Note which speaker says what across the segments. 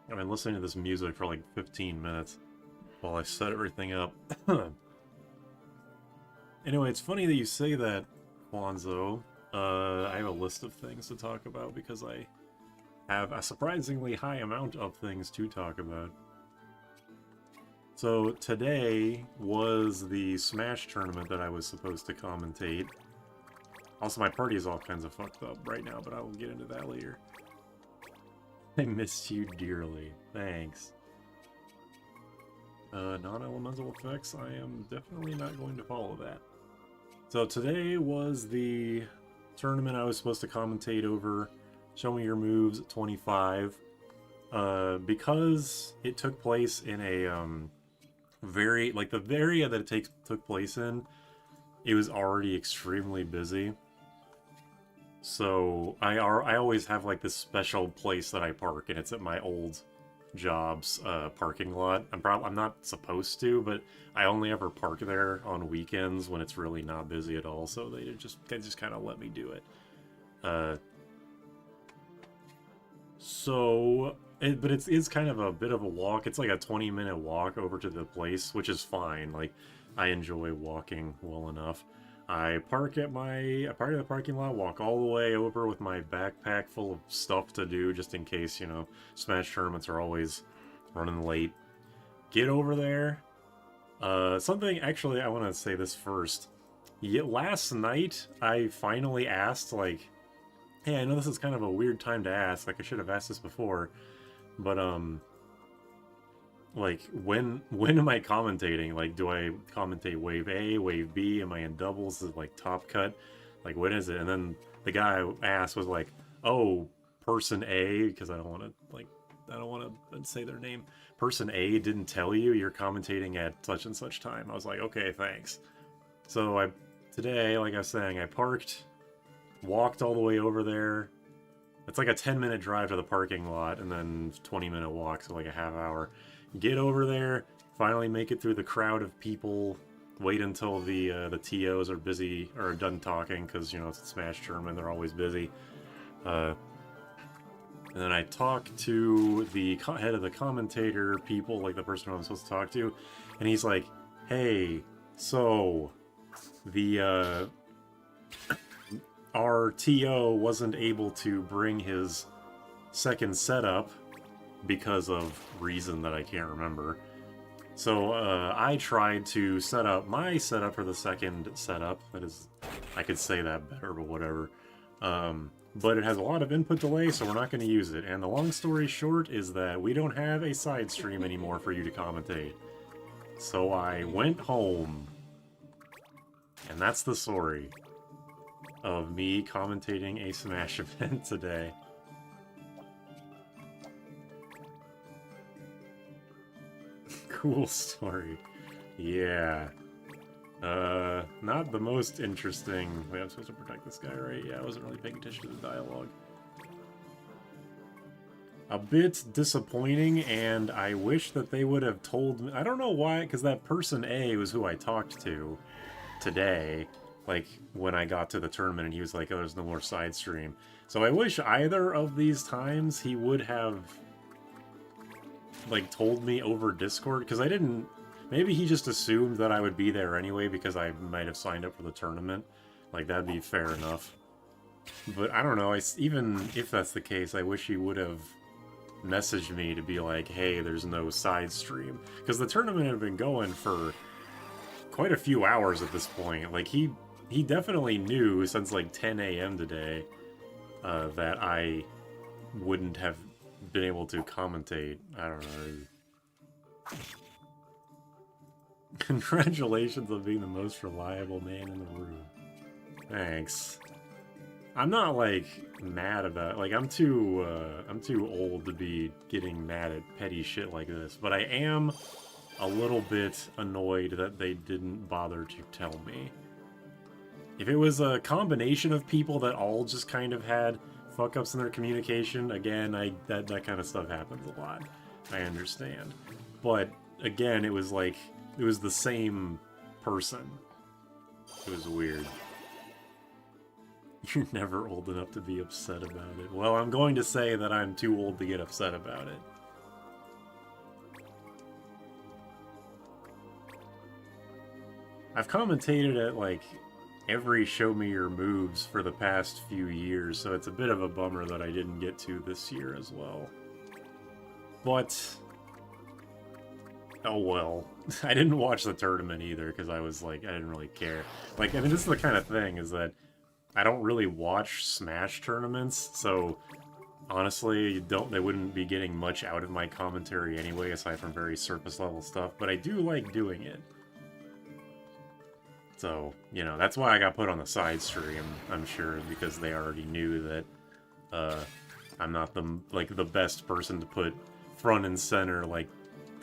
Speaker 1: I've been listening to this music for like 15 minutes while I set everything up. Anyway, it's funny that you say that, Kwanzaa. I have a list of things to talk about because I have a surprisingly high amount of things to talk about. So today was the Smash tournament that I was supposed to commentate. Also, my party is all kinds of fucked up right now, but I will get into that later. I missed you dearly. Thanks. Non-elemental effects, I am definitely not going to follow that. So today was the tournament I was supposed to commentate over. Show me your moves 25. Because it took place in a the area that it took place in, it was already extremely busy. So I always have like this special place that I park, and it's at my old job's parking lot. I'm not supposed to, but I only ever park there on weekends when it's really not busy at all. So they just kind of let me do it. But it's kind of a bit of a walk. It's like a 20-minute walk over to the place, which is fine. Like, I enjoy walking well enough. I park at the parking lot, walk all the way over with my backpack full of stuff to do, just in case, you know, Smash tournaments are always running late. Get over there. Something, actually, I want to say this first. Last night, I finally asked, like, hey, I know this is kind of a weird time to ask, like, I should have asked this before, but, like, when am I commentating? Like, do I commentate wave A, wave B? Am I in doubles? Is it like top cut? Like, when is it? And then the guy I asked was like, oh, person A, because I don't want to say their name. Person A didn't tell you you're commentating at such and such time. I was like, okay, thanks. So today, like I was saying, I parked, walked all the way over there. It's like a 10-minute drive to the parking lot, and then 20-minute walk, so like a half hour. Get over there, finally make it through the crowd of people, wait until the TOs are busy, or done talking, because, you know, it's a Smash tournament, they're always busy. And then I talk to the head of the commentator people, like the person I'm supposed to talk to, and he's like, hey, so, our TO wasn't able to bring his second setup because of reason that I can't remember. So I tried to set up my setup for the second setup. That is, I could say that better, but whatever. But it has a lot of input delay, so we're not going to use it. And the long story short is that we don't have a side stream anymore for you to commentate. So I went home. And that's the story of me commentating a Smash event today. Cool story. Yeah. Not the most interesting. Wait, I'm supposed to protect this guy, right? Yeah, I wasn't really paying attention to the dialogue. A bit disappointing, and I wish that they would have told me. I don't know why, because that person A was who I talked to today, like, when I got to the tournament, and he was like, oh, there's no more side stream. So I wish either of these times he would have, like, told me over Discord, because I didn't. Maybe he just assumed that I would be there anyway because I might have signed up for the tournament. Like, that'd be fair enough. But I don't know, even if that's the case, I wish he would have messaged me to be like, hey, there's no side stream. Because the tournament had been going for quite a few hours at this point. Like, he definitely knew since like 10 a.m. today that I wouldn't have been able to commentate. I don't know. Congratulations on being the most reliable man in the room. Thanks. I'm not, like, mad about... Like, I'm too old to be getting mad at petty shit like this. But I am a little bit annoyed that they didn't bother to tell me. If it was a combination of people that all just kind of had fuck-ups in their communication, again, that kind of stuff happens a lot. I understand. But, again, it was like... It was the same person. It was weird. You're never old enough to be upset about it. Well, I'm going to say that I'm too old to get upset about it. I've commentated at, like, every Show Me Your Moves for the past few years, so it's a bit of a bummer that I didn't get to this year as well. But... oh well. I didn't watch the tournament either, because I was like, I didn't really care. Like, I mean, this is the kind of thing, is that I don't really watch Smash tournaments, so honestly, they wouldn't be getting much out of my commentary anyway, aside from very surface level stuff, but I do like doing it. So, you know, that's why I got put on the side stream, I'm sure, because they already knew that I'm not the best person to put front and center, like,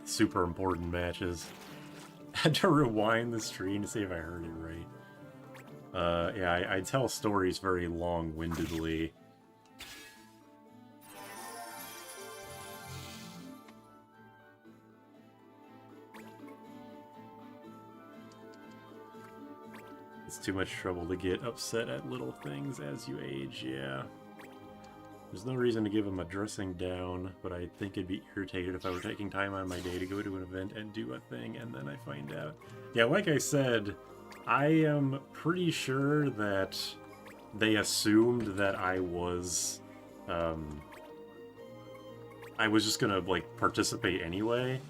Speaker 1: super important matches. I had to rewind the stream to see if I heard it right. Yeah, I tell stories very long-windedly. It's too much trouble to get upset at little things as you age, yeah. There's no reason to give him a dressing down, but I think it'd be irritated if I were taking time out of my day to go to an event and do a thing, and then I find out. Yeah, like I said, I am pretty sure that they assumed that I was just gonna, like, participate anyway.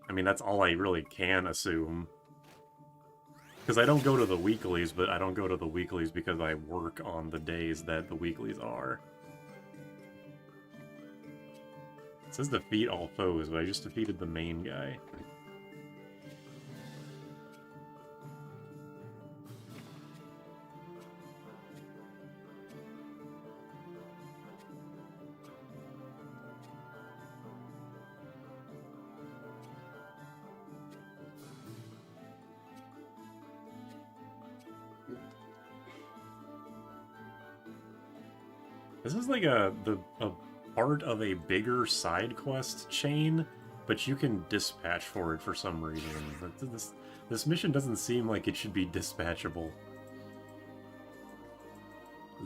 Speaker 1: I mean, that's all I really can assume. Because I don't go to the weeklies, but I don't go to the weeklies because I work on the days that the weeklies are. It says defeat all foes, but I just defeated the main guy. This is like a part of a bigger side quest chain, but you can dispatch for it for some reason. This mission doesn't seem like it should be dispatchable.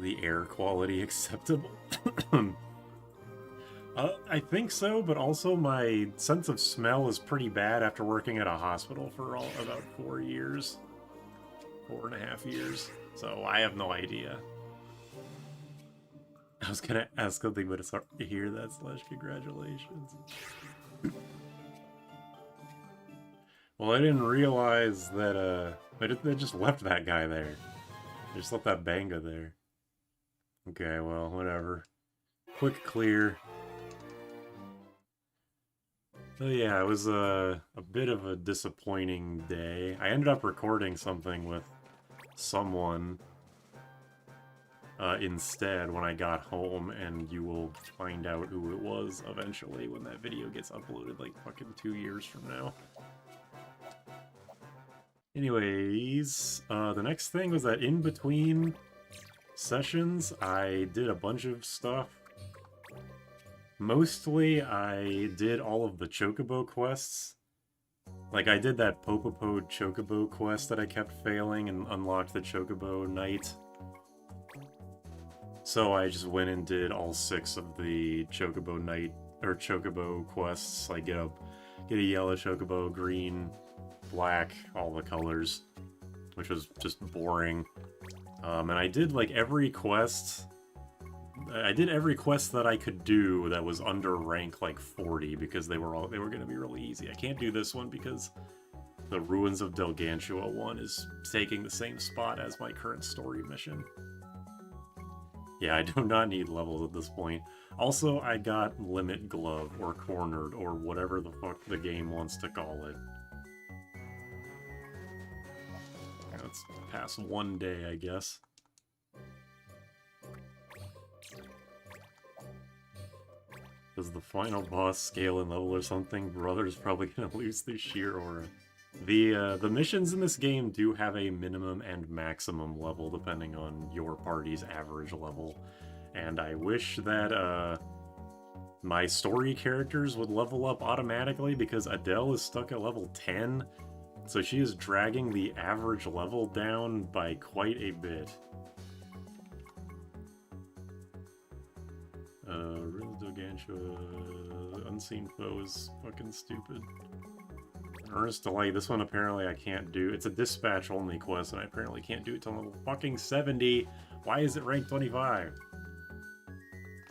Speaker 1: The air quality acceptable? I think so, but also my sense of smell is pretty bad after working at a hospital for about 4 years. 4.5 years. So I have no idea. I was gonna ask something, but it's hard to hear that, / congratulations. Well, I didn't realize that, they just left that guy there. They just left that banga there. Okay, well, whatever. Quick clear. So yeah, it was a bit of a disappointing day. I ended up recording something with someone instead when I got home, and you will find out who it was eventually when that video gets uploaded, like fucking 2 years from now. Anyways, the next thing was that in between sessions, I did a bunch of stuff. Mostly, I did all of the Chocobo quests. Like, I did that Popopode Chocobo quest that I kept failing and unlocked the Chocobo Knight. So I just went and did all 6 of the Chocobo Knight, or Chocobo quests. Like, get a yellow Chocobo, green, black, all the colors, which was just boring. And I did, like, every quest. I did every quest that I could do that was under rank, like, 40, because they were going to be really easy. I can't do this one because the Ruins of Delgantua one is taking the same spot as my current story mission. Yeah, I do not need levels at this point. Also, I got Limit Glove, or Cornered, or whatever the fuck the game wants to call it. Let's pass one day, I guess. Does the final boss scale and level or something? Brother's probably gonna lose the sheer aura. The missions in this game do have a minimum and maximum level depending on your party's average level. And I wish that my story characters would level up automatically, because Adele is stuck at level 10. So she is dragging the average level down by quite a bit. Ruins of Delgantua, Unseen Foe is fucking stupid. Earnest Delight, this one apparently I can't do. It's a dispatch only quest, and I apparently can't do it till level fucking 70. Why is it ranked 25?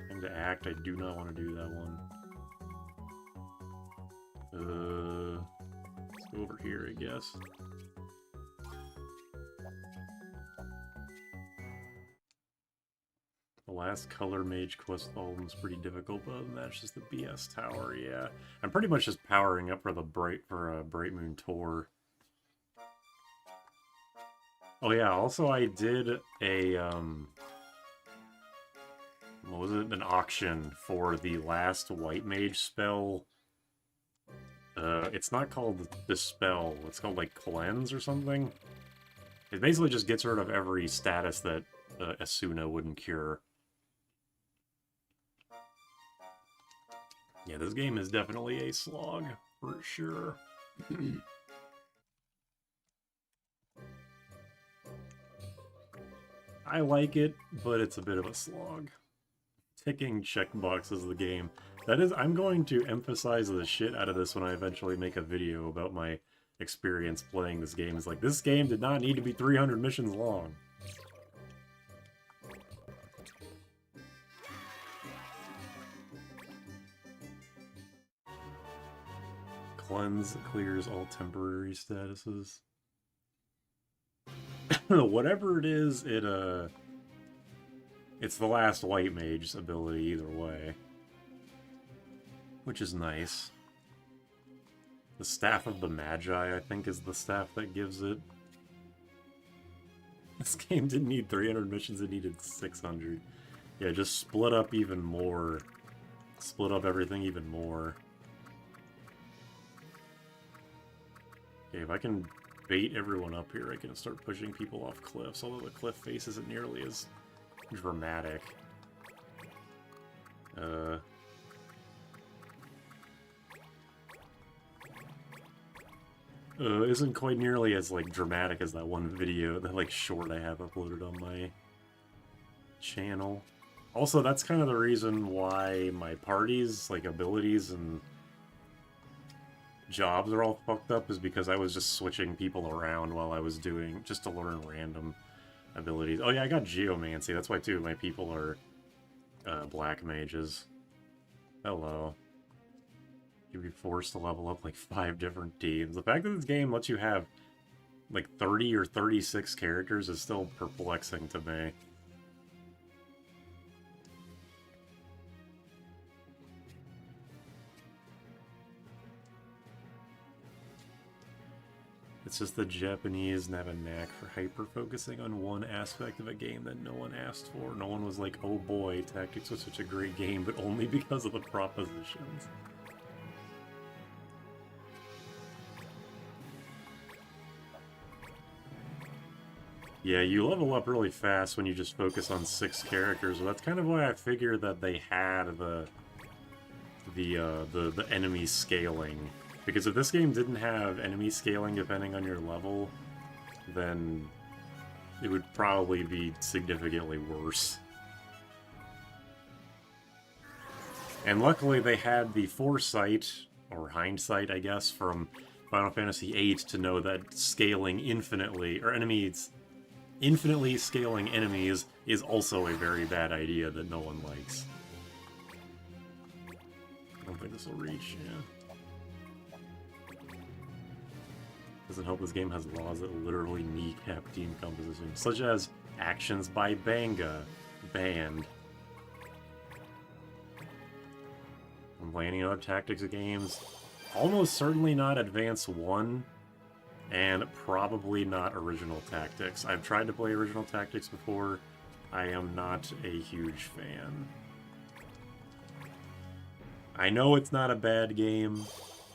Speaker 1: Time to act, I do not want to do that one. Let's go over here, I guess. The last Color Mage quest was pretty difficult, but other than that, it's just the BS Tower, yeah. I'm pretty much just powering up for the Bright Moon Tour. Oh yeah, also I did a, what was it? An auction for the last White Mage spell. It's not called Dispel, it's called like Cleanse or something. It basically just gets rid of every status that Asuna wouldn't cure. Yeah, this game is definitely a slog, for sure. I like it, but it's a bit of a slog. Ticking checkboxes of the game. That is, I'm going to emphasize the shit out of this when I eventually make a video about my experience playing this game. It's like, this game did not need to be 300 missions long. Cleanse clears all temporary statuses. Whatever it is, it's the last White Mage's ability either way. Which is nice. The Staff of the Magi, I think, is the staff that gives it. This game didn't need 300 missions, it needed 600. Yeah, just split up even more. Split up everything even more. Okay, if I can bait everyone up here, I can start pushing people off cliffs, although the cliff face isn't nearly as dramatic. Isn't quite nearly as, like, dramatic as that one video, that, like, short I have uploaded on my channel. Also, that's kind of the reason why my parties, like, abilities and jobs are all fucked up, is because I was just switching people around while I was doing, just to learn random abilities. Oh yeah, I got Geomancy, that's why, too, my people are black mages. Hello. You'd be forced to level up like 5 different teams. The fact that this game lets you have like 30 or 36 characters is still perplexing to me. It's just the Japanese have a knack for hyper-focusing on one aspect of a game that no one asked for. No one was like, oh boy, Tactics was such a great game, but only because of the propositions. Yeah, you level up really fast when you just focus on 6 characters. Well, that's kind of why I figured that they had the enemy scaling. Because if this game didn't have enemy scaling depending on your level, then it would probably be significantly worse. And luckily they had the foresight, or hindsight I guess, from Final Fantasy VIII to know that scaling infinitely, or infinitely scaling enemies is also a very bad idea that no one likes. I don't think this will reach, yeah. Doesn't help this game has laws that literally kneecap team composition, such as actions by Banga, banned. I'm playing other Tactics games, almost certainly not Advance 1, and probably not Original Tactics. I've tried to play Original Tactics before. I am not a huge fan. I know it's not a bad game,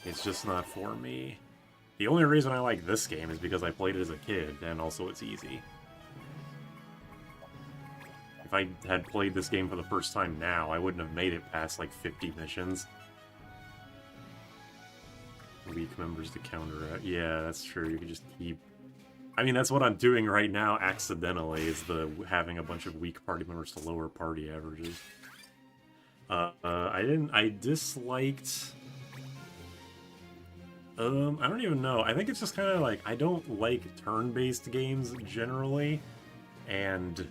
Speaker 1: it's just not for me. The only reason I like this game is because I played it as a kid, and also it's easy. If I had played this game for the first time now, I wouldn't have made it past like 50 missions. Weak members to counteract. Yeah, that's true. You can just keep... I mean, that's what I'm doing right now accidentally, is having a bunch of weak party members to lower party averages. I disliked... I don't even know. I think it's just kind of like, I don't like turn-based games generally, and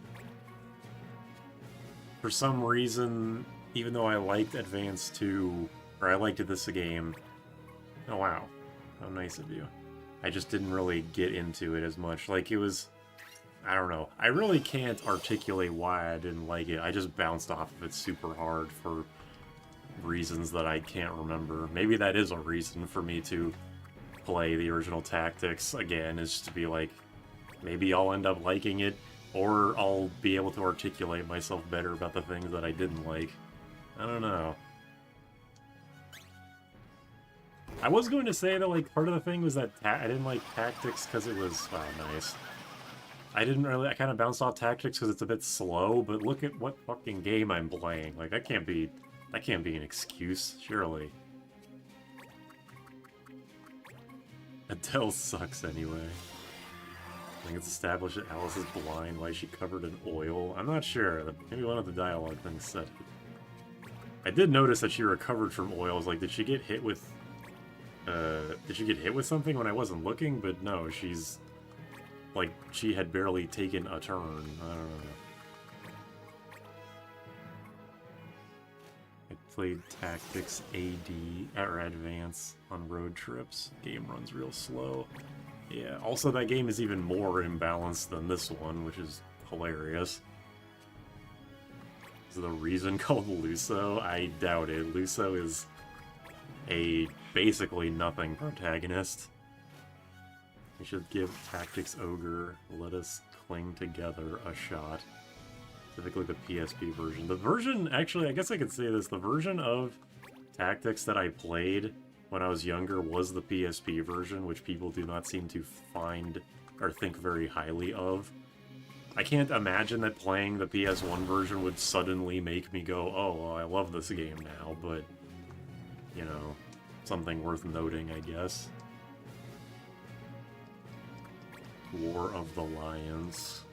Speaker 1: for some reason, even though I liked Advance 2, or I liked this game, oh wow, how nice of you. I just didn't really get into it as much. Like, it was, I don't know. I really can't articulate why I didn't like it. I just bounced off of it super hard for reasons that I can't remember. Maybe that is a reason for me to play the original Tactics again, is just to be like, maybe I'll end up liking it, or I'll be able to articulate myself better about the things that I didn't like. I don't know. I was going to say that, like, part of the thing was that I didn't like Tactics because it was, oh, nice. I kind of bounced off Tactics because it's a bit slow, but look at what fucking game I'm playing. Like, that can't be an excuse, surely. Adele sucks anyway. I think it's established that Alice is blind. Why is she covered in oil? I'm not sure. Maybe one of the dialogue things said it. I did notice that she recovered from oils. Like, did she get hit with something when I wasn't looking? But no, she's like, she had barely taken a turn. I don't know. I played Tactics AD or Advance on road trips. Game runs real slow. Yeah, also that game is even more imbalanced than this one, which is hilarious. Is the reason called Luso? I doubt it. Luso is a basically nothing protagonist. We should give Tactics Ogre Let Us Cling Together a shot. Specifically the PSP version. The version, actually, I guess I could say this, the version of Tactics that I played when I was younger was the PSP version, which people do not seem to find or think very highly of. I can't imagine that playing the PS1 version would suddenly make me go, oh, well, I love this game now, but, you know, something worth noting, I guess. War of the Lions.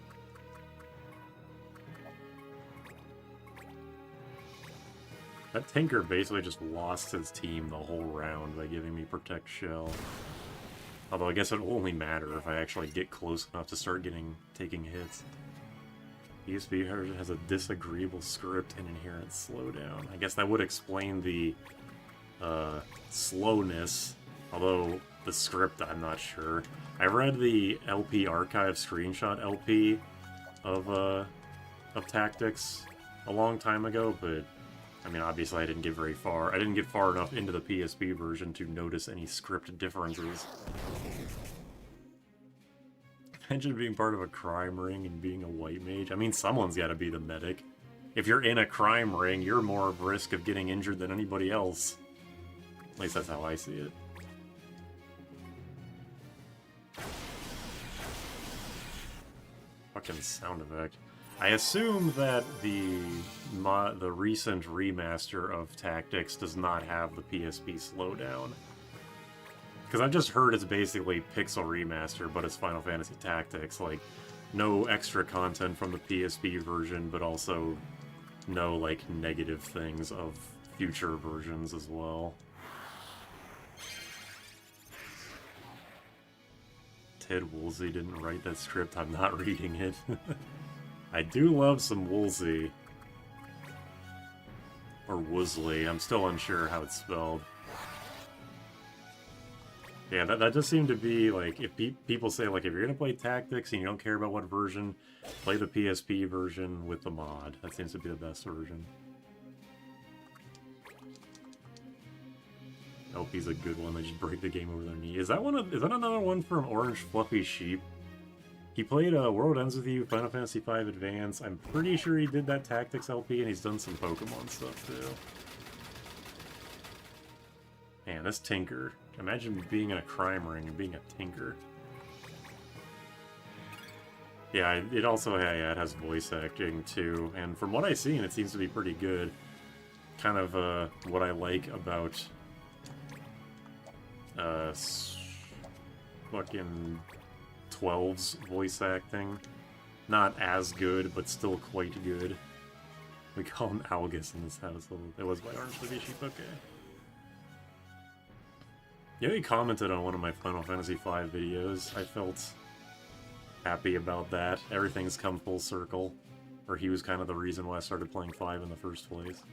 Speaker 1: That Tinker basically just lost his team the whole round by giving me Protect Shell. Although I guess it will only matter if I actually get close enough to start taking hits. PSP version has a disagreeable script and inherent slowdown. I guess that would explain the slowness, although the script I'm not sure. I read the LP archive screenshot LP of Tactics a long time ago, but I mean, obviously I didn't get very far. I didn't get far enough into the PSP version to notice any script differences. Imagine being part of a crime ring and being a white mage. I mean, someone's got to be the medic. If you're in a crime ring, you're more at risk of getting injured than anybody else. At least that's how I see it. Fucking sound effect. I assume that the recent remaster of Tactics does not have the PSP slowdown. Because I've just heard it's basically Pixel Remaster, but it's Final Fantasy Tactics. Like, no extra content from the PSP version, but also no, like, negative things of future versions as well. Ted Woolsey didn't write that script. I'm not reading it. I do love some Woolsey. Or Woosley. I'm still unsure how it's spelled. Yeah, that just seemed to be, like, if people say, like, if you're gonna play Tactics and you don't care about what version, play the PSP version with the mod. That seems to be the best version. LP's a good one. They just break the game over their knee. Is that another one from Orange Fluffy Sheep? He played World Ends With You, Final Fantasy V Advance. I'm pretty sure he did that Tactics LP, and he's done some Pokemon stuff, too. Man, this Tinker. Imagine being in a crime ring and being a Tinker. Yeah, it also it has voice acting, too. And from what I've seen, it seems to be pretty good. Kind of what I like about fucking 12's voice acting. Not as good, but still quite good. We call him Algus in this household. It was by Orange Fluffy Sheep, okay. Yeah, he commented on one of my Final Fantasy V videos. I felt happy about that. Everything's come full circle. Or he was kind of the reason why I started playing 5 in the first place.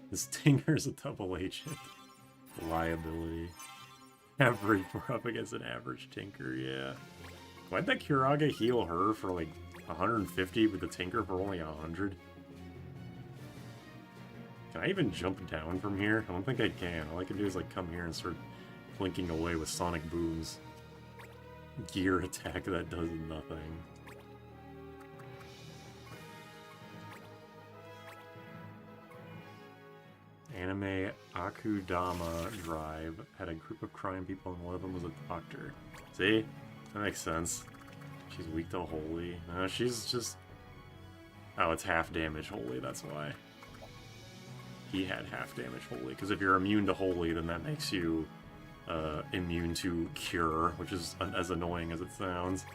Speaker 1: This Tinker's a double agent. Liability. Average, we're up against an average Tinker, yeah. Why'd that Kiraga heal her for like 150, but the Tinker for only 100? Can I even jump down from here? I don't think I can. All I can do is like come here and start blinking away with sonic booms. Gear attack that does nothing. Anime Akudama Drive had a group of crime people and one of them was a doctor. See? That makes sense. She's weak to holy. No, she's just... Oh, it's half damage holy, that's why. He had half damage holy, because if you're immune to holy, then that makes you immune to cure, which is as annoying as it sounds.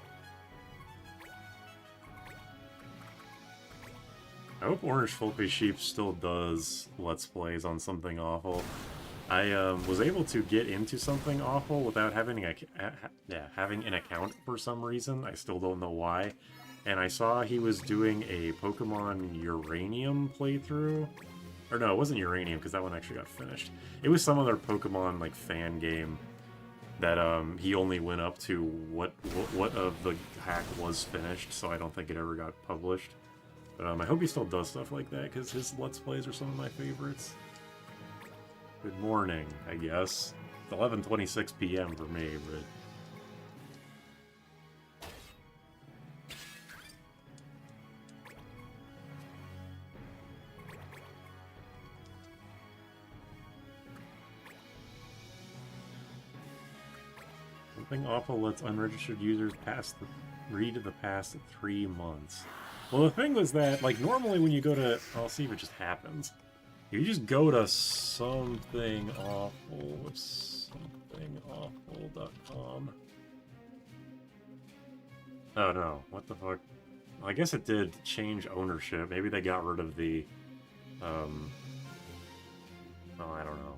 Speaker 1: I hope Orange Fluffy Sheep still does Let's Plays on Something Awful. I was able to get into Something Awful without having having an account for some reason. I still don't know why. And I saw he was doing a Pokemon Uranium playthrough. Or no, it wasn't Uranium, because that one actually got finished. It was some other Pokemon, like, fan game that he only went up to what of the hack was finished, so I don't think it ever got published. But I hope he still does stuff like that, because his Let's Plays are some of my favorites. Good morning, I guess. It's 11:26 p.m. for me, but... Something Awful lets unregistered users read the past 3 months. Well, the thing was that, like, normally when you go to... I'll see if it just happens. You just go to Something Awful, somethingawful.com. Oh no, what the fuck? Well, I guess it did change ownership. Maybe they got rid of the, oh, I don't know.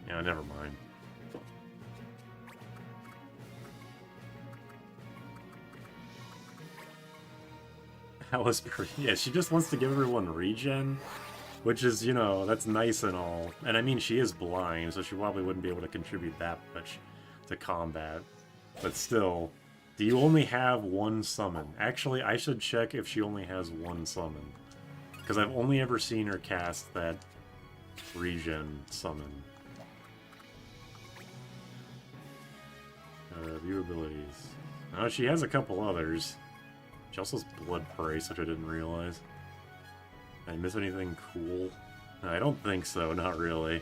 Speaker 1: Yeah, never mind. Alice, yeah, she just wants to give everyone regen, which is, you know, that's nice and all. And I mean, she is blind, so she probably wouldn't be able to contribute that much to combat. But still, do you only have one summon? Actually, I should check if she only has one summon. Because I've only ever seen her cast that regen summon. View abilities. Oh, she has a couple others. She also has Blood Price, which I didn't realize. Did I miss anything cool? No, I don't think so, not really.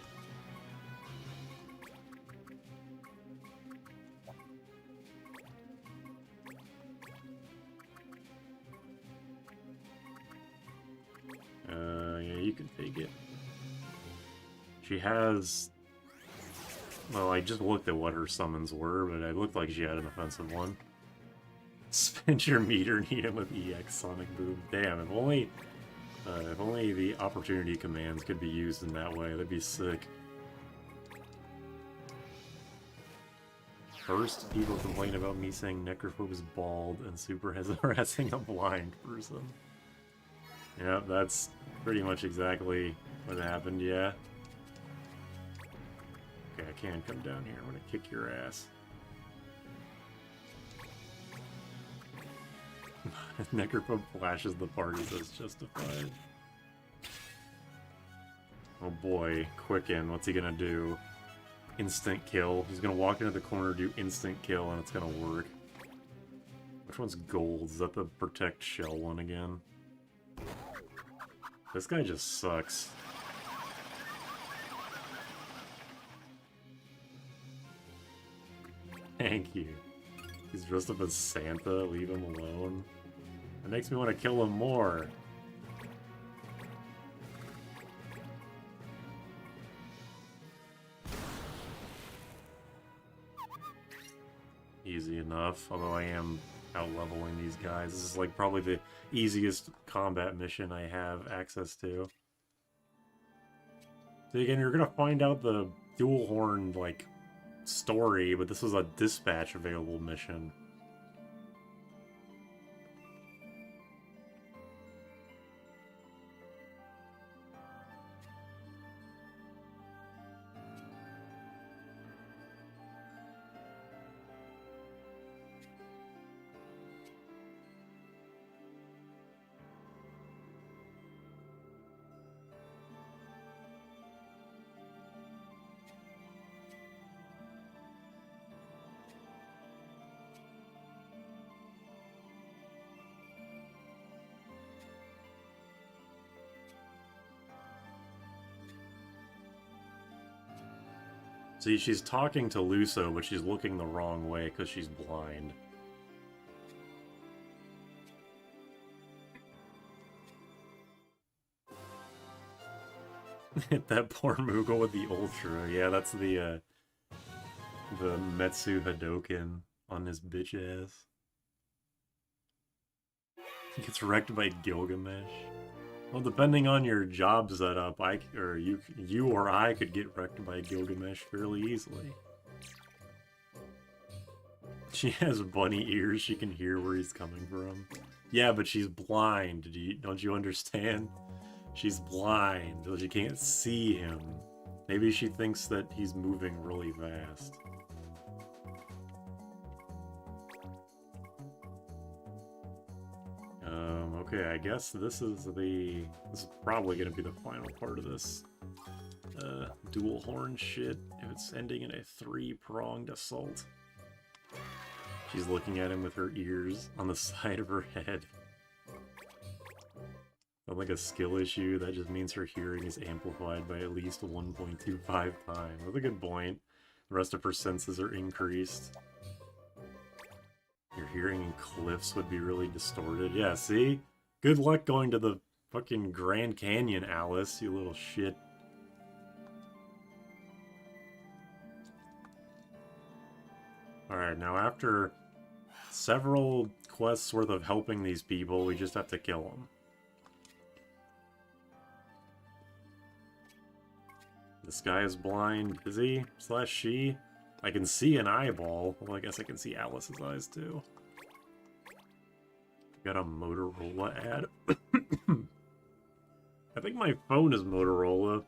Speaker 1: Yeah, you can take it. She has... Well, I just looked at what her summons were, but it looked like she had an offensive one. Spin your meter, need him with EX Sonic Boom. Damn, if only the opportunity commands could be used in that way, that'd be sick. First, people complain about me saying Necrophobe is bald and super harassing a blind person. Yeah, that's pretty much exactly what happened, yeah. Okay, I can come down here. I'm gonna kick your ass. Necrophobe flashes the party, so it's justified. Oh boy, Quicken, what's he gonna do? Instant kill. He's gonna walk into the corner, do instant kill, and it's gonna work. Which one's gold? Is that the Protect Shell one again? This guy just sucks. Thank you. He's dressed up as Santa, leave him alone. That makes me want to kill him more. Easy enough, although I am out-leveling these guys. This is like probably the easiest combat mission I have access to. So again, you're gonna find out the dual horn, like, story, but this was a dispatch available mission. See, she's talking to Luso, but she's looking the wrong way because she's blind. That poor Moogle with the Ultra. Yeah, that's the Metsu Hadoken on his bitch ass. He gets wrecked by Gilgamesh. Well, depending on your job setup, you or I could get wrecked by Gilgamesh fairly easily. She has bunny ears, she can hear where he's coming from. Yeah, but she's blind, don't you understand? She's blind, so she can't see him. Maybe she thinks that he's moving really fast. Okay, I guess this is probably gonna be the final part of this dual horn shit, if it's ending in a 3-pronged assault. She's looking at him with her ears on the side of her head. Not like a skill issue, that just means her hearing is amplified by at least 1.25 times. That's a good point. The rest of her senses are increased. Your hearing in cliffs would be really distorted. Yeah, see? Good luck going to the fucking Grand Canyon, Alice, you little shit. Alright, now after several quests worth of helping these people, we just have to kill them. This guy is blind, is he? / she? I can see an eyeball. Well, I guess I can see Alice's eyes too. Got a Motorola ad. I think my phone is Motorola.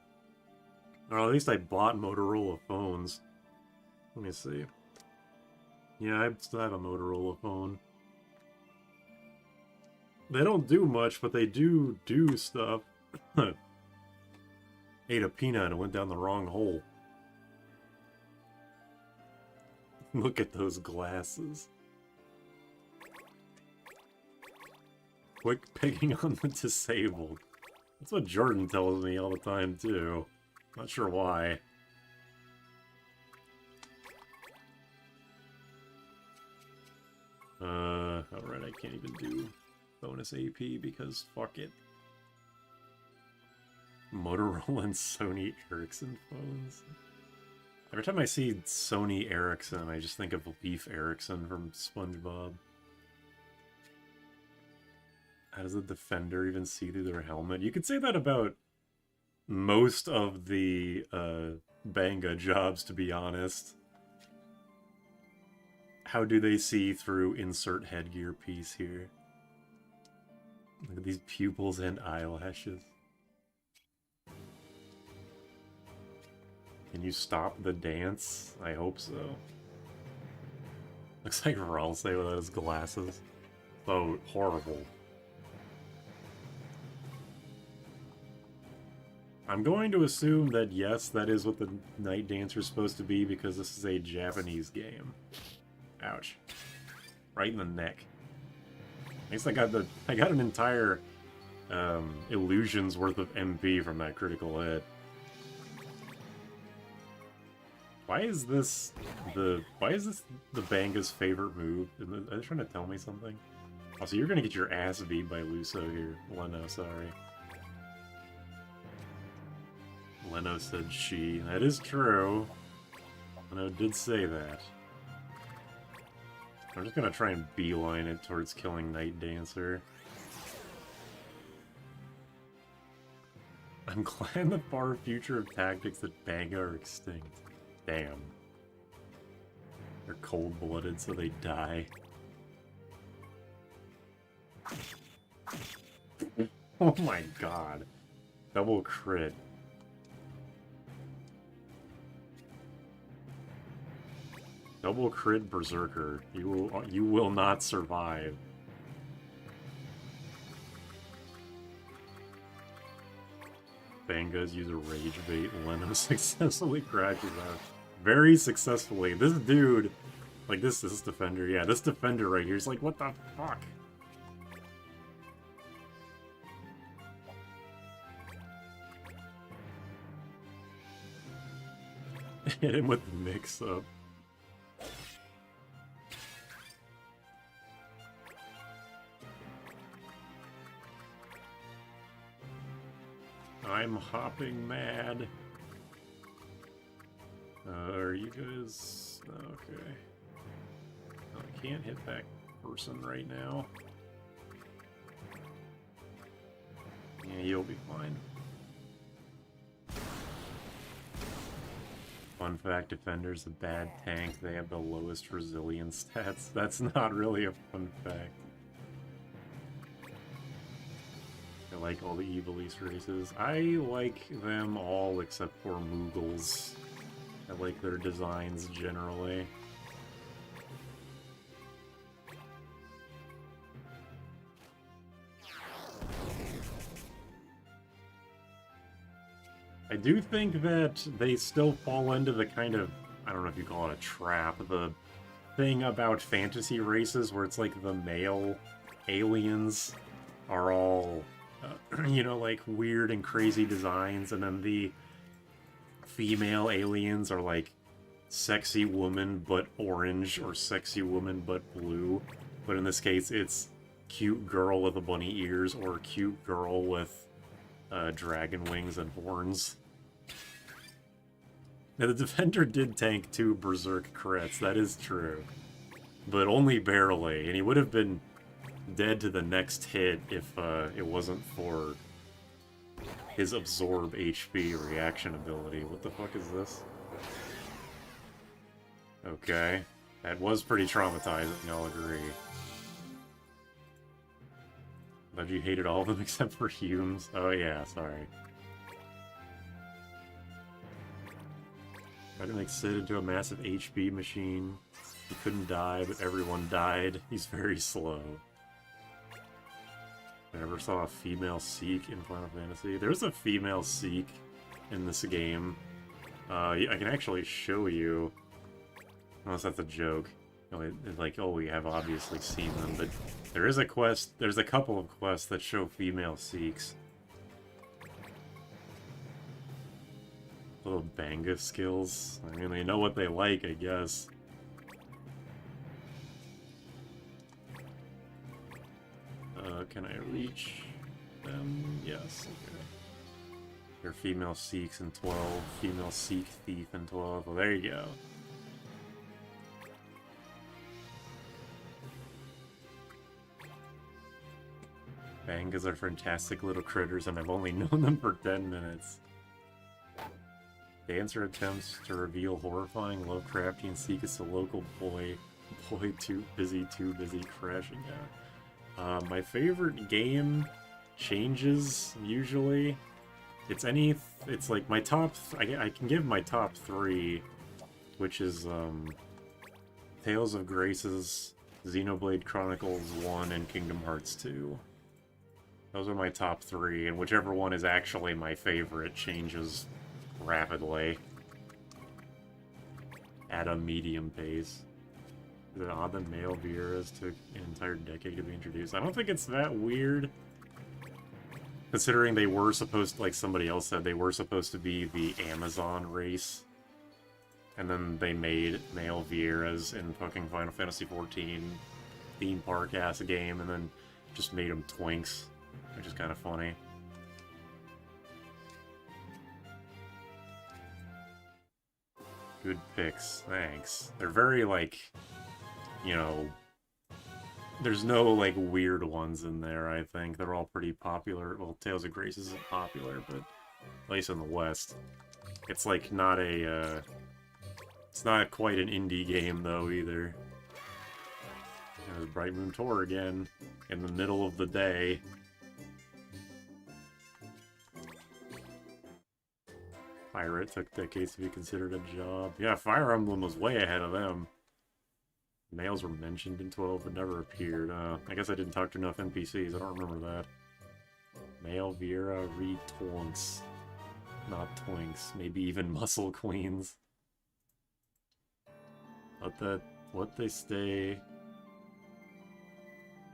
Speaker 1: Or at least I bought Motorola phones. Let me see. Yeah, I still have a Motorola phone. They don't do much, but they do stuff. Ate a peanut and went down the wrong hole. Look at those glasses. Quick picking on the disabled. That's what Jordan tells me all the time, too. Not sure why. Alright, I can't even do bonus AP because fuck it. Motorola and Sony Ericsson phones. Every time I see Sony Ericsson, I just think of Leif Erikson from SpongeBob. How does the defender even see through their helmet? You could say that about most of the Banga jobs, to be honest. How do they see through insert headgear piece here? Look at these pupils and eyelashes. Can you stop the dance? I hope so. Looks like Ralsei without his glasses. So horrible. I'm going to assume that yes, that is what the Night Dancer is supposed to be because this is a Japanese game. Ouch. Right in the neck. At least I got an entire illusion's worth of MP from that critical hit. Why is this the Banga's favorite move? Are they trying to tell me something? Oh, so you're gonna get your ass beat by Luso here. Leno, sorry. Leno said she. That is true. Leno did say that. I'm just gonna try and beeline it towards killing Night Dancer. I'm glad the far future of tactics that banga are extinct. Damn. They're cold-blooded, so they die. Oh my god. Double crit. Double crit Berserker. You will not survive. Bangas use a rage bait. Leno successfully crashes out. Very successfully. This dude, like this defender, yeah, this defender right here is like, what the fuck? Hit him with the mix-up. I'm hopping mad. Are you guys... Okay. I can't hit that person right now. Yeah, you'll be fine. Fun fact, Defender's a bad tank. They have the lowest resilience stats. That's not really a fun fact. I like all the Evil East races. I like them all except for Moogles. I like their designs generally. I do think that they still fall into the kind of, I don't know if you call it a trap, the thing about fantasy races where it's like the male aliens are all, you know, like weird and crazy designs, and then the female aliens are like sexy woman but orange or sexy woman but blue. But in this case, it's cute girl with a bunny ears or cute girl with dragon wings and horns. Now, the Defender did tank 2 Berserk crits, that is true. But only barely, and he would have been dead to the next hit if it wasn't for his Absorb HP reaction ability. What the fuck is this? Okay. That was pretty traumatizing, I'll agree. But you hated all of them except for Humes? Oh yeah, sorry. Tried to make Sid into a massive HP machine. He couldn't die, but everyone died. He's very slow. I never saw a female Seek in Final Fantasy. There's a female Seek in this game. I can actually show you. Unless that's a joke. Like, oh, we have obviously seen them, but there is a quest, there's a couple of quests that show female Seeks. Little banga skills. I mean, they know what they like, I guess. Can I reach them? Yes, okay. They're female Seeks in 12, female Seek Thief in 12. Well, there you go. Bangas are fantastic little critters, and I've only known them for 10 minutes. Dancer attempts to reveal horrifying Lovecraftian secrets to local boy too busy crashing out. My favorite game changes, usually. It's like my top... I can give my top 3, which is, Tales of Graces, Xenoblade Chronicles 1, and Kingdom Hearts 2. Those are my top 3, and whichever one is actually my favorite changes rapidly at a medium pace. Is it odd that male Vieras took an entire decade to be introduced? I don't think it's that weird, considering they were supposed to, like somebody else said, they were supposed to be the Amazon race, and then they made male Vieras in fucking Final Fantasy XIV theme park ass game, and then just made them twinks, which is kind of funny. Good picks, thanks. They're very, like, you know, there's no, like, weird ones in there, I think. They're all pretty popular. Well, Tales of Grace isn't popular, but At least in the West. It's like not a, it's not quite an indie game though either. There's Bright Moon Tour again, in the middle of the day. Pirate took decades to be considered a job. Yeah, Fire Emblem was way ahead of them. Males were mentioned in 12 but never appeared. I guess I didn't talk to enough NPCs, I don't remember that. Male Vera Reed Twonks. Not Twinks, maybe even Muscle Queens. What they stay...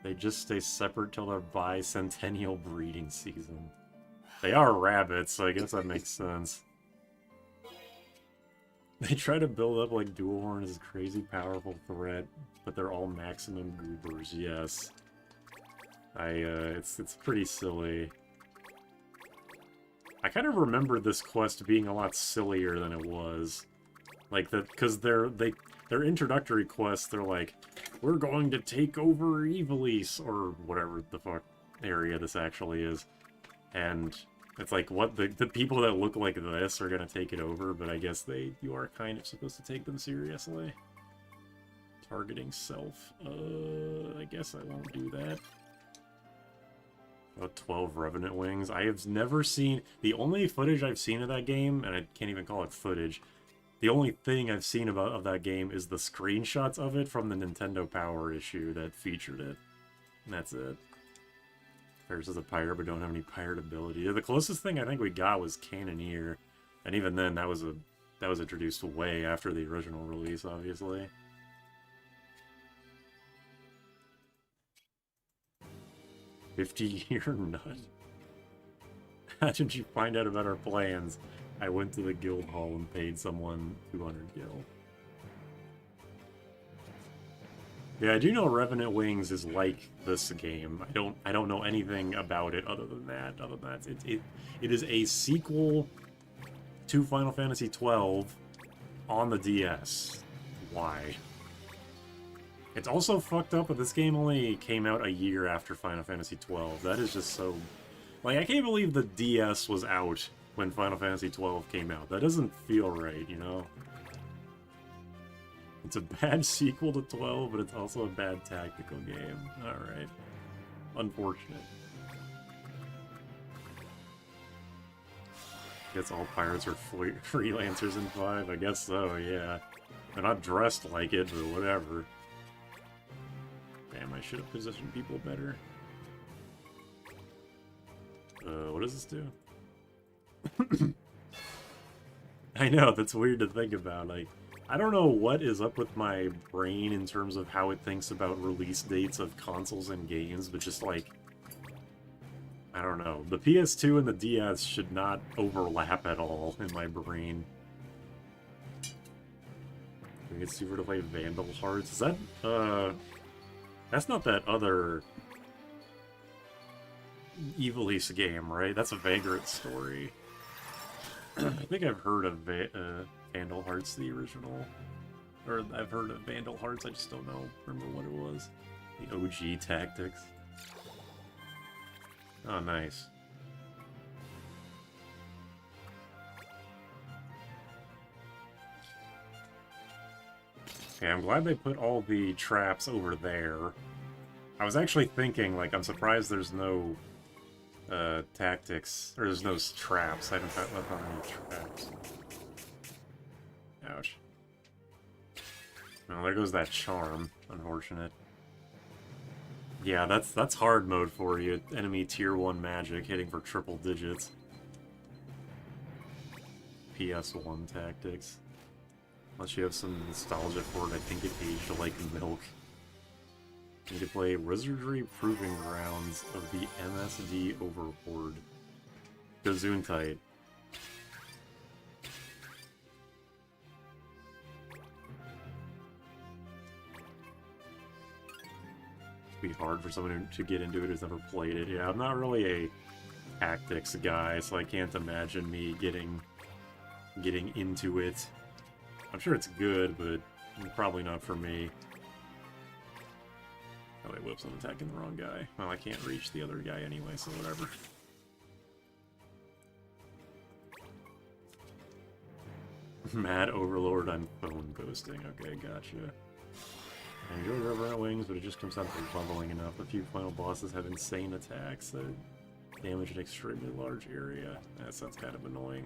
Speaker 1: They just stay separate till their bicentennial breeding season. They are rabbits, so I guess that makes sense. They try to build up like Dual Horn as a crazy powerful threat, but they're all maximum goobers, yes. It's pretty silly. I kind of remember this quest being a lot sillier than it was. Like, because their introductory quests, they're like, we're going to take over Evilise, or whatever the fuck area this actually is. And it's like, what, the people that look like this are gonna take it over, but I guess you are kind of supposed to take them seriously. Targeting self. I guess I won't do that. Oh, 12 Revenant Wings. I have never seen... The only footage I've seen of that game, and I can't even call it footage, the only thing I've seen of that game is the screenshots of it from the Nintendo Power issue that featured it. And that's it. Pairs as a pirate, but don't have any pirate ability. The closest thing I think we got was Cannoneer. And even then, that was introduced way after the original release, obviously. $50-year nut. How did you find out about our plans? I went to the guild hall and paid someone 200 gil. Yeah, I do know Revenant Wings is like this game. I don't know anything about it other than that. It is a sequel to Final Fantasy XII on the DS. Why? It's also fucked up, but this game only came out a year after Final Fantasy XII. That is just so... Like, I can't believe the DS was out when Final Fantasy XII came out. That doesn't feel right, you know? It's a bad sequel to 12, but it's also a bad tactical game. Alright. Unfortunate. Guess all pirates are freelancers in 5? I guess so, yeah. They're not dressed like it, but whatever. Damn, I should have positioned people better. What does this do? I know, that's weird to think about. Like, I don't know what is up with my brain in terms of how it thinks about release dates of consoles and games, but just like, I don't know. The PS2 and the DS should not overlap at all in my brain. We get Super to play Vandal Hearts. Is that, that's not that other Evilise game, right? That's a Vagrant story. I think I've heard of Vandal Hearts, the original. Or I've heard of Vandal Hearts, I just don't remember what it was. The OG Tactics. Oh, nice. Okay, I'm glad they put all the traps over there. I was actually thinking, like, I'm surprised there's no tactics, or there's no traps. I haven't found any traps. Ouch. Well, there goes that charm. Unfortunate. Yeah, that's hard mode for you. Enemy tier 1 magic hitting for triple digits. PS1 tactics. Unless you have some nostalgia for it, I think it aged like milk. You need to play Wizardry Proving Grounds of the MSD Overlord. Gesundheit. It'd be hard for someone to get into it who's never played it. Yeah, I'm not really a tactics guy, so I can't imagine me getting into it. I'm sure it's good, but probably not for me. Oh, wait, whoops, I'm attacking the wrong guy. Well, I can't reach the other guy anyway, so whatever. Mad Overlord, I'm phone ghosting. Okay, gotcha. I enjoy Reverent Wings, but it just comes out to leveling enough. A few final bosses have insane attacks that damage an extremely large area. That sounds kind of annoying.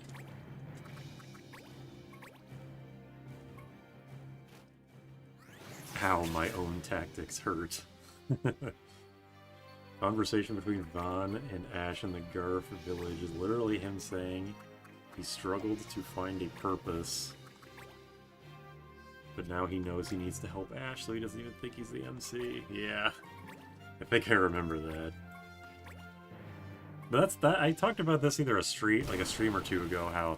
Speaker 1: How my own tactics hurt. Conversation between Vaughn and Ash in the Garf village is literally him saying he struggled to find a purpose, but now he knows he needs to help Ash, so he doesn't even think he's the MC. Yeah, I think I remember that. But that's that. I talked about this either a stream or two ago. How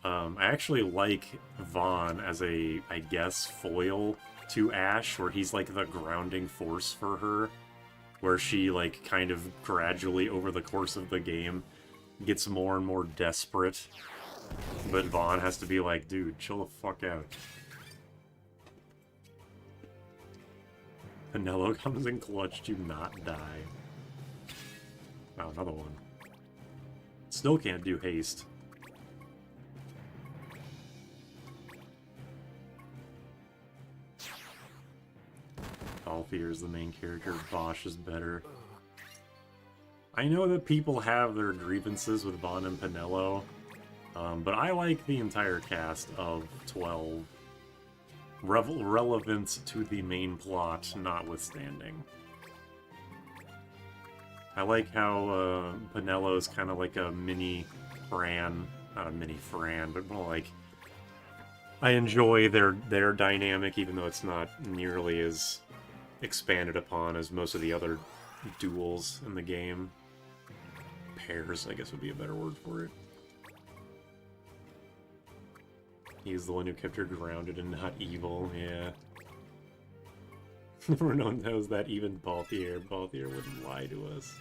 Speaker 1: I actually like Vaughn as a, I guess, foil to Ash, where he's like the grounding force for her, where she like kind of gradually over the course of the game gets more and more desperate, but Vaughn has to be like, dude, chill the fuck out. Pinello comes in clutch to not die. Oh, another one. Still can't do haste. Althea is the main character, Bosch is better. I know that people have their grievances with Vaughn and Pinello, but I like the entire cast of 12. Relevance to the main plot notwithstanding. I like how Pinello's kind of like a mini Fran. Not a mini Fran, but more like... I enjoy their dynamic, even though it's not nearly as expanded upon as most of the other duels in the game. Pairs, I guess would be a better word for it. He's the one who kept her grounded and not evil, yeah. Everyone knows that, even Balthier. Balthier wouldn't lie to us.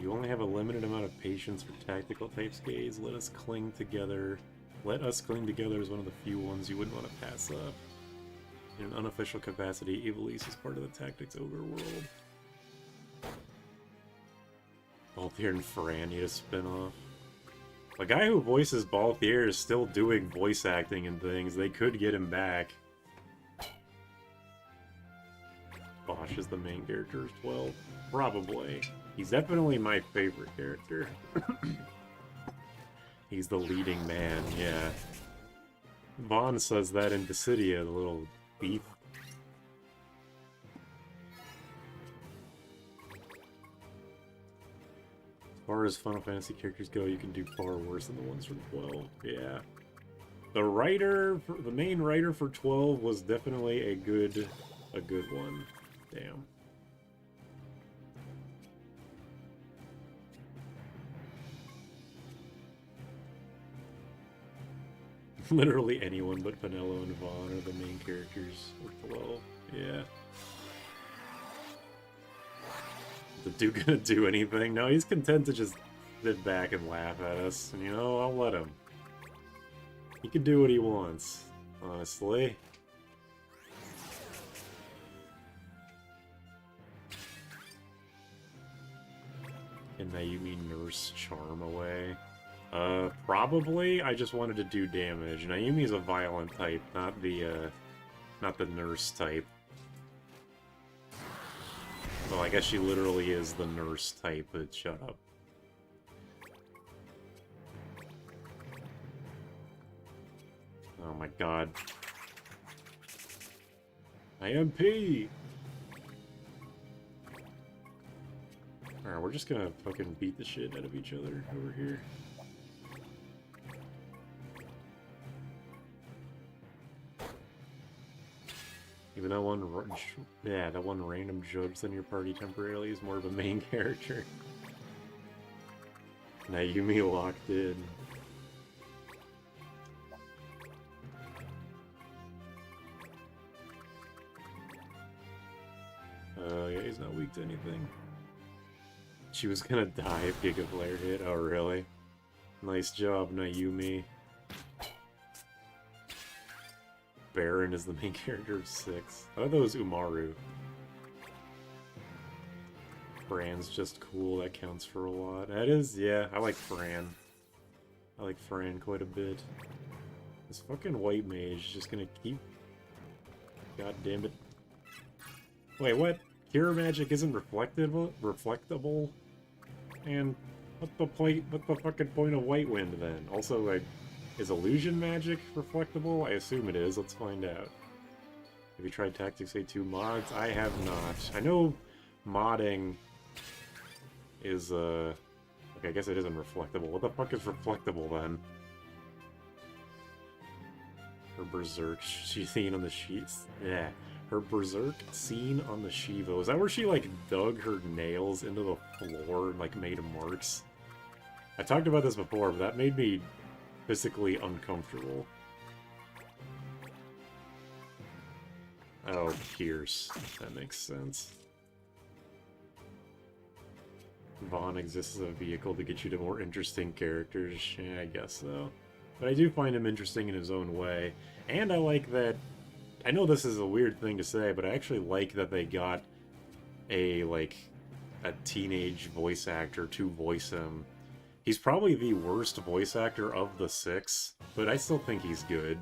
Speaker 1: You only have a limited amount of patience for tactical type skates. Let us cling together. Let us cling together is one of the few ones you wouldn't want to pass up. In an unofficial capacity, Evilise is part of the Tactics overworld. Balthier and Fran need a spin-off. The guy who voices Balthier is still doing voice acting and things. They could get him back. Bosch is the main character as well. Probably. He's definitely my favorite character. He's the leading man, yeah. Vaughn says that in Dissidia, the little thief. As far as Final Fantasy characters go, you can do far worse than the ones from 12. Yeah. The main writer for 12 was definitely a good one. Damn. Literally anyone but Pinello and Vaughn are the main characters of 12. Yeah. Is the dude gonna do anything? No, he's content to just sit back and laugh at us. And you know, I'll let him. He can do what he wants, honestly. Can Naomi nurse charm away? Probably. I just wanted to do damage. Naomi's a violent type, not the nurse type. Well, I guess she literally is the nurse type, but shut up. Oh my god. IMP! Alright, we're just gonna fucking beat the shit out of each other over here. Even that one random judge in your party temporarily is more of a main character. Naomi locked in. Yeah, he's not weak to anything. She was gonna die if Giga Flare hit. Oh, really? Nice job, Naomi. Baron is the main character of 6. I thought that was Umaru. Fran's just cool. That counts for a lot. That is, yeah, I like Fran. I like Fran quite a bit. This fucking white mage is just gonna keep... God damn it. Wait, what? Cure magic isn't reflectable? And what the fucking point of White Wind then? Also, like, is illusion magic reflectable? I assume it is. Let's find out. Have you tried Tactics A2 mods? I have not. I know modding is, okay, I guess it isn't reflectable. What the fuck is reflectable then? Her Berserk scene on the sheets. Yeah. Her Berserk scene on the Shivo. Is that where she, like, dug her nails into the floor and, like, made marks? I talked about this before, but that made me physically uncomfortable. Oh, Pierce. That makes sense. Vaughn exists as a vehicle to get you to more interesting characters. Yeah, I guess so. But I do find him interesting in his own way. And I like that... I know this is a weird thing to say, but I actually like that they got a teenage voice actor to voice him. He's probably the worst voice actor of the 6, but I still think he's good.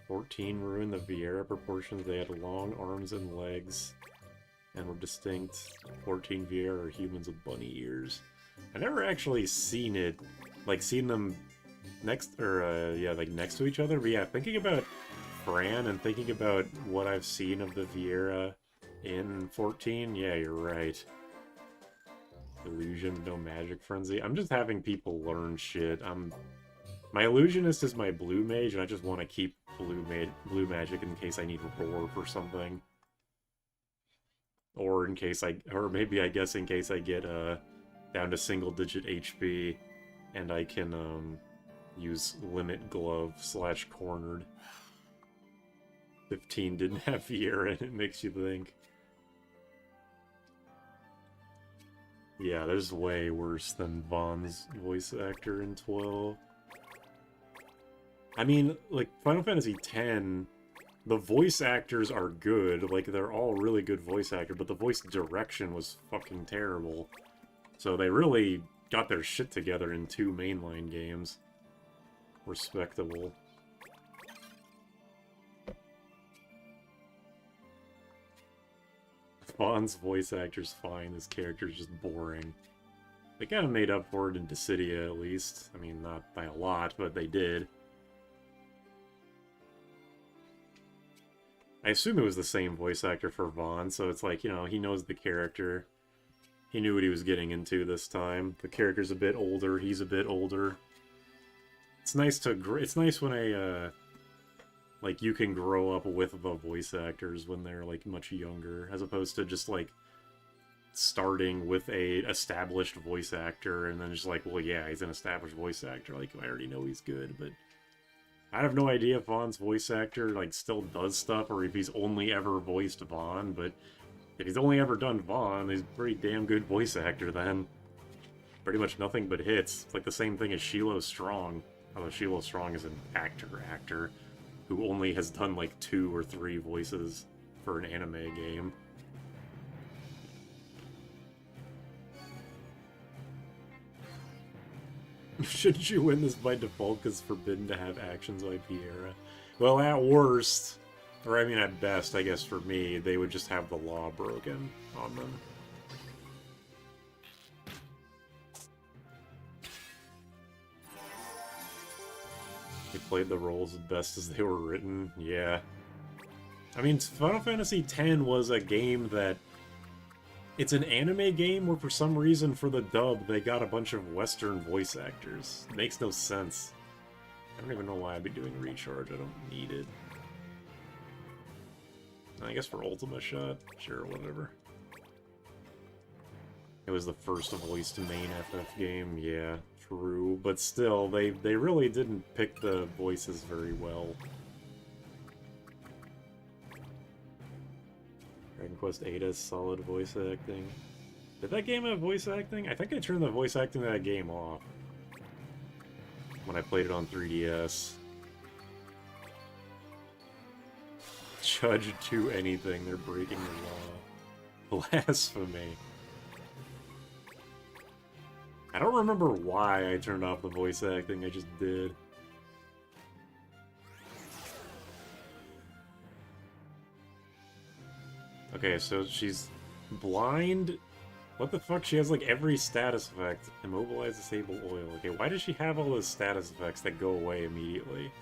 Speaker 1: "14 ruined the Vieira proportions. They had long arms and legs and were distinct. 14 Vieira are humans with bunny ears." I never actually seen it, like, seen them next, or, yeah, like, next to each other, but yeah, thinking about Fran and thinking about what I've seen of the Vieira in 14, yeah, you're right. Illusion, no magic frenzy. I'm just having people learn shit. My illusionist is my blue mage, and I just want to keep blue magic in case I need roar for something. Or in case or maybe I guess in case I get, down to single-digit HP, and I can, use Limit Glove / Cornered. 15 didn't have Vieira, and it makes you think. Yeah, there's way worse than Vaughn's voice actor in 12. I mean, like, Final Fantasy X, the voice actors are good, like, they're all really good voice actors, but the voice direction was fucking terrible. So they really got their shit together in 2 mainline games. Respectable. Vaughn's voice actor's fine, his character's just boring. They kind of made up for it in Dissidia, at least. I mean, not by a lot, but they did. I assume it was the same voice actor for Vaughn, so it's like, you know, he knows the character. He knew what he was getting into this time. The character's a bit older, he's a bit older. It's nice when like, you can grow up with the voice actors when they're, like, much younger, as opposed to just, like, starting with a established voice actor, and then just like, well, yeah, he's an established voice actor, like, I already know he's good, but... I have no idea if Vaughn's voice actor, like, still does stuff, or if he's only ever voiced Vaughn, but... if he's only ever done Vaughn, he's a pretty damn good voice actor then. Pretty much nothing but hits. It's like the same thing as Shiloh Strong. Although Shiloh Strong is an actor who only has done like 2 or 3 voices for an anime game. Shouldn't you win this by default because it's forbidden to have actions by Vieira? Well, at worst... or, I mean, at best, I guess, for me, they would just have the law broken on them. They played the roles as best as they were written, yeah. I mean, Final Fantasy X was a game that... it's an anime game where, for some reason, for the dub, they got a bunch of Western voice actors. It makes no sense. I don't even know why I'd be doing Recharge, I don't need it. I guess for Ultima Shot, sure, whatever. It was the first voiced main FF game, yeah, true. But still, they really didn't pick the voices very well. Dragon Quest VIII has solid voice acting. Did that game have voice acting? I think I turned the voice acting of that game off when I played it on 3DS. judge do anything. They're breaking the law. Blasphemy. I don't remember why I turned off the voice acting, I just did. Okay, so she's blind. What the fuck? She has like every status effect. Immobilize, disable, oil. Okay, why does she have all those status effects that go away immediately?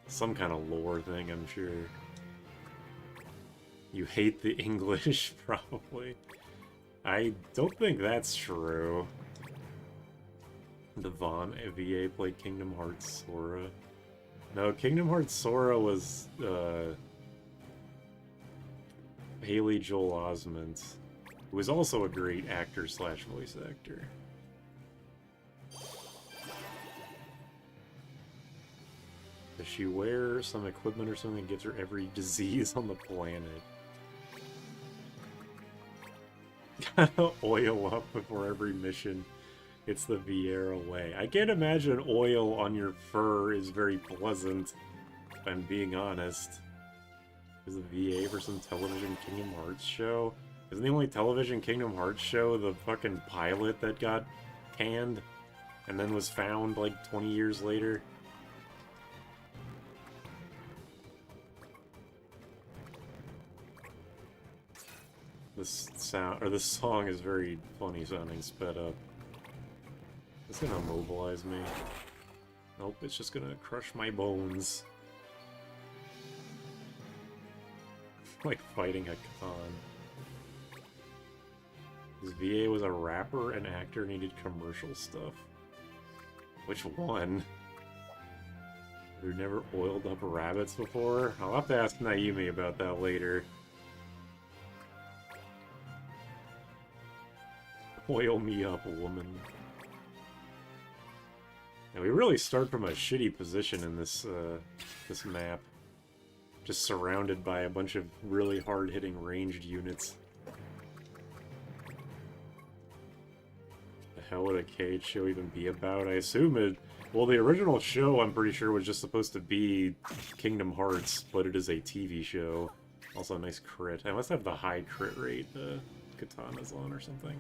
Speaker 1: Some kind of lore thing, I'm sure. You hate the English, probably. I don't think that's true. The Vaughn VA played Kingdom Hearts Sora. No, Kingdom Hearts Sora was Haley Joel Osment, who was also a great actor slash voice actor. Does she wear some equipment or something that gives her every disease on the planet? Gotta oil up before every mission. It's the Vieira way. I can't imagine oil on your fur is very pleasant, if I'm being honest. Is the VA for some television Kingdom Hearts show? Isn't the only television Kingdom Hearts show the fucking pilot that got canned and then was found like 20 years later? This song is very funny sounding, sped up. It's gonna immobilize me. Nope, it's just gonna crush my bones. Like fighting a con. This VA was a rapper and actor, needed commercial stuff. Which one? Who never oiled up rabbits before? I'll have to ask Naomi about that later. Oil me up, woman. Now we really start from a shitty position in this this map. Just surrounded by a bunch of really hard-hitting ranged units. The hell would a cage show even be about? I assume it... Well, the original show, I'm pretty sure, was just supposed to be Kingdom Hearts, but it is a TV show. Also a nice crit. I must have the high crit rate Katana's on or something.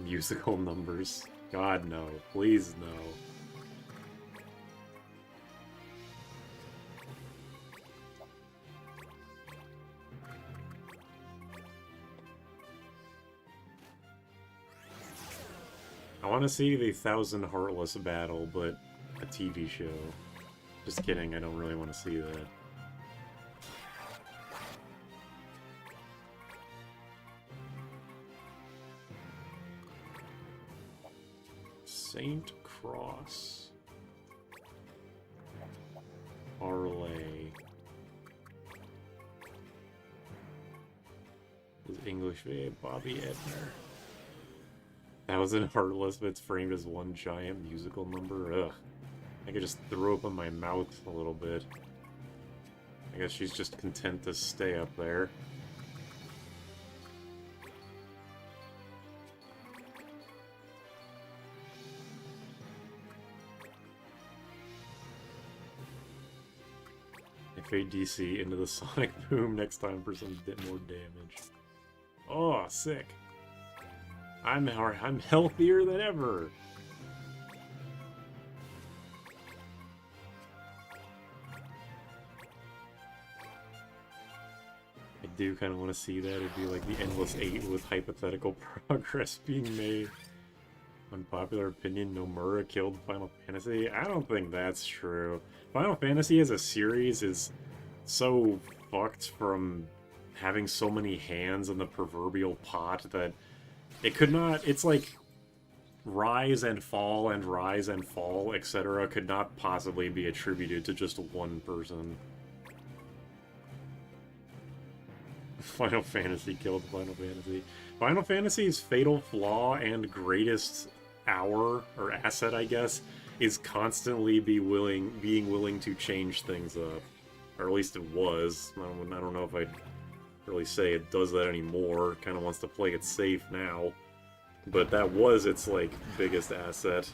Speaker 1: Musical numbers. God, no. Please, no. I want to see the 1,000 Heartless battle, but a TV show. Just kidding, I don't really want to see that. Saint Cross. Parlay. Is English VA Bobby Edner. 1,000 Heartless, but it's framed as one giant musical number. Ugh. I could just throw up in my mouth a little bit. I guess she's just content to stay up there. FADC into the sonic boom next time for some bit more damage. Oh, sick. I'm healthier than ever. I do kind of want to see that. It'd be like the Endless 8 with hypothetical progress being made. Unpopular opinion, Nomura killed Final Fantasy? I don't think that's true. Final Fantasy as a series is so fucked from having so many hands in the proverbial pot that it could not... It's like rise and fall, etc. could not possibly be attributed to just one person. Final Fantasy killed Final Fantasy. Final Fantasy's fatal flaw and greatest hour, or asset, I guess, is constantly being willing to change things up. Or at least it was. I don't know if I'd really say it does that anymore. Kind of wants to play it safe now. But that was its, like, biggest asset.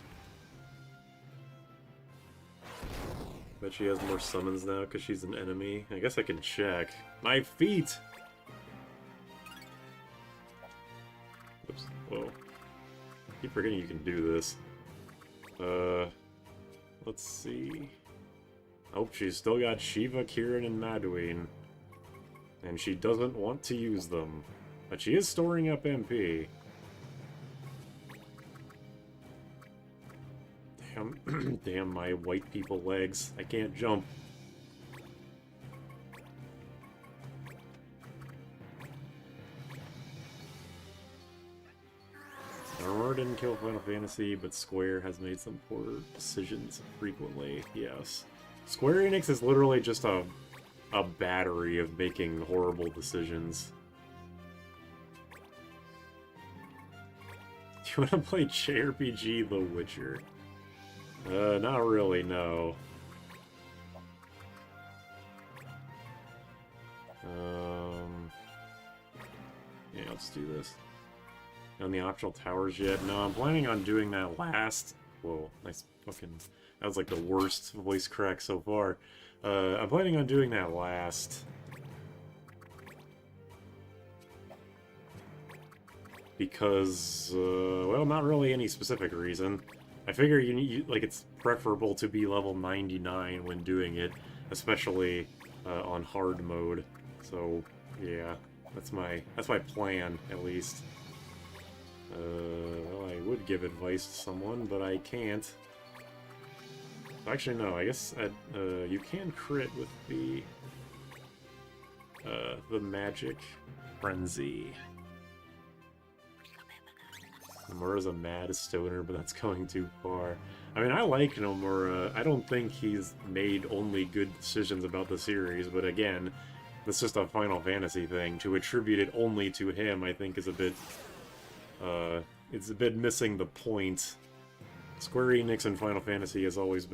Speaker 1: Bet she has more summons now because she's an enemy. I guess I can check. My feet! Oops. Whoa. Keep forgetting you can do this. Let's see. Oh, she's still got Shiva, Kirin, and Maduin. And she doesn't want to use them. But she is storing up MP. Damn, damn my white people legs. I can't jump. Aurora didn't kill Final Fantasy, but Square has made some poor decisions frequently. Yes. Square Enix is literally just a battery of making horrible decisions. Do you want to play JRPG The Witcher? Not really, no. Yeah, let's do this. On the optional towers yet? No, I'm planning on doing that last. Whoa, nice fucking. That was like the worst voice crack so far. I'm planning on doing that last. Because, well, not really any specific reason. I figure you need, like, it's preferable to be level 99 when doing it, especially on hard mode. So, yeah, that's my plan, at least. Well, I would give advice to someone, but I can't. Actually, no, I guess you can crit with the magic frenzy. Nomura's a mad stoner, but that's going too far. I mean, I like Nomura. I don't think he's made only good decisions about the series, but again, that's just a Final Fantasy thing. To attribute it only to him, I think, is a bit... it's a bit missing the point. Square Enix and Final Fantasy has always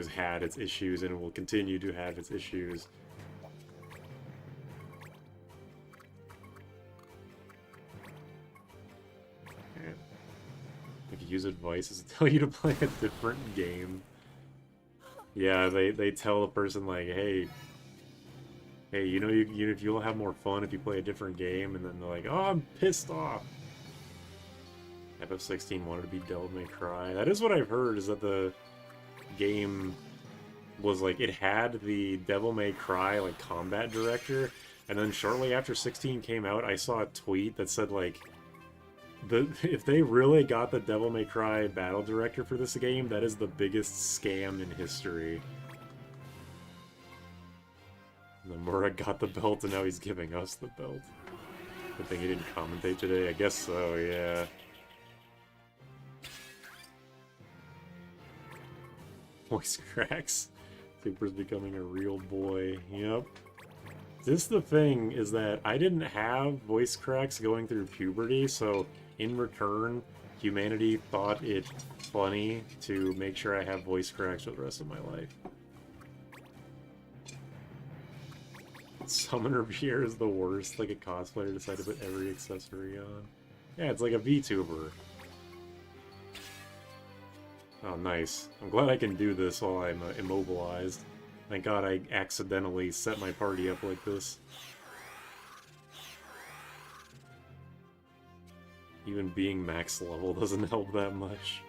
Speaker 1: had its issues and will continue to have its issues. If you use advice, tell you to play a different game. Yeah, they tell the person like, hey, you know, you'll have more fun if you play a different game, and then they're like, oh, I'm pissed off. FF16 wanted to be Devil May Cry. That is what I've heard, is that the game was like, it had the Devil May Cry like combat director, and then shortly after 16 came out, I saw a tweet that said like, if they really got the Devil May Cry battle director for this game, that is the biggest scam in history. Nomura got the belt, and now he's giving us the belt. Good thing he didn't commentate today. I guess so, yeah. Voice cracks. Super's becoming a real boy. Yep. This the thing, is that I didn't have voice cracks going through puberty, so in return, humanity thought it funny to make sure I have voice cracks for the rest of my life. Summoner Pierre is the worst, like a cosplayer decided to put every accessory on. Yeah, it's like a VTuber. Oh, nice. I'm glad I can do this while I'm immobilized. Thank God I accidentally set my party up like this. Even being max level doesn't help that much.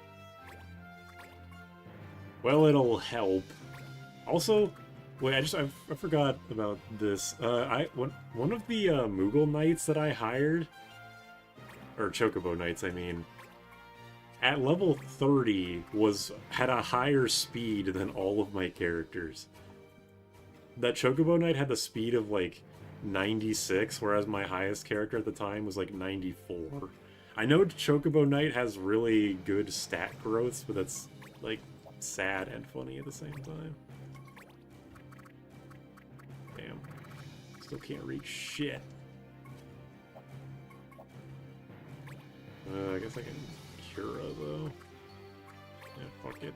Speaker 1: Well, it'll help. Also, wait, I forgot about this. One of the Moogle Knights that I hired, or Chocobo Knights, I mean, at level 30 had a higher speed than all of my characters. That Chocobo Knight had the speed of like 96, whereas my highest character at the time was like 94. I know Chocobo Knight has really good stat growths, but that's like sad and funny at the same time. Damn. Still can't reach shit. I guess I can Cura though. Yeah, fuck it.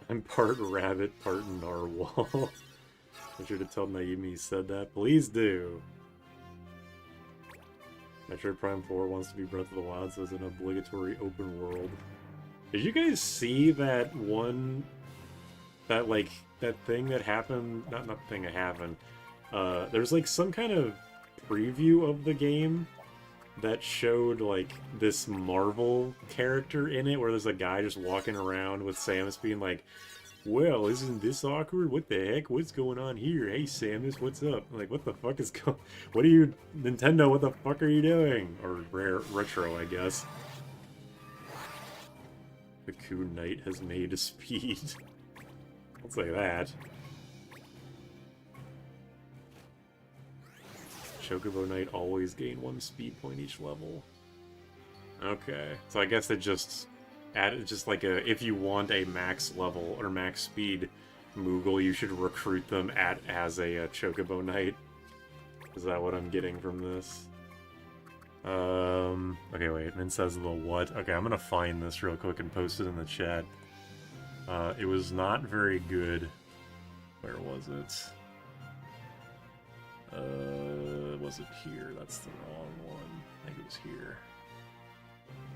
Speaker 1: I'm part rabbit, part narwhal. Make sure to tell Naimi he said that. Please do. Metroid Prime 4 wants to be Breath of the Wild, so it's an obligatory open world. Did you guys see that one, that like, that thing that happened, not thing that happened, there's like some kind of preview of the game that showed like this Marvel character in it where there's a guy just walking around with Samus being like, well, isn't this awkward? What the heck? What's going on here? Hey, Samus, what's up? Like, what the fuck is going... What are you... Nintendo, what the fuck are you doing? Or Retro, I guess. The Coon Knight has made a speed. I'll say that. Chocobo Knight always gain 1 speed point each level. Okay, so I guess it just... just like a, if you want a max level or max speed Moogle, you should recruit them as a Chocobo Knight. Is that what I'm getting from this? Okay, wait, it says the what? Okay, I'm gonna find this real quick and post it in the chat. It was not very good. Where was it? Was it here? That's the wrong one. I think it was here.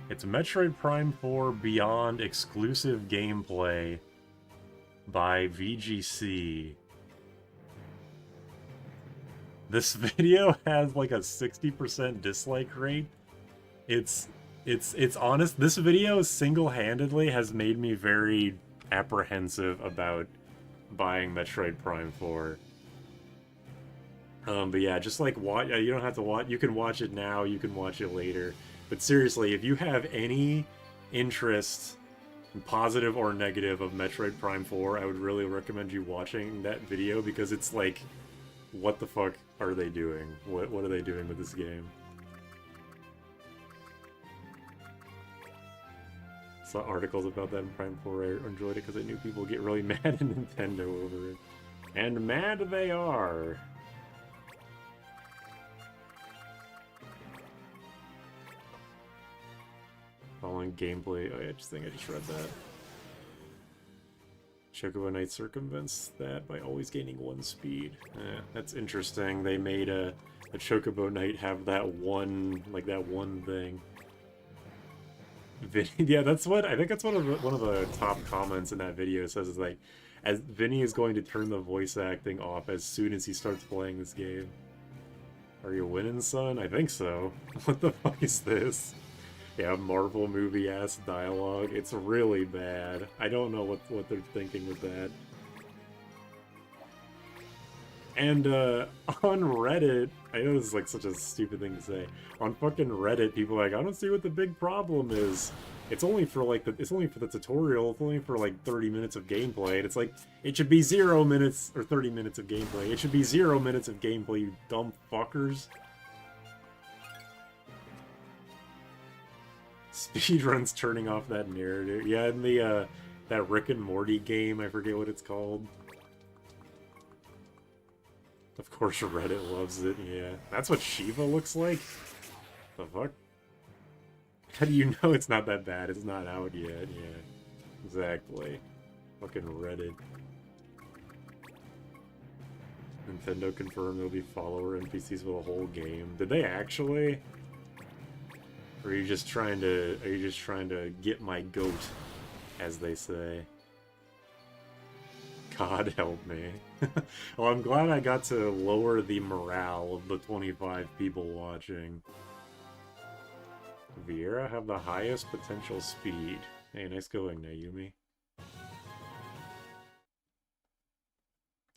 Speaker 1: It's Metroid Prime 4 Beyond exclusive gameplay by VGC. This video has like a 60% dislike rate. It's honest. This video single-handedly has made me very apprehensive about buying Metroid Prime 4. But yeah, just like watch. You don't have to watch. You can watch it now. You can watch it later. But seriously, if you have any interest, positive or negative, of Metroid Prime 4, I would really recommend you watching that video because it's like, what the fuck are they doing? What are they doing with this game? Saw articles about that in Prime 4. I enjoyed it because I knew people get really mad at Nintendo over it. And mad they are! Following gameplay. Oh yeah, I just read that. Chocobo Knight circumvents that by always gaining 1 speed. That's interesting. They made a Chocobo Knight have that one, like that one thing. Yeah, that's what I think. That's one of the top comments in that video says is like, as Vinny is going to turn the voice acting off as soon as he starts playing this game. Are you winning, son? I think so. What the fuck is this? Yeah, Marvel movie-ass dialogue. It's really bad. I don't know what they're thinking with that. And, on Reddit, I know this is like such a stupid thing to say. On fucking Reddit, people are like, I don't see what the big problem is. It's only for like it's only for the tutorial, it's only for like 30 minutes of gameplay, and it's like, it should be 0 minutes, or 30 minutes of gameplay. It should be 0 minutes of gameplay, you dumb fuckers. Speedruns turning off that narrative. Yeah, in the, that Rick and Morty game, I forget what it's called. Of course Reddit loves it, yeah. That's what Shiva looks like? The fuck? How do you know it's not that bad? It's not out yet, yeah. Exactly. Fucking Reddit. Nintendo confirmed there'll be follower NPCs for the whole game. Did they actually? Or are you just trying to get my goat, as they say? God help me. Well, I'm glad I got to lower the morale of the 25 people watching. Vieira have the highest potential speed. Hey, nice going, Naomi.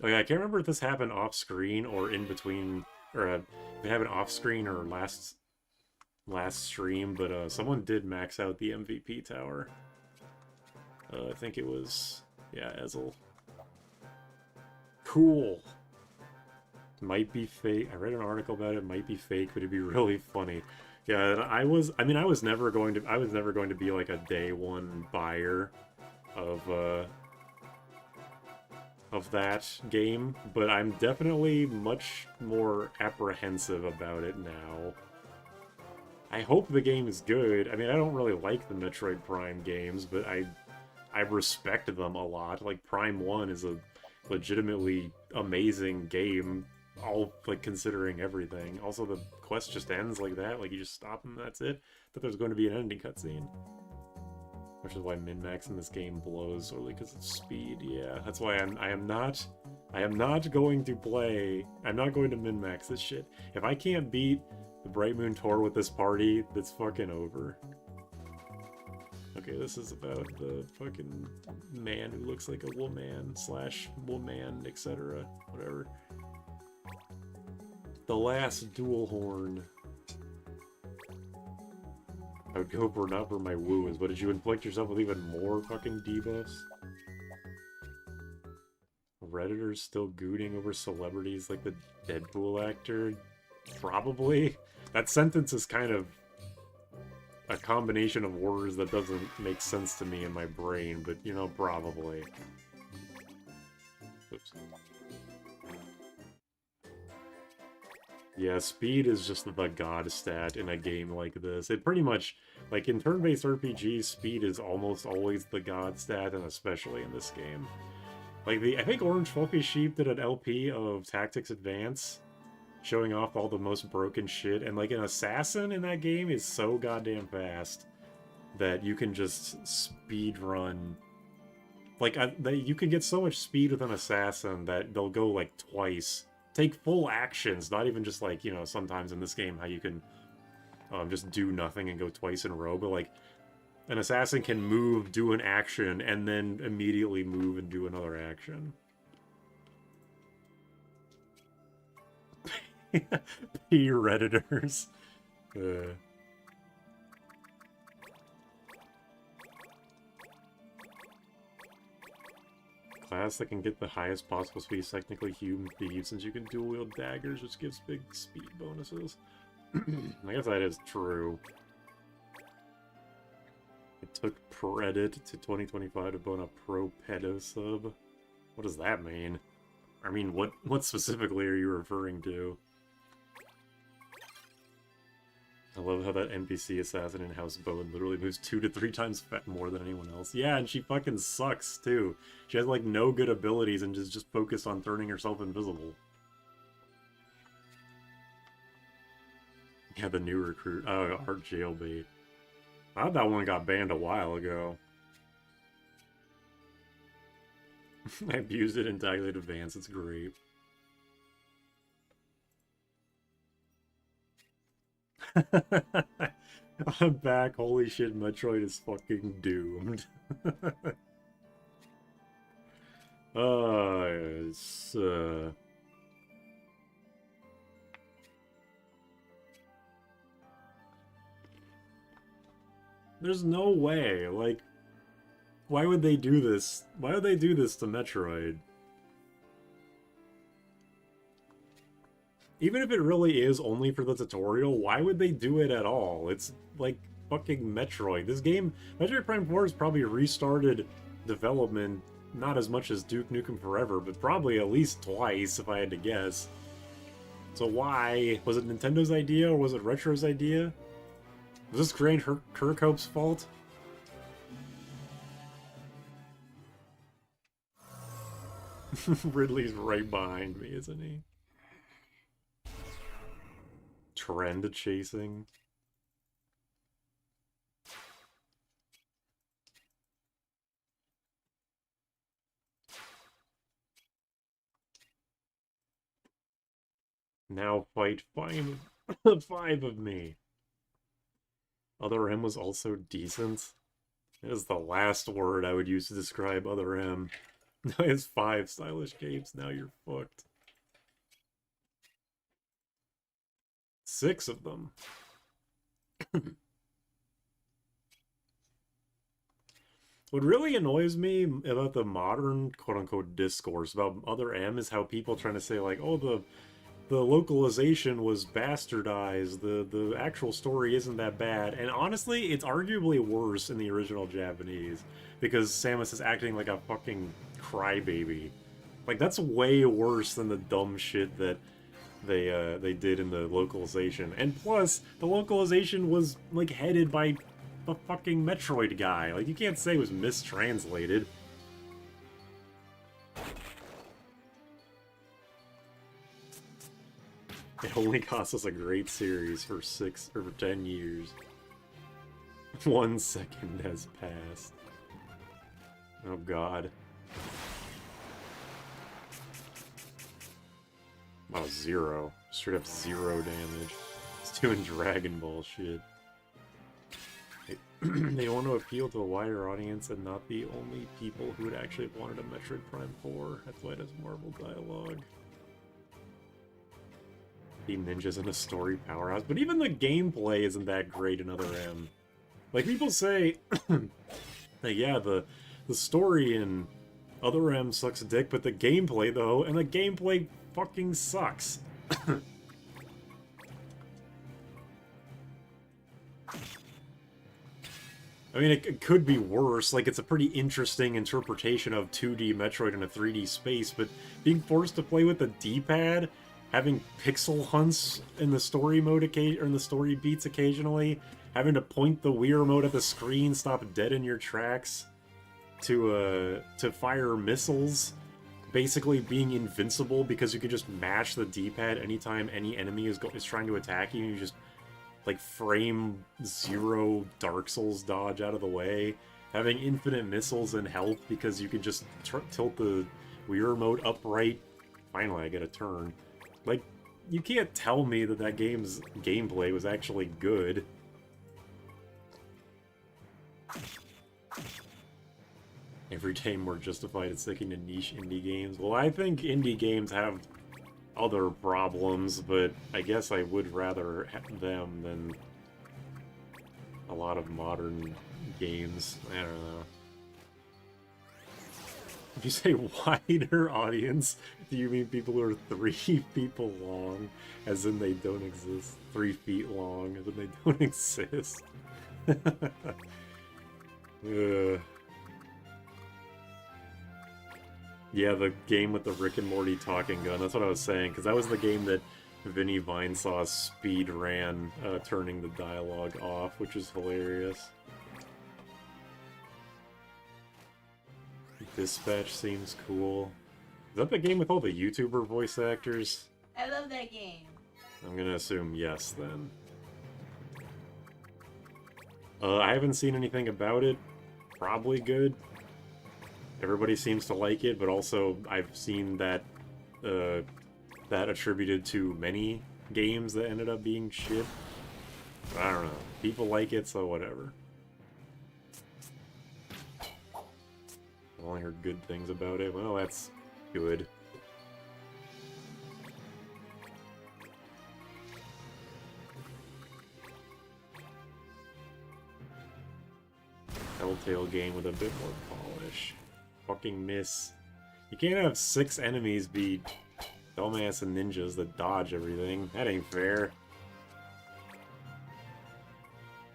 Speaker 1: Oh yeah, I can't remember if this happened off-screen or in between, or if it happened off-screen or last stream, but someone did max out the MVP tower. I think it was, yeah, Ezel. Cool. Might be fake. I read an article about it. Might be fake, but it'd be really funny. Yeah, I was never going to be like a day one buyer of that game, but I'm definitely much more apprehensive about it now. I hope the game is good. I mean, I don't really like the Metroid Prime games, but I respect them a lot. Like, Prime 1 is a legitimately amazing game, all, like, considering everything. Also, the quest just ends like that. Like, you just stop and that's it. I thought there was going to be an ending cutscene. Which is why min-max in this game blows solely because of speed. Yeah, that's why I am not going to play. I'm not going to min-max this shit. If I can't beat the Bright Moon Tour with this party, that's fucking over. Okay, this is about the fucking man who looks like a woman slash woman, etc. Whatever. The last dual horn. I would go for not for my woos, but did you inflict yourself with even more fucking debuffs? Redditors still gooning over celebrities like the Deadpool actor? Probably. That sentence is kind of a combination of words that doesn't make sense to me in my brain, but, you know, probably. Oops. Yeah, speed is just the god stat in a game like this. It pretty much, like in turn-based RPGs, speed is almost always the god stat, and especially in this game. Like, I think Orange Fluffy Sheep did an LP of Tactics Advance, showing off all the most broken shit, and like an assassin in that game is so goddamn fast that you can just speed run. Like, you can get so much speed with an assassin that they'll go like twice. Take full actions, not even just like, you know, sometimes in this game how you can just do nothing and go twice in a row, but like an assassin can move, do an action, and then immediately move and do another action. P Redditors. Class that can get the highest possible speed is technically human thieves, since you can dual wield daggers, which gives big speed bonuses. I guess that is true. It took Preddit to 2025 to bone a pro pedo sub. What does that mean? I mean, what specifically are you referring to? I love how that NPC assassin in House Bowen literally moves 2 to 3 times more than anyone else. Yeah, and she fucking sucks, too. She has, like, no good abilities and is just focused on turning herself invisible. Yeah, the new recruit. Oh, Art Jailbait. I thought that one got banned a while ago. I abused it in Tactics Advance, it's great. I'm back. Holy shit, Metroid is fucking doomed. It's, there's no way, like, why would they do this? Why would they do this to Metroid? Even if it really is only for the tutorial, why would they do it at all? It's like fucking Metroid. This game, Metroid Prime 4 has probably restarted development, not as much as Duke Nukem Forever, but probably at least twice, if I had to guess. So why? Was it Nintendo's idea, or was it Retro's idea? Was this Grant Kirkhope's fault? Ridley's right behind me, isn't he? Trend chasing. Now fight 5 of me. Other M was also decent. It is the last word I would use to describe Other M. Now he has 5 stylish capes, now you're fucked. 6 of them. What really annoys me about the modern quote-unquote discourse about Other M is how people trying to say like, oh, the localization was bastardized, the actual story isn't that bad, and honestly, it's arguably worse in the original Japanese, because Samus is acting like a fucking crybaby. Like, that's way worse than the dumb shit that they did in the localization. And plus, the localization was, like, headed by the fucking Metroid guy. Like, you can't say it was mistranslated. It only cost us a great series for 6 or 10 years. 1 second has passed. Oh god. Oh, 0. Straight up 0 damage. It's doing Dragon Ball shit. They want to appeal to a wider audience and not the only people who would actually have wanted a Metroid Prime 4. That's why it has Marvel dialogue. The ninjas in a story powerhouse. But even the gameplay isn't that great in Other M. Like, people say that, yeah, the story in Other M sucks dick, but the gameplay, though, and the gameplay fucking sucks. I mean, it could be worse. Like, it's a pretty interesting interpretation of 2D Metroid in a 3D space, but being forced to play with the D-pad, having pixel hunts in the story mode or in the story beats occasionally, having to point the Wii remote at the screen, stop dead in your tracks, to fire missiles, basically being invincible because you can just mash the D-pad anytime any enemy is trying to attack you, and you just like frame 0 Dark Souls dodge out of the way, having infinite missiles and health because you can just tilt the Wii remote upright. Finally, I get a turn. Like, you can't tell me that that game's gameplay was actually good. Every day more justified in sticking to niche indie games. Well, I think indie games have other problems, but I guess I would rather have them than a lot of modern games. I don't know. If you say wider audience, do you mean people who are 3 people long, as in they don't exist? 3 feet long, as in they don't exist? Yeah, the game with the Rick and Morty talking gun. That's what I was saying, because that was the game that Vinny Vinesaw speed ran, turning the dialogue off, which is hilarious. Dispatch seems cool. Is that the game with all the YouTuber voice actors?
Speaker 2: I love that game.
Speaker 1: I'm gonna assume yes, then. I haven't seen anything about it. Probably good. Everybody seems to like it, but also I've seen that that attributed to many games that ended up being shit. I don't know. People like it, so whatever. I've only heard good things about it. Well, that's good. Telltale game with a bit more polish. Fucking miss. You can't have 6 enemies be dumbass and ninjas that dodge everything. That ain't fair.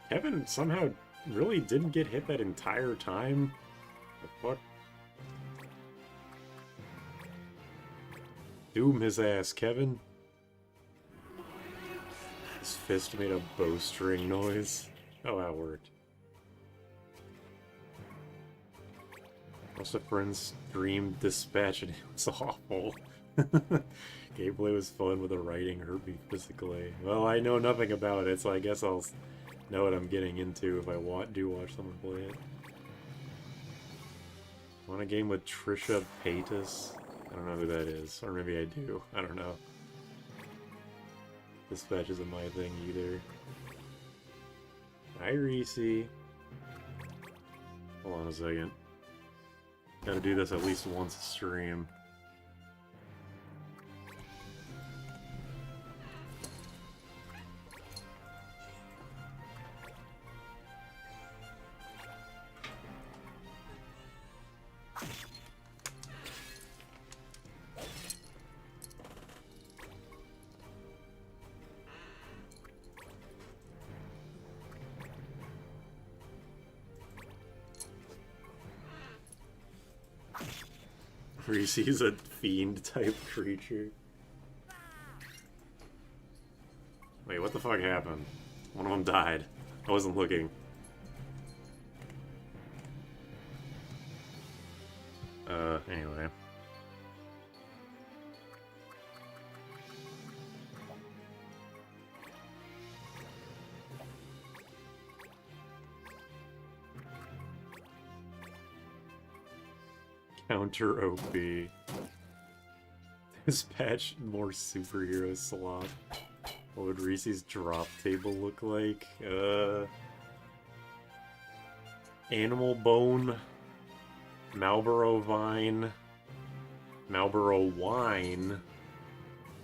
Speaker 1: Kevin somehow really didn't get hit that entire time? The fuck? Doom his ass, Kevin. His fist made a bowstring noise. Oh, that worked. Most of friends streamed Dispatch and it was awful. Gameplay was fun, but the writing hurt me physically. Well, I know nothing about it, so I guess I'll know what I'm getting into if I do watch someone play it. Want a game with Trisha Paytas? I don't know who that is. Or maybe I do. I don't know. Dispatch isn't my thing either. Hi, Reese. Hold on a second. Gotta do this at least once a stream. Reese's a fiend-type creature. Wait, what the fuck happened? One of them died. I wasn't looking. Anyway. Counter OP. Dispatch more superhero slop. What would Reese's drop table look like? Animal Bone, Marlboro Vine, Marlboro Wine,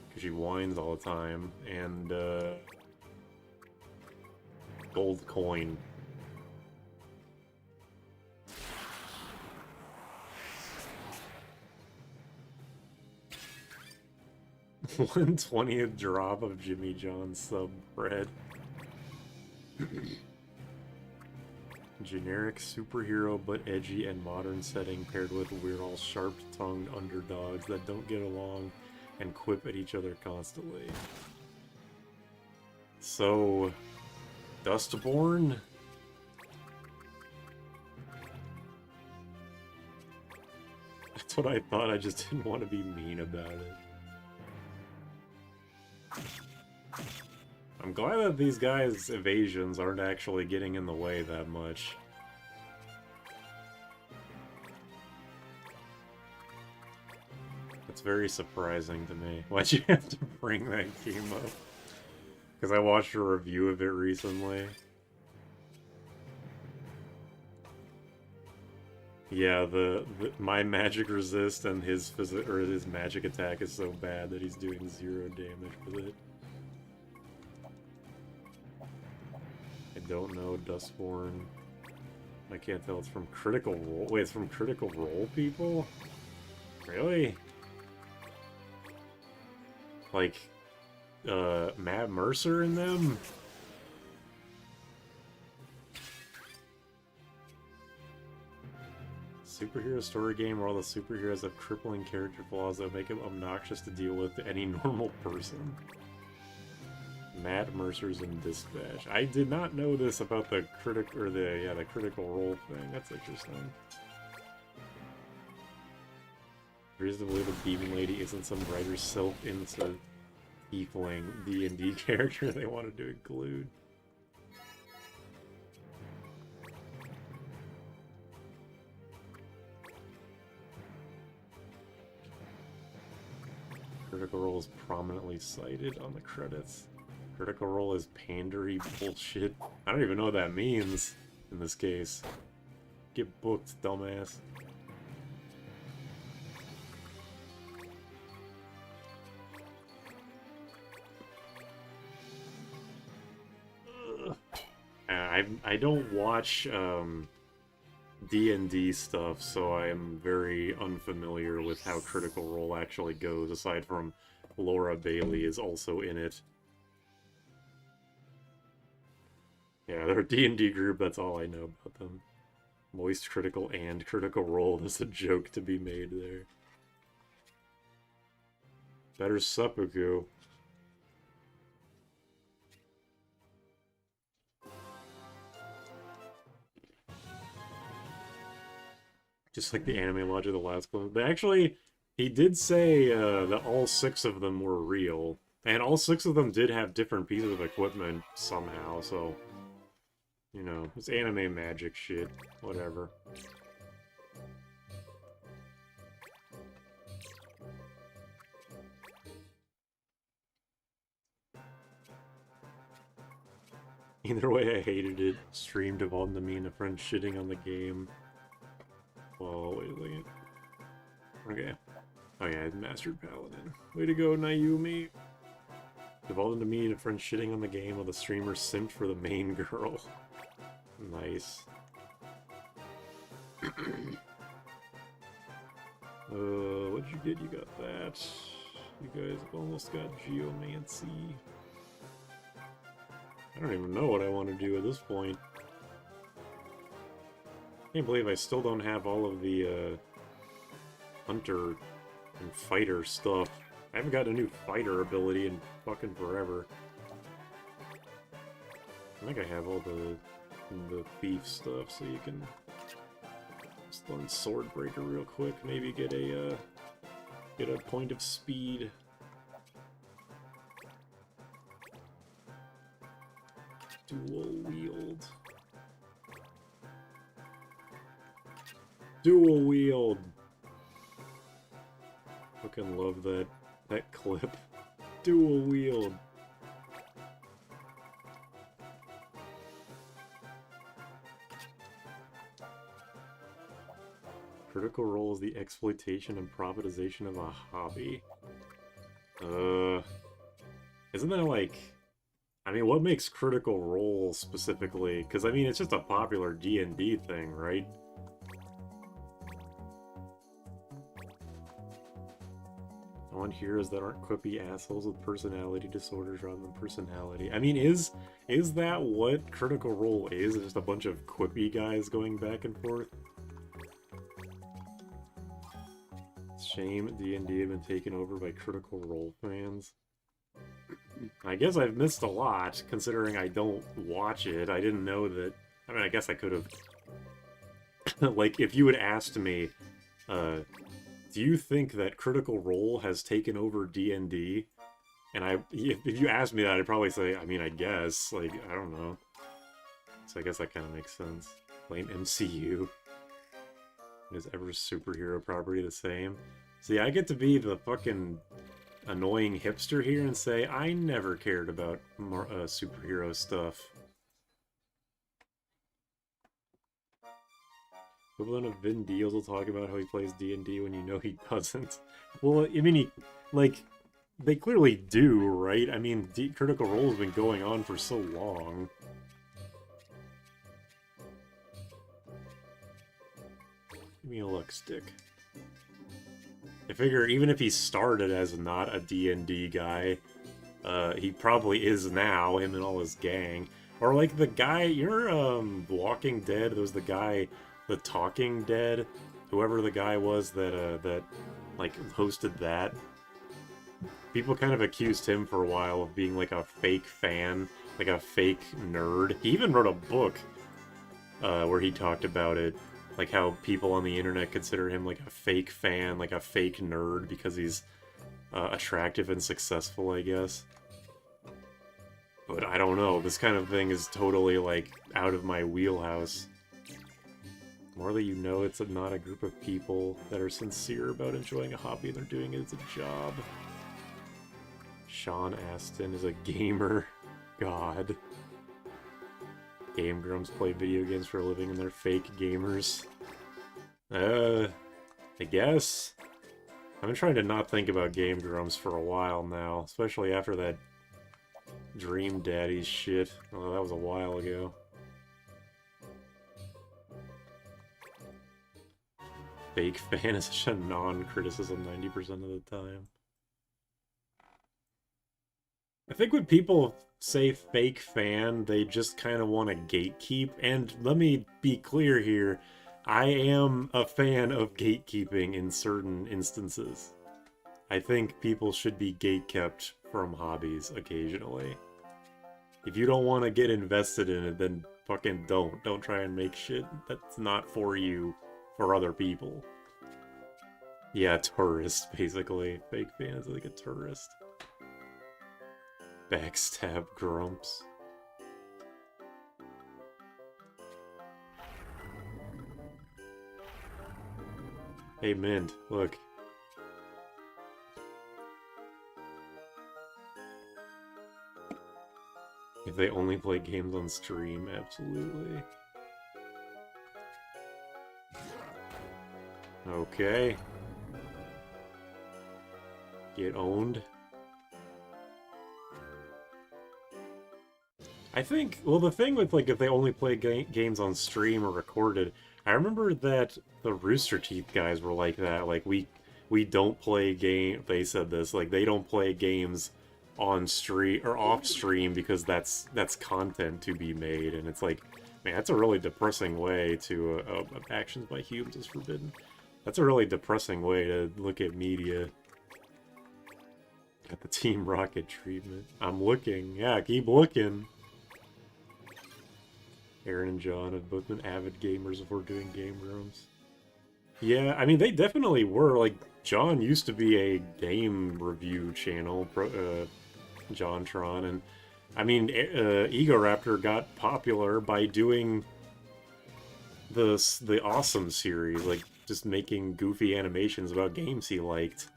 Speaker 1: because she whines all the time, and Gold Coin. One 20th drop of Jimmy John's sub bread. Generic superhero but edgy and modern setting paired with weird all sharp-tongued underdogs that don't get along and quip at each other constantly. So, Dustborn? That's what I thought, I just didn't want to be mean about it. I'm glad that these guys' evasions aren't actually getting in the way that much. It's very surprising to me. Why'd you have to bring that game up? Because I watched a review of it recently. Yeah, my magic resist and his his magic attack is so bad that he's doing 0 damage with it. I don't know, Dustborn. I can't tell, it's from Critical Role. Wait, it's from Critical Role people? Really? Like, Matt Mercer in them? Superhero story game where all the superheroes have crippling character flaws that make them obnoxious to deal with to any normal person. Matt Mercer's in Dispatch. I did not know this about the critical role thing. That's interesting. Reason to believe the Demon Lady isn't some writer's self-insert tiefling D&D character they wanted to include. Critical Role is prominently cited on the credits. Critical Role is pandery bullshit. I don't even know what that means in this case. Get booked, dumbass. I don't watch D&D stuff, so I am very unfamiliar with how Critical Role actually goes, aside from Laura Bailey is also in it. Yeah, they're a D&D group, that's all I know about them. Moist Critical and Critical Role, there's a joke to be made there. Better seppuku. Just like the anime logic of the last clip. But actually, he did say that all 6 of them were real. And all 6 of them did have different pieces of equipment somehow, so... You know, it's anime magic shit. Whatever. Either way, I hated it. Stream devolved into me and a friend shitting on the game. Oh, wait a second. Okay. Oh yeah, Mastered Paladin. Way to go, Nayumi! Devolved into me and a friend shitting on the game while the streamer simped for the main girl. Nice. What'd you get? You got that. You guys almost got Geomancy. I don't even know what I want to do at this point. Can't believe I still don't have all of the hunter and fighter stuff. I haven't got a new fighter ability in fucking forever. I think I have all the thief stuff, so you can just learn Swordbreaker real quick. Maybe get a point of speed. Dual wield. Dual wield. fucking love that clip. Dual wield. Critical Role is the exploitation and privatization of a hobby. Isn't that like... I mean, what makes Critical Role specifically? Because, I mean, it's just a popular D&D thing, right? I want heroes that aren't quippy assholes with personality disorders rather than personality. I mean, is that what Critical Role is? It's just a bunch of quippy guys going back and forth? Shame D&D have been taken over by Critical Role fans. I guess I've missed a lot, considering I don't watch it. I didn't know that... I mean, I guess I could have... like, if you had asked me, do you think that Critical Role has taken over D&D? And if you asked me that, I'd probably say, I mean, I guess. Like, I don't know. So I guess that kind of makes sense. Blame MCU. Is every superhero property the same? See, I get to be the fucking annoying hipster here and say, I never cared about more, superhero stuff. Equivalent of Vin Diesel will talk about how he plays D&D when you know he doesn't. Well, I mean, they clearly do, right? I mean, Critical Role has been going on for so long. Give me a luck stick. I figure even if he started as not a D&D guy, he probably is now, him and all his gang. Or like the guy, you're Walking Dead, there was the guy, the Talking Dead, whoever the guy was that like hosted that. People kind of accused him for a while of being like a fake fan, like a fake nerd. He even wrote a book where he talked about it. Like how people on the internet consider him like a fake fan, like a fake nerd because he's attractive and successful, I guess. But I don't know, this kind of thing is totally like out of my wheelhouse. The more that you know, it's not a group of people that are sincere about enjoying a hobby and they're doing it as a job. Sean Astin is a gamer. God. Game Grumps play video games for a living and they're fake gamers. I guess. I've been trying to not think about Game Grumps for a while now, especially after that Dream Daddy shit. Oh, that was a while ago. Fake fan is such a non-criticism 90% of the time. I think when people say fake fan, they just kind of want to gatekeep. And let me be clear here, I am a fan of gatekeeping in certain instances. I think people should be gatekept from hobbies occasionally. If you don't want to get invested in it, then fucking don't. Don't try and make shit that's not for you, for other people. Yeah, tourist, basically. Fake fan is like a tourist. Backstab Grumps. Hey Mint, look. If they only play games on stream, absolutely. Okay. Get owned. I think, well, the thing with, like, if they only play games on stream or recorded, I remember that the Rooster Teeth guys were like that. Like, we don't play they said this, like, they don't play games on stream or off stream because that's content to be made. And it's like, man, that's a really depressing way to, actions by humans is forbidden. That's a really depressing way to look at media. Got the Team Rocket treatment. I'm looking. Yeah, keep looking. Aaron and John have both been avid gamers before doing Game Grumps. Yeah, I mean, they definitely were. Like, John used to be a game review channel, JonTron, and I mean, Egoraptor got popular by doing the Awesome series, like, just making goofy animations about games he liked.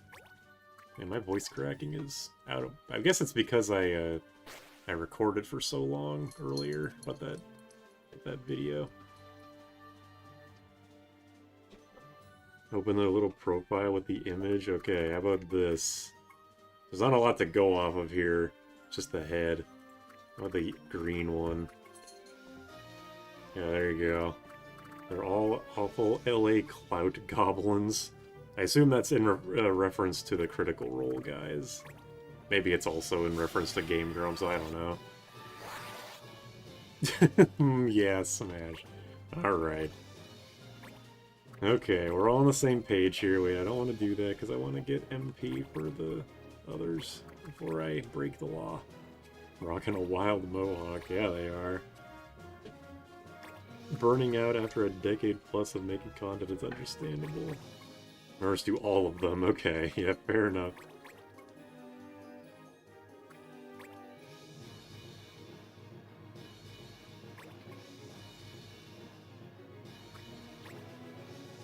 Speaker 1: And my voice cracking is out of... I guess it's because I recorded for so long earlier about that video. Open the little profile with the image. Okay, how about this? There's not a lot to go off of here. Just the head. How about the green one? Yeah, there you go. They're all awful LA clout goblins. I assume that's in reference to the Critical Role guys. Maybe it's also in reference to Game Grumps, I don't know. Yeah, smash. Alright. Okay, we're all on the same page here. Wait, I don't want to do that because I want to get MP for the others before I break the law. Rocking a wild mohawk. Yeah, they are. Burning out after a decade plus of making content is understandable. Members do all of them. Okay, yeah, fair enough.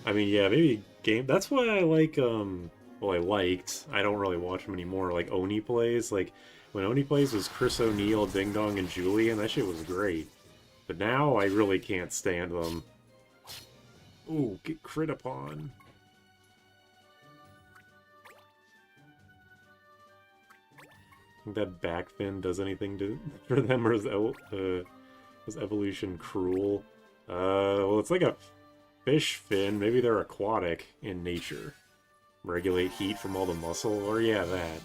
Speaker 1: I mean, yeah, maybe game... That's why I like, well, I liked... I don't really watch them anymore, like Oni Plays. Like, when Oni Plays was Chris O'Neill, Ding Dong, and Julian, that shit was great. But now I really can't stand them. Ooh, get crit upon. Think that back fin does anything for them, or is evolution cruel? Well, it's like a fish fin. Maybe they're aquatic in nature. Regulate heat from all the muscle, or yeah, that.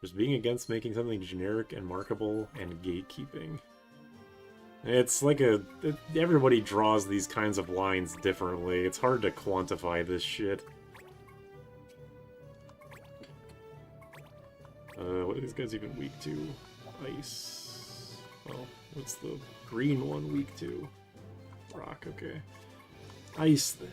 Speaker 1: Just being against making something generic and markable and gatekeeping. It's like everybody draws these kinds of lines differently. It's hard to quantify this shit. What are these guys even weak to? Ice. Well, what's the green one weak to? Rock, okay. Ice, then.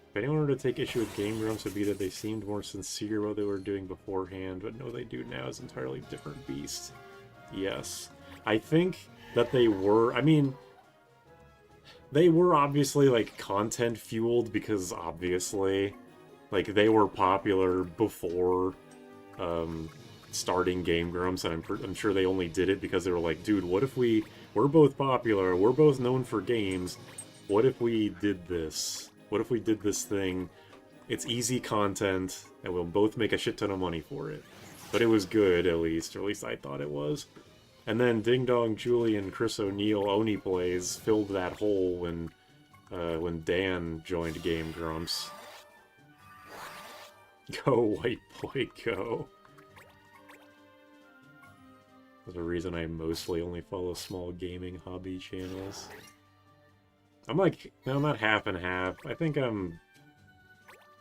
Speaker 1: If anyone were to take issue with Game Grumps, it would be that they seemed more sincere what they were doing beforehand, but no, they do now is entirely different beast. Yes. I think that they were... I mean... They were obviously, like, content-fueled, because obviously... Like, they were popular before starting Game Grumps, and I'm sure they only did it because they were like, dude, what if we're both popular, we're both known for games, what if we did this? What if we did this thing? It's easy content, and we'll both make a shit ton of money for it. But it was good, at least, or at least I thought it was. And then Ding Dong, Julian, Chris O'Neill, Oni Plays filled that hole when Dan joined Game Grumps. Go, white boy, go. There's a reason I mostly only follow small gaming hobby channels. I'm like, no, I'm not half and half. I think I'm...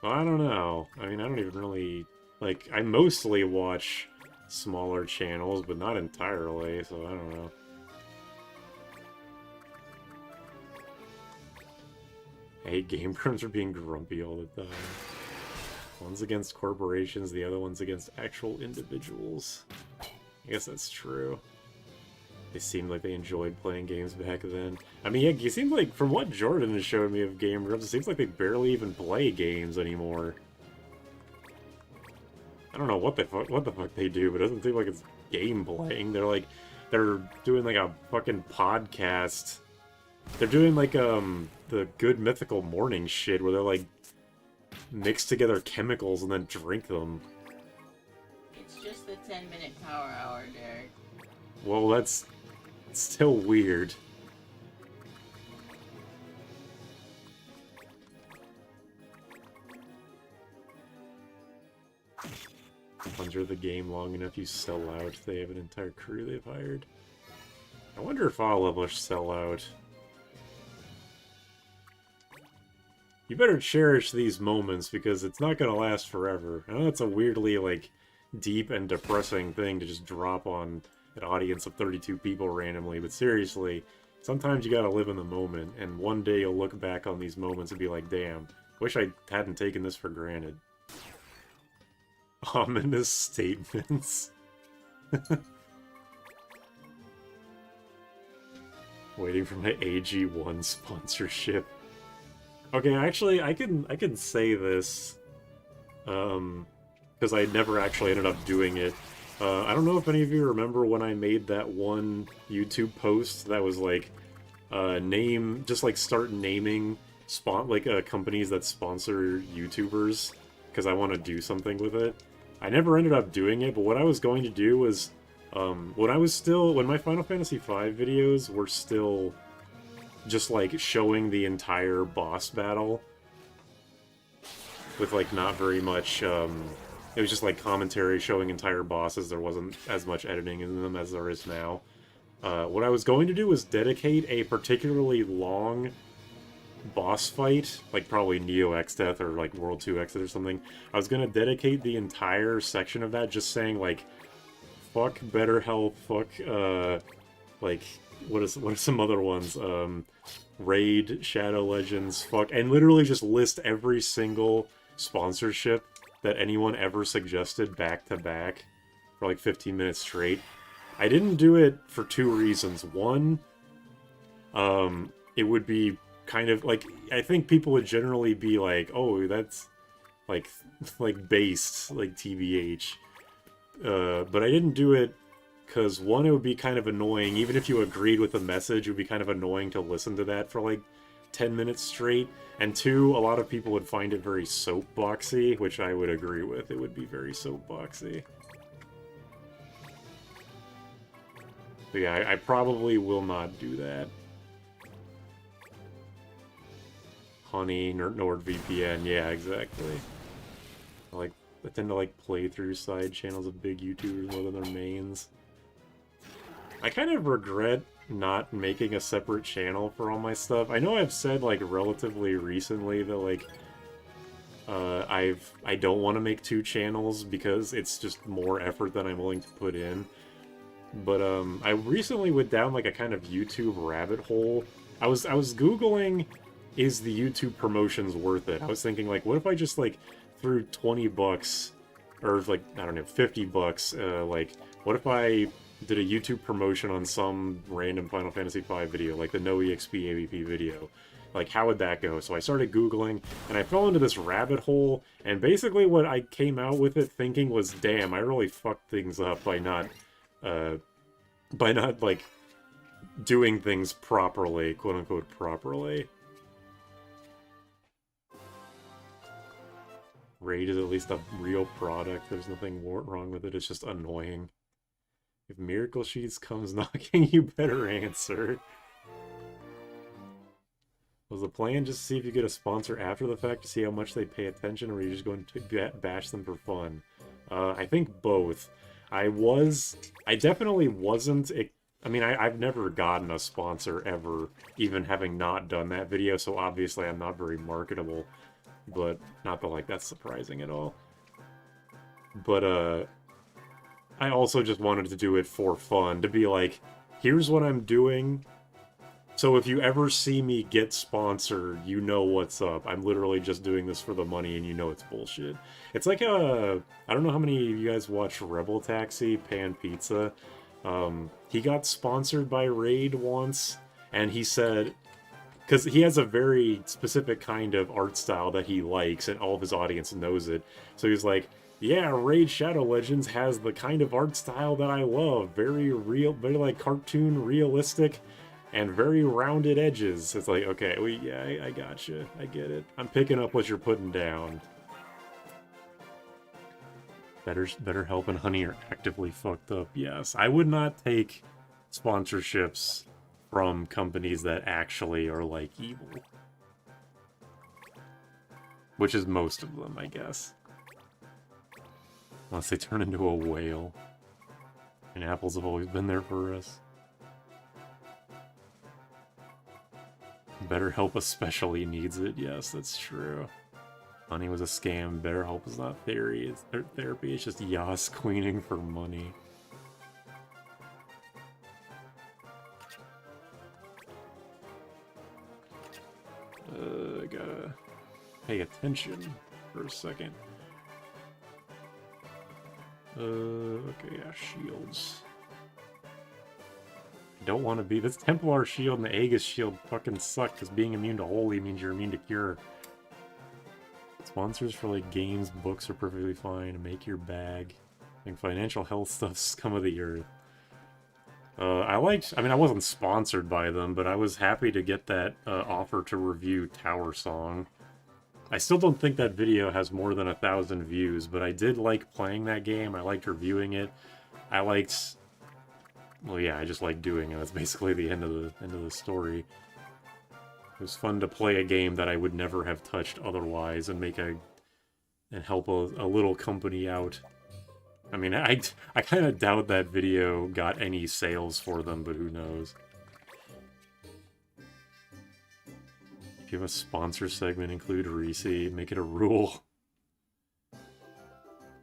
Speaker 1: Well, I don't know. I mean, I don't even really... Like, I mostly watch smaller channels, but not entirely, so I don't know. I hate Game Grumps for being grumpy all the time. One's against corporations, the other one's against actual individuals. I guess that's true. They seemed like they enjoyed playing games back then. I mean, yeah, it seems like, from what Jordan has showed me of Game Grumps, it seems like they barely even play games anymore. I don't know what the fuck they do, but it doesn't seem like it's game playing. They're doing like a fucking podcast. They're doing like the Good Mythical Morning shit where they're like mix together chemicals and then drink them.
Speaker 2: It's just the 10-minute power hour, Derek.
Speaker 1: Well, that's still weird. Under the game long enough, you sell out. They have an entire crew they've hired. I wonder if I'll ever sell out. You better cherish these moments, because it's not gonna last forever. I know it's a weirdly, like, deep and depressing thing to just drop on an audience of 32 people randomly, but seriously, sometimes you gotta live in the moment, and one day you'll look back on these moments and be like, damn, wish I hadn't taken this for granted. Ominous statements. Waiting for my AG1 sponsorship. Okay, actually, I can say this, because I never actually ended up doing it. I don't know if any of you remember when I made that one YouTube post that was like, just like start naming companies that sponsor YouTubers, because I want to do something with it. I never ended up doing it, but what I was going to do was, when my Final Fantasy V videos were still just like showing the entire boss battle with like not very much, it was just like commentary showing entire bosses. There wasn't as much editing in them as there is now. What I was going to do was dedicate a particularly long boss fight, like probably Neo X Death or like World 2 Exit or something. I was gonna dedicate the entire section of that just saying like, fuck Better Health, fuck, like, what are some other ones? Raid, Shadow Legends, fuck, and literally just list every single sponsorship that anyone ever suggested back to back for like 15 minutes straight. I didn't do it for two reasons. One, it would be kind of like, I think people would generally be like, oh, that's like based, like TBH. But I didn't do it because, one, it would be kind of annoying. Even if you agreed with the message, it would be kind of annoying to listen to that for like 10 minutes straight. And two, a lot of people would find it very soapboxy, which I would agree with. It would be very soapboxy. But yeah, I probably will not do that. Honey, NordVPN, yeah, exactly. I tend to like play through side channels of big YouTubers more than their mains. I kind of regret not making a separate channel for all my stuff. I know I've said like relatively recently that like I don't want to make two channels because it's just more effort than I'm willing to put in. But I recently went down like a kind of YouTube rabbit hole. I was Googling, is the YouTube promotions worth it? I was thinking like, what if I just like threw 20 bucks or like, I don't know, 50 bucks, like what if I did a YouTube promotion on some random Final Fantasy V video, like the No EXP AVP video? Like, how would that go? So I started Googling, and I fell into this rabbit hole, and basically what I came out with it thinking was, damn, I really fucked things up by not, like, doing things properly, quote-unquote properly. Raid is at least a real product. There's nothing wrong with it. It's just annoying. If Miracle Sheets comes knocking, you better answer. Was the plan just to see if you get a sponsor after the fact to see how much they pay attention, or are you just going to bash them for fun? I think both. I definitely wasn't... I mean, I've never gotten a sponsor ever, even having not done that video, so obviously I'm not very marketable. But not that, like, that's surprising at all. But, I also just wanted to do it for fun, to be like, here's what I'm doing, so if you ever see me get sponsored, you know what's up. I'm literally just doing this for the money, and you know it's bullshit. It's like I don't know how many of you guys watch Rebel Taxi, Pan Pizza. He got sponsored by Raid once, and he said, because he has a very specific kind of art style that he likes, and all of his audience knows it. So he's like, yeah, Raid Shadow Legends has the kind of art style that I love. Very real, very like cartoon realistic, and very rounded edges. It's like, okay, yeah, I gotcha. I get it. I'm picking up what you're putting down. Better Help and Honey are actively fucked up. Yes, I would not take sponsorships from companies that actually are, like, evil. Which is most of them, I guess. Unless they turn into a whale. And apples have always been there for us. BetterHelp especially needs it. Yes, that's true. Honey was a scam. BetterHelp is not therapy. It's just Yas queening for money. I gotta pay attention for a second. Okay, yeah, shields. Don't want to be. This Templar shield and the Aegis shield fucking suck because being immune to holy means you're immune to cure. Sponsors for like games, books are perfectly fine. Make your bag. I think financial health stuff's scum of the earth. I mean, I wasn't sponsored by them, but I was happy to get that offer to review Tower Song. I still don't think that video has more than 1,000 views, but I did like playing that game. I liked reviewing it. I liked... Well, yeah, I just like doing it. That's basically the end of the story. It was fun to play a game that I would never have touched otherwise and help a little company out. I mean, I kind of doubt that video got any sales for them, but who knows. If you have a sponsor segment, include Reese, make it a rule.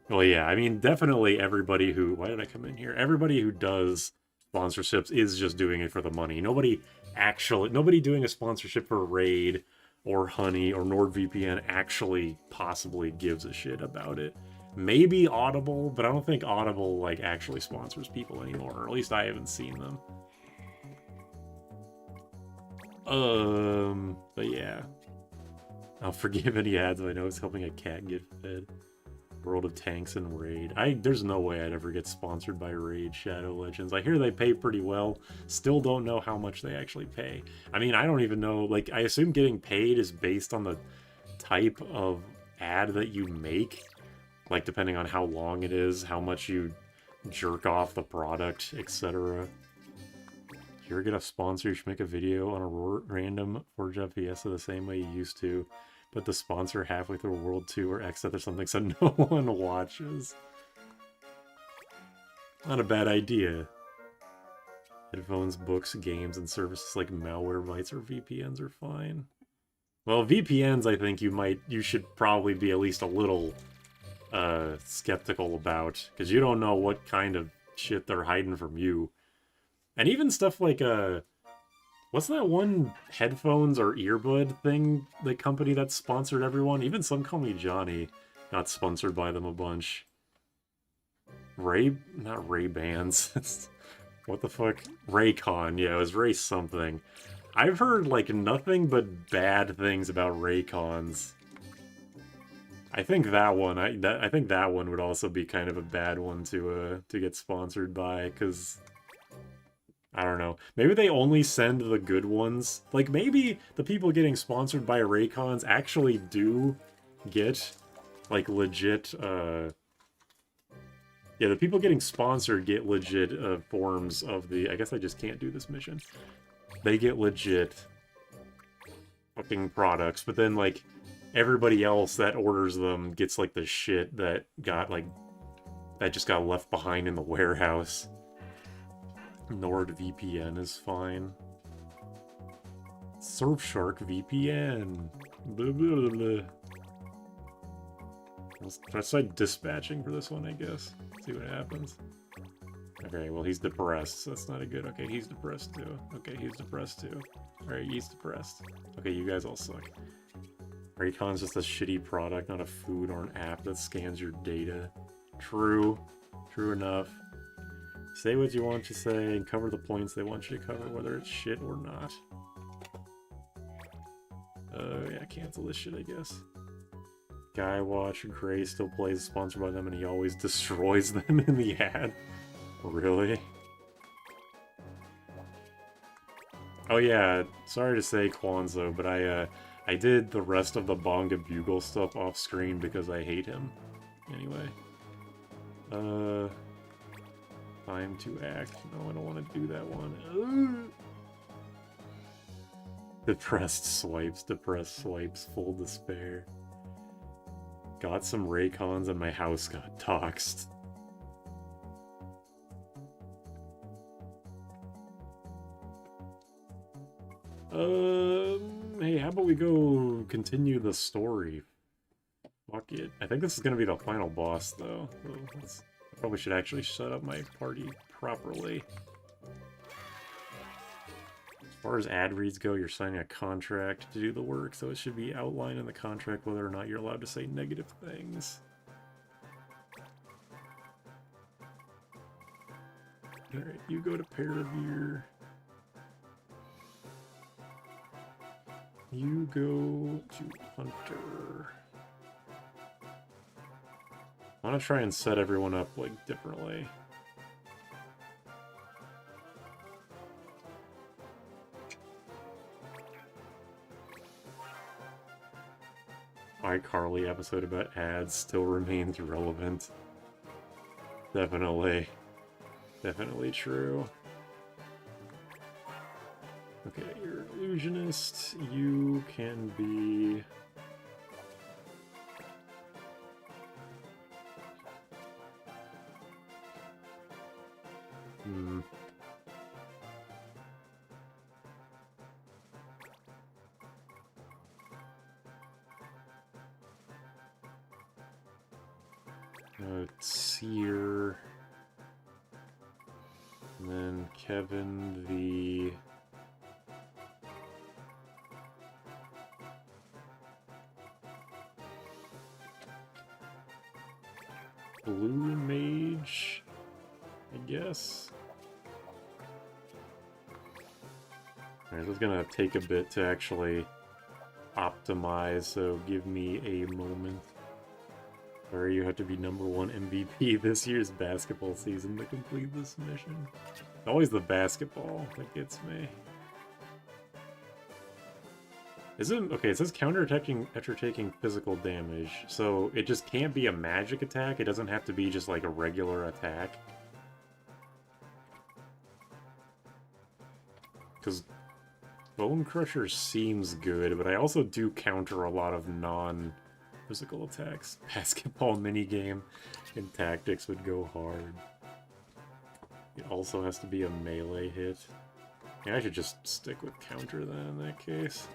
Speaker 1: Well, yeah, I mean, definitely everybody who... Why did I come in here? Everybody who does sponsorships is just doing it for the money. Nobody doing a sponsorship for Raid or Honey or NordVPN actually possibly gives a shit about it. Maybe Audible, but I don't think Audible like actually sponsors people anymore, or at least I haven't seen them. But yeah. I'll forgive any ads I know it's helping a cat get fed. World of Tanks and Raid. There's no way I'd ever get sponsored by Raid Shadow Legends. I hear they pay pretty well. Still don't know how much they actually pay. I mean, I don't even know, like, I assume getting paid is based on the type of ad that you make. Like, depending on how long it is, how much you jerk off the product, etc. If you ever get a sponsor, you should make a video on a random Forge FPS the same way you used to. But the sponsor halfway through World 2 or Exit or something so no one watches. Not a bad idea. Headphones, books, games, and services like Malwarebytes or VPNs are fine. Well, VPNs I think you should probably be at least a little skeptical about, because you don't know what kind of shit they're hiding from you. And even stuff like what's that one headphones or earbud thing, the company that sponsored everyone? Even Some Call Me Johnny got sponsored by them a bunch. Not Ray-Bans. What the fuck? Raycon, yeah, it was Ray something. I've heard, like, nothing but bad things about Raycons. I think that one, I think that one would also be kind of a bad one to get sponsored by, because... I don't know. Maybe they only send the good ones. Like, maybe the people getting sponsored by Raycons actually do get, like, legit, Yeah, the people getting sponsored get legit forms of the... I guess I just can't do this mission. They get legit fucking products, but then, like, everybody else that orders them gets, like, the shit that got, like... that just got left behind in the warehouse. NordVPN is fine. Surfshark VPN. Blah, blah, blah. Let's try dispatching for this one, I guess. See what happens. Okay, well, he's depressed, so that's not a good... Okay, he's depressed too. Okay, he's depressed too. Alright, he's depressed. Okay, you guys all suck. Raycon's just a shitty product, not a food or an app that scans your data. True. True enough. Say what you want to say and cover the points they want you to cover, whether it's shit or not. Yeah, cancel this shit, I guess. Guywatch, Gray still plays sponsored by them and he always destroys them in the ad. Really? Oh yeah, sorry to say, Kwanzaa, but I did the rest of the Bonga Bugle stuff off screen because I hate him. Anyway. Time to act. No, I don't want to do that one. Depressed swipes, full despair. Got some Raycons and my house got doxxed. Hey, how about we go continue the story? Fuck it. I think this is gonna be the final boss, though. So I probably should actually set up my party properly. As far as ad reads go, you're signing a contract to do the work, so it should be outlined in the contract whether or not you're allowed to say negative things. Alright, you go to Paravere. You go to Hunter. I want to try and set everyone up, like, differently. iCarly episode about ads still remains relevant. Definitely. Definitely true. Okay, you're an illusionist. You can be... Seer. And then Kevin the... Blue Mage, I guess. Alright, this is gonna take a bit to actually optimize, so give me a moment. Sorry, you have to be #1 MVP this year's basketball season to complete this mission. Always the basketball that gets me. Isn't okay? It says counterattacking after taking physical damage, so it just can't be a magic attack. It doesn't have to be just like a regular attack. Because Bone Crusher seems good, but I also do counter a lot of non-physical attacks. Basketball minigame and tactics would go hard. It also has to be a melee hit. Yeah, I should just stick with counter then in that case.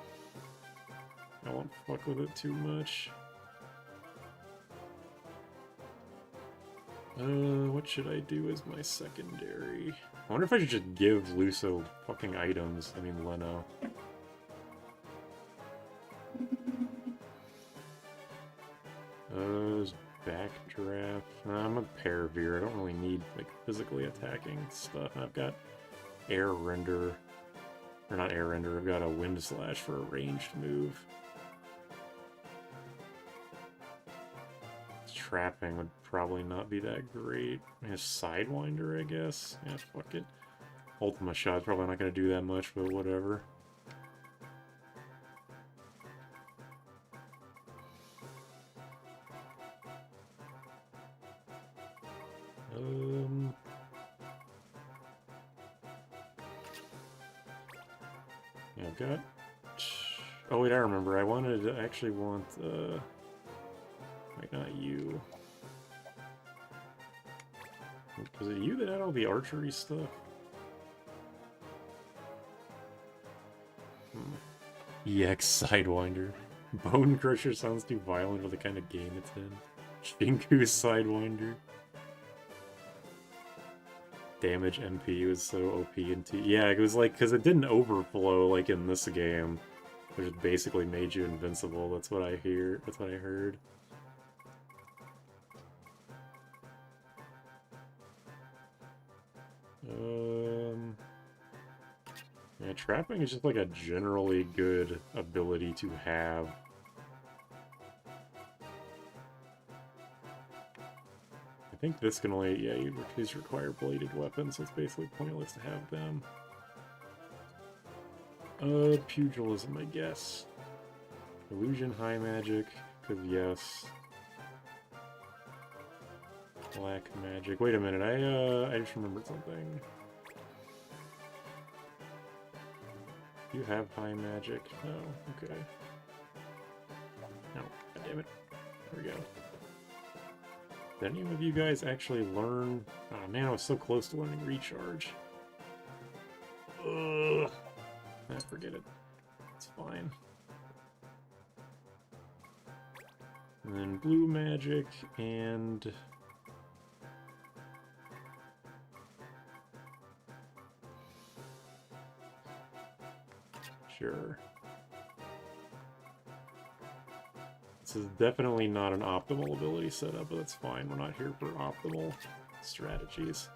Speaker 1: I won't fuck with it too much. What should I do as my secondary? I wonder if I should just give Luso fucking items. I mean, Leno. Backdraft. I'm a Paraveer. I don't really need, like, physically attacking stuff. I've got Air Render. Or not Air Render, I've got a Wind Slash for a ranged move. Trapping would probably not be that great. I mean, Sidewinder, I guess. Yeah, fuck it. Ultima Shot's probably not going to do that much, but whatever. Yeah, I've got... Oh wait, I remember. I actually want, like, not you. Was it you that had all the archery stuff? EX Sidewinder. Bone Crusher sounds too violent for the kind of game it's in. Shinku Sidewinder. Damage MP was so OP in T. Yeah, it was like, because it didn't overflow like in this game, which basically made you invincible. That's what I hear. That's what I heard. Yeah, trapping is just like a generally good ability to have. I think this can only, yeah, these require bladed weapons, so it's basically pointless to have them. Pugilism, I guess. Illusion, high magic, because yes. Black magic. Wait a minute, I just remembered something. You have high magic? No, okay. No, goddammit. There we go. Did any of you guys actually learn? Oh man, I was so close to learning recharge. Ugh. Forget it. It's fine. And then blue magic and... Sure. This is definitely not an optimal ability setup, but that's fine. We're not here for optimal strategies.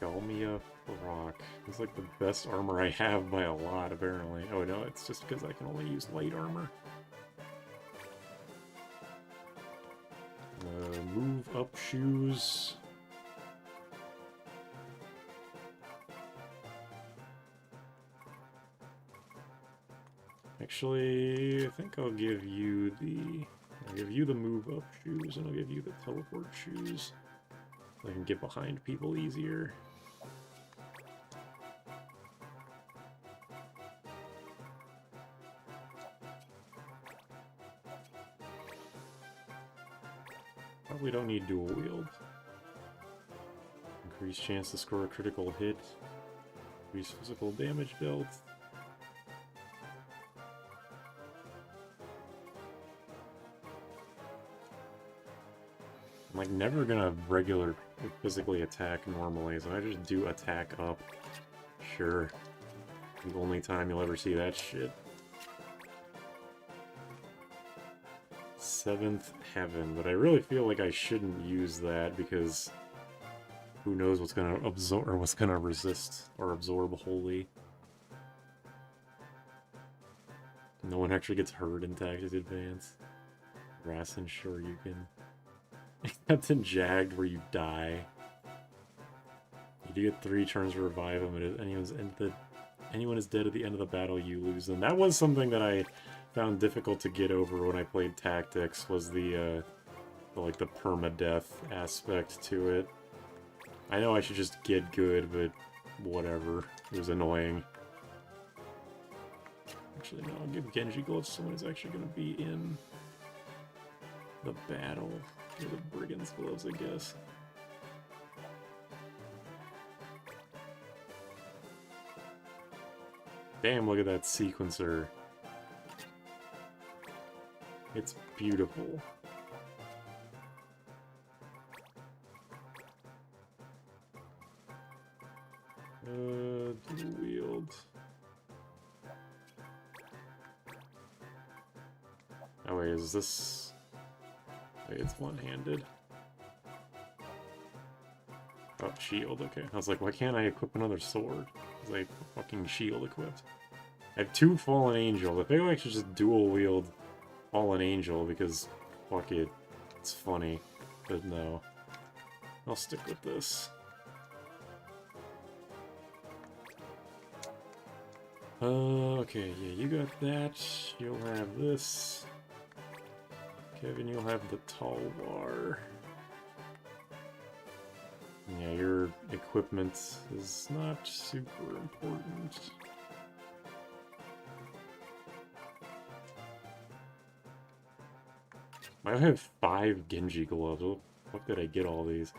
Speaker 1: Call me a rock. It's like the best armor I have by a lot, apparently. Oh no, it's just because I can only use light armor. Move up shoes. Actually, I think I'll give you the move up shoes, and I'll give you the teleport shoes. So I can get behind people easier. Probably don't need dual wield. Increased chance to score a critical hit. Increased physical damage dealt. I'm like never gonna regular physically attack normally, so I just do attack up. Sure. The only time you'll ever see that shit. 7th Heaven, but I really feel like I shouldn't use that because who knows what's gonna absorb or what's gonna resist or absorb wholly. No one actually gets hurt in Tactics Advance. Rasen, sure you can. Except in Jagged where you die. You do get 3 turns to revive him, and if anyone is dead at the end of the battle, you lose them. That was something that I found difficult to get over when I played Tactics, was the permadeath aspect to it. I know I should just get good, but whatever. It was annoying. Actually, no, I'll give Genji gloves to someone who's actually going to be in the battle. Or the Brigand's gloves, I guess. Damn, look at that sequencer. It's beautiful. Dual wield. Oh wait, is this... Wait, it's one-handed. Oh, shield, okay. I was like, why can't I equip another sword? Because I fucking shield equipped. I have 2 Fallen Angel. I think I should just dual wield Fallen Angel because, fuck it, it's funny. But no. I'll stick with this. Okay, yeah, you got that. You'll have this. Kevin, you'll have the Talwar. Yeah, your equipment is not super important. I have 5 Genji gloves. What the fuck did I get all these?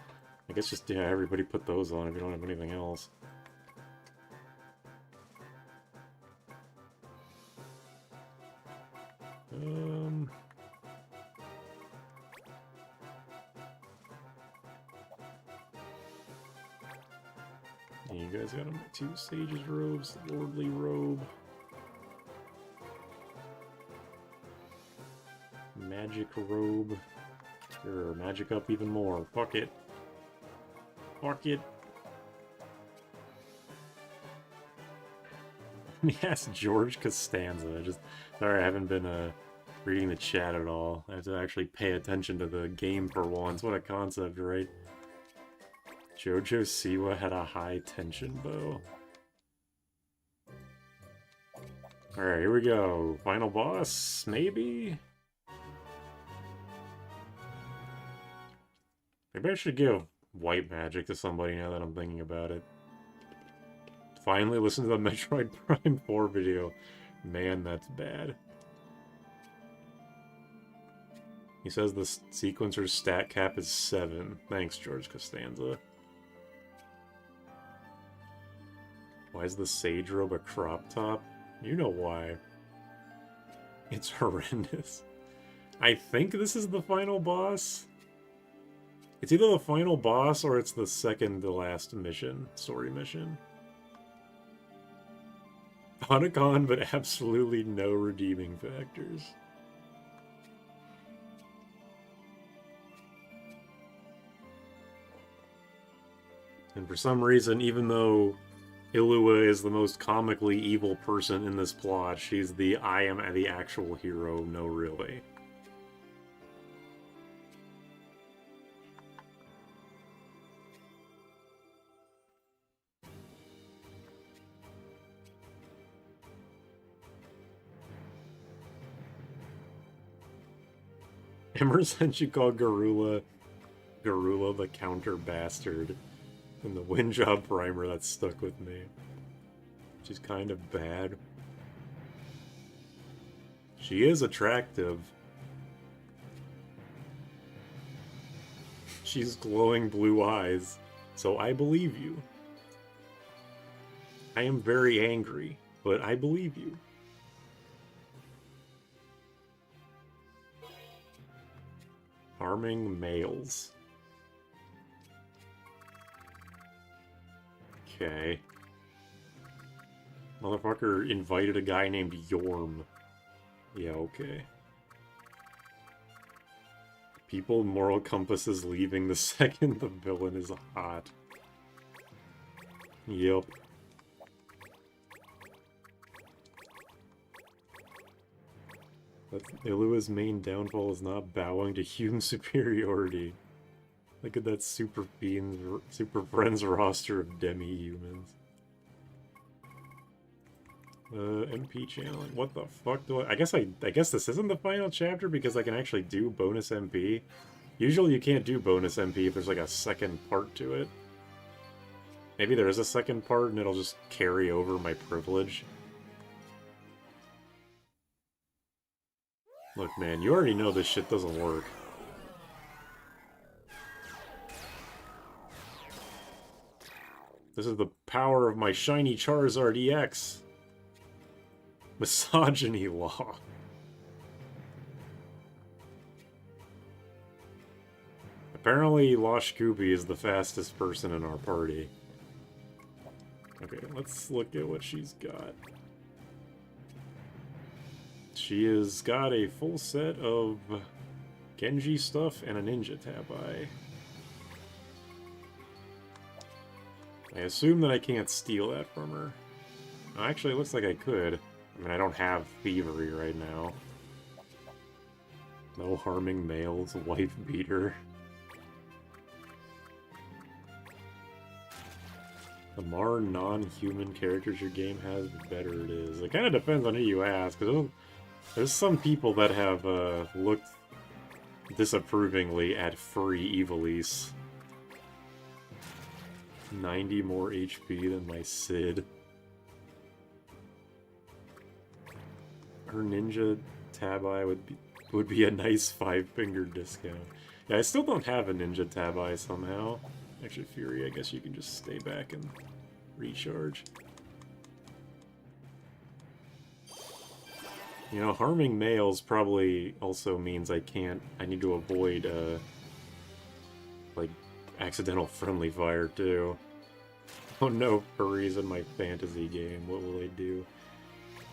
Speaker 1: I guess just, yeah, everybody put those on if you don't have anything else. Yeah, you guys got them 2 Sage's robes, Lordly robe. Magic robe. Sure, magic up even more. Fuck it. Fuck it. Yes, George Costanza. Sorry, I haven't been reading the chat at all. I have to actually pay attention to the game for once. What a concept, right? Jojo Siwa had a high tension bow. Alright, here we go. Final boss, maybe? Maybe I should give white magic to somebody now that I'm thinking about it. Finally listen to the Metroid Prime 4 video. Man, that's bad. He says the sequencer's stat cap is 7. Thanks, George Costanza. Why is the Sage robe a crop top? You know why. It's horrendous. I think this is the final boss. It's either the final boss or it's the second to last mission, story mission. Otacon, but absolutely no redeeming factors. And for some reason, even though Illua is the most comically evil person in this plot, she's the I am the actual hero, no really. Emerson should call Garula the counter bastard. And the Windjob primer that stuck with me. She's kind of bad. She is attractive. She's glowing blue eyes, so I believe you. I am very angry, but I believe you. Harming males. Okay. Motherfucker invited a guy named Yorm. Yeah, okay. People moral compass is leaving the second the villain is hot. Yep. Illua's main downfall is not bowing to human superiority. Look at that Super Friends roster of demi-humans. MP channeling. What the fuck do I guess this isn't the final chapter because I can actually do bonus MP. Usually you can't do bonus MP if there's like a second part to it. Maybe there is a second part and it'll just carry over my privilege. Look, man, you already know this shit doesn't work. This is the power of my shiny Charizard EX. Misogyny law. Apparently, Losh Kubi is the fastest person in our party. Okay, let's look at what she's got. She has got a full set of Genji stuff and a Ninja Tabai. I assume that I can't steal that from her. Oh, actually, it looks like I could. I mean, I don't have thievery right now. No harming males, wife beater. The more non-human characters your game has, the better it is. It kind of depends on who you ask, because there's some people that have looked disapprovingly at free Evilise. 90 more HP than my Sid. Her Ninja Tabai would be a nice 5-finger discount. Yeah, I still don't have a Ninja Tabai somehow. Actually, Fury, I guess you can just stay back and recharge. You know, harming males probably also means I need to avoid, like, accidental friendly fire, too. Oh no, furries in my fantasy game, what will they do?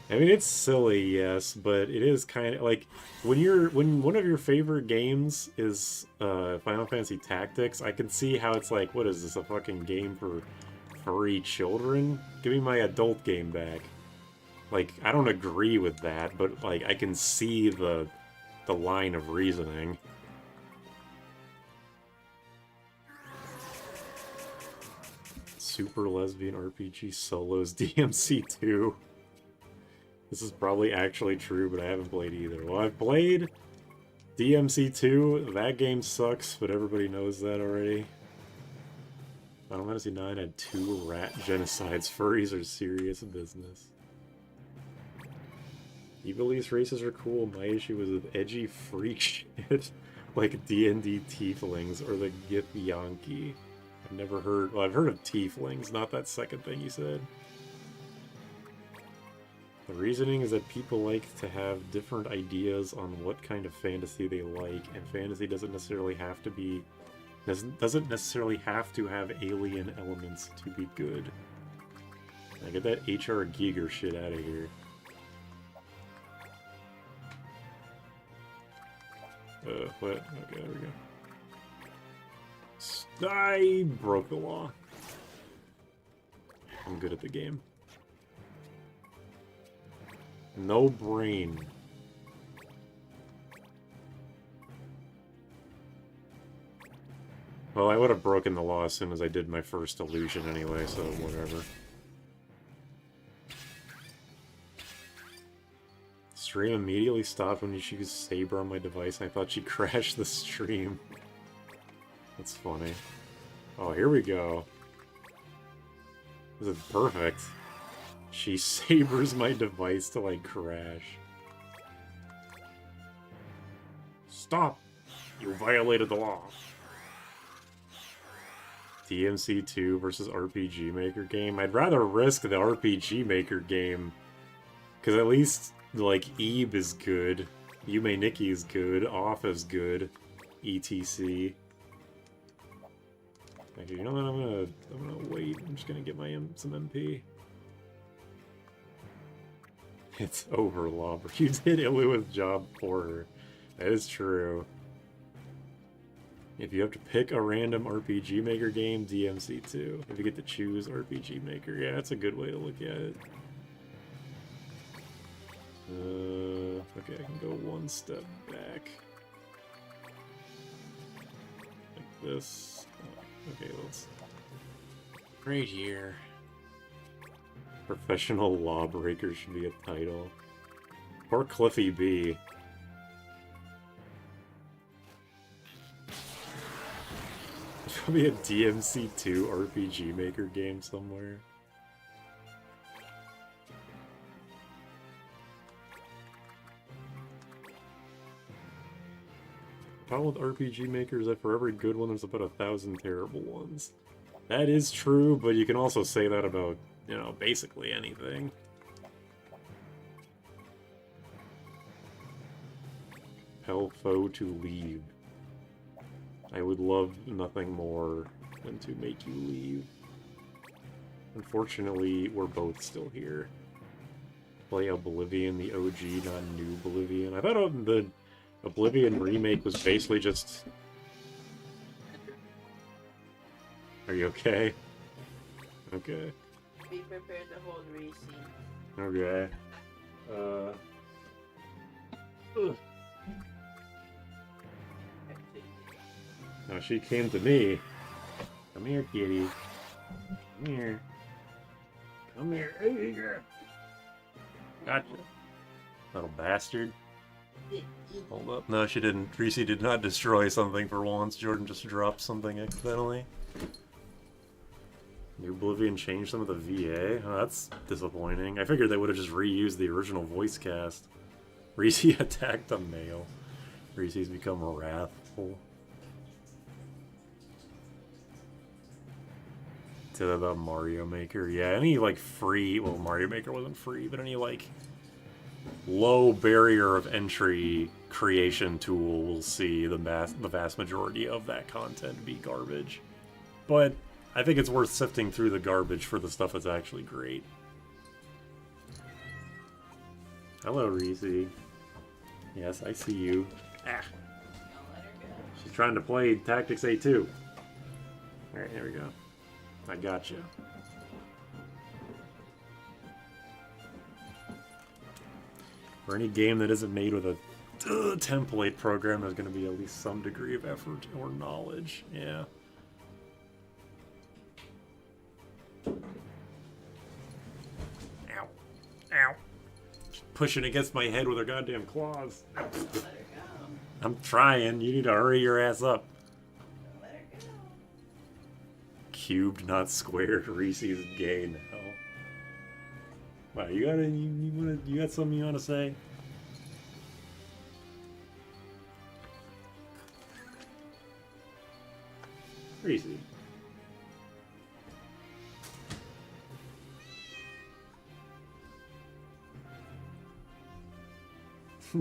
Speaker 1: I mean, it's silly, yes, but it is kind of, like, when one of your favorite games is, Final Fantasy Tactics, I can see how it's like, what is this, a fucking game for furry children? Give me my adult game back. Like, I don't agree with that, but, like, I can see the line of reasoning. Super lesbian RPG solos DMC2. This is probably actually true, but I haven't played either. Well, I've played DMC2. That game sucks, but everybody knows that already. Final Fantasy IX had 2 rat genocides. Furries are serious business. Evilise races are cool. My issue was with edgy freak shit like D&D tieflings or the Gip Yankee. I've never heard... Well, I've heard of tieflings, not that second thing you said. The reasoning is that people like to have different ideas on what kind of fantasy they like, and fantasy doesn't necessarily have to have alien elements to be good. Now get that HR Giger shit out of here. What? Okay, there we go. I broke the law. I'm good at the game. No brain. Well, I would have broken the law as soon as I did my first illusion anyway, so whatever. Stream immediately stopped when you used Saber on my device, and I thought she crashed the stream. That's funny. Oh, here we go. This is perfect. She sabers my device till I crash. Stop! You violated the law. DMC2 versus RPG Maker game. I'd rather risk the RPG Maker game. Because at least, like, Ebe is good. Yume Nikki is good. Off is good. ETC. Actually, you know what? I'm gonna wait. I'm just gonna get my some MP. It's over, Lobber. You did Illu with job for her. That is true. If you have to pick a random RPG Maker game, DMC2. If you get to choose RPG Maker, yeah, that's a good way to look at it. Okay, I can go one step back. Like this. Okay, let's... Right here. Professional Lawbreaker should be a title. Or Cliffy B. There's probably a DMC2 RPG Maker game somewhere. The problem with RPG Maker is that for every good one, there's about 1,000 terrible ones. That is true, but you can also say that about, you know, basically anything. Tell foe to leave. I would love nothing more than to make you leave. Unfortunately, we're both still here. Play Oblivion, the OG, not new Oblivion. I thought the Oblivion remake was basically just... Are you okay? Okay.
Speaker 2: Be prepared to hold Reese.
Speaker 1: Okay. Ugh. No, she came to me. Come here, kitty. Come here. Come here. Hey, girl. Gotcha. Little bastard. Hold up. No, she didn't. Reese did not destroy something for once. Jordan just dropped something accidentally. New Oblivion changed some of the VA? Oh, that's disappointing. I figured they would have just reused the original voice cast. Reese attacked a male. Reese's become wrathful. To the Mario Maker. Yeah, any like free, well, Mario Maker wasn't free, but any like low barrier of entry creation tool will see the vast majority of that content be garbage. But I think it's worth sifting through the garbage for the stuff that's actually great. Hello, Reese. Yes, I see you. Ah. She's trying to play Tactics A2. Alright, here we go. I got you. For any game that isn't made with a template program, there's going to be at least some degree of effort or knowledge. Yeah. Ow. Ow. Just pushing against my head with her goddamn claws.
Speaker 2: Let her go.
Speaker 1: I'm trying. You need to hurry your ass up.
Speaker 2: Let her go.
Speaker 1: Cubed, not squared. Reese's gay now. Wow, you got something you want to say? Reese.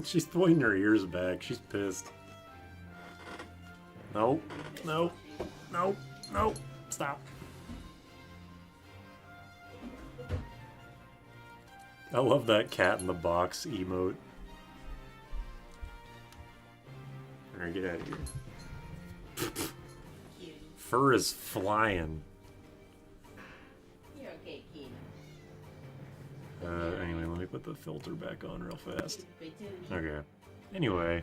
Speaker 1: She's pointing her ears back. She's pissed. No, no, no, no. Stop. I love that cat in the box emote. Alright, get out of here.
Speaker 2: Cute.
Speaker 1: Fur is flying.
Speaker 2: You're okay, cute.
Speaker 1: put the filter back on real fast.
Speaker 2: Fatality.
Speaker 1: Okay. Anyway.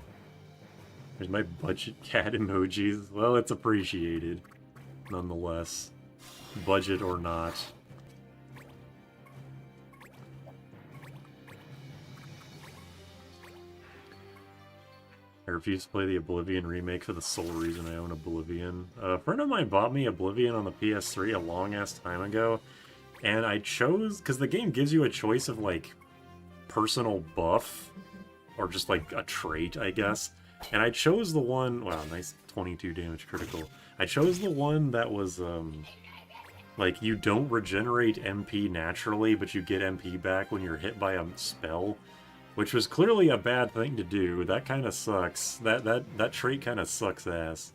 Speaker 1: There's my budget cat emojis. Well, it's appreciated. Nonetheless. Budget or not. I refuse to play the Oblivion remake for the sole reason I own Oblivion. A friend of mine bought me Oblivion on the PS3 a long-ass time ago, and I chose... because the game gives you a choice of, like, personal buff, or just, like, a trait, I guess. And I chose the one... wow, nice 22 damage critical. I chose the one that was, like, you don't regenerate MP naturally, but you get MP back when you're hit by a spell. Which was clearly a bad thing to do. That kind of sucks. That trait kind of sucks ass.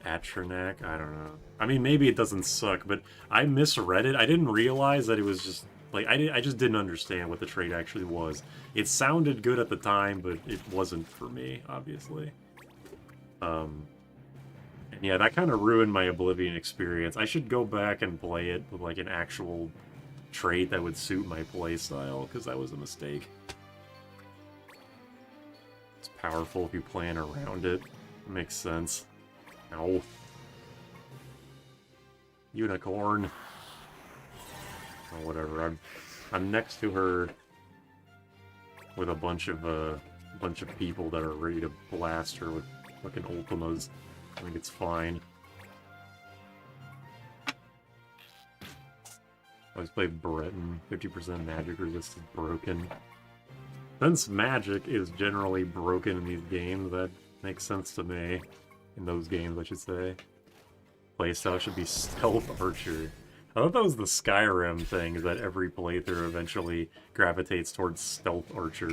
Speaker 1: Atronac? I don't know. I mean, maybe it doesn't suck, but I misread it. I didn't realize that it was just... like, I just didn't understand what the trait actually was. It sounded good at the time, but it wasn't for me, obviously. And yeah, that kind of ruined my Oblivion experience. I should go back and play it with, like, an actual... trait that would suit my playstyle, because that was a mistake. It's powerful if you plan around it. Makes sense. Ow. Unicorn. Oh, whatever. I'm next to her with a bunch of people that are ready to blast her with fucking ultimas. I think it's fine. I always play Breton, 50% magic resisted broken. Since magic is generally broken in these games, that makes sense to me. In those games, I should say. Playstyle should be stealth archer. I thought that was the Skyrim thing, is that every playthrough eventually gravitates towards stealth archer.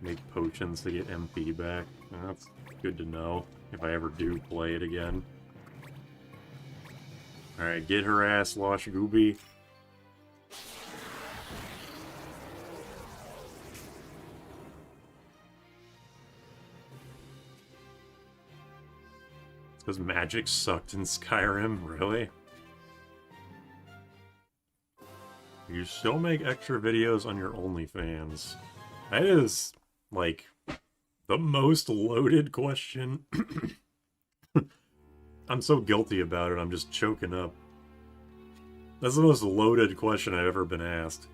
Speaker 1: Make potions to get MP back. That's good to know. If I ever do play it again. Alright, get her ass, Losh Gooby. It's because magic sucked in Skyrim, really? You still make extra videos on your OnlyFans. That is, like... the most loaded question. I'm so guilty about it, I'm just choking up. That's the most loaded question I've ever been asked.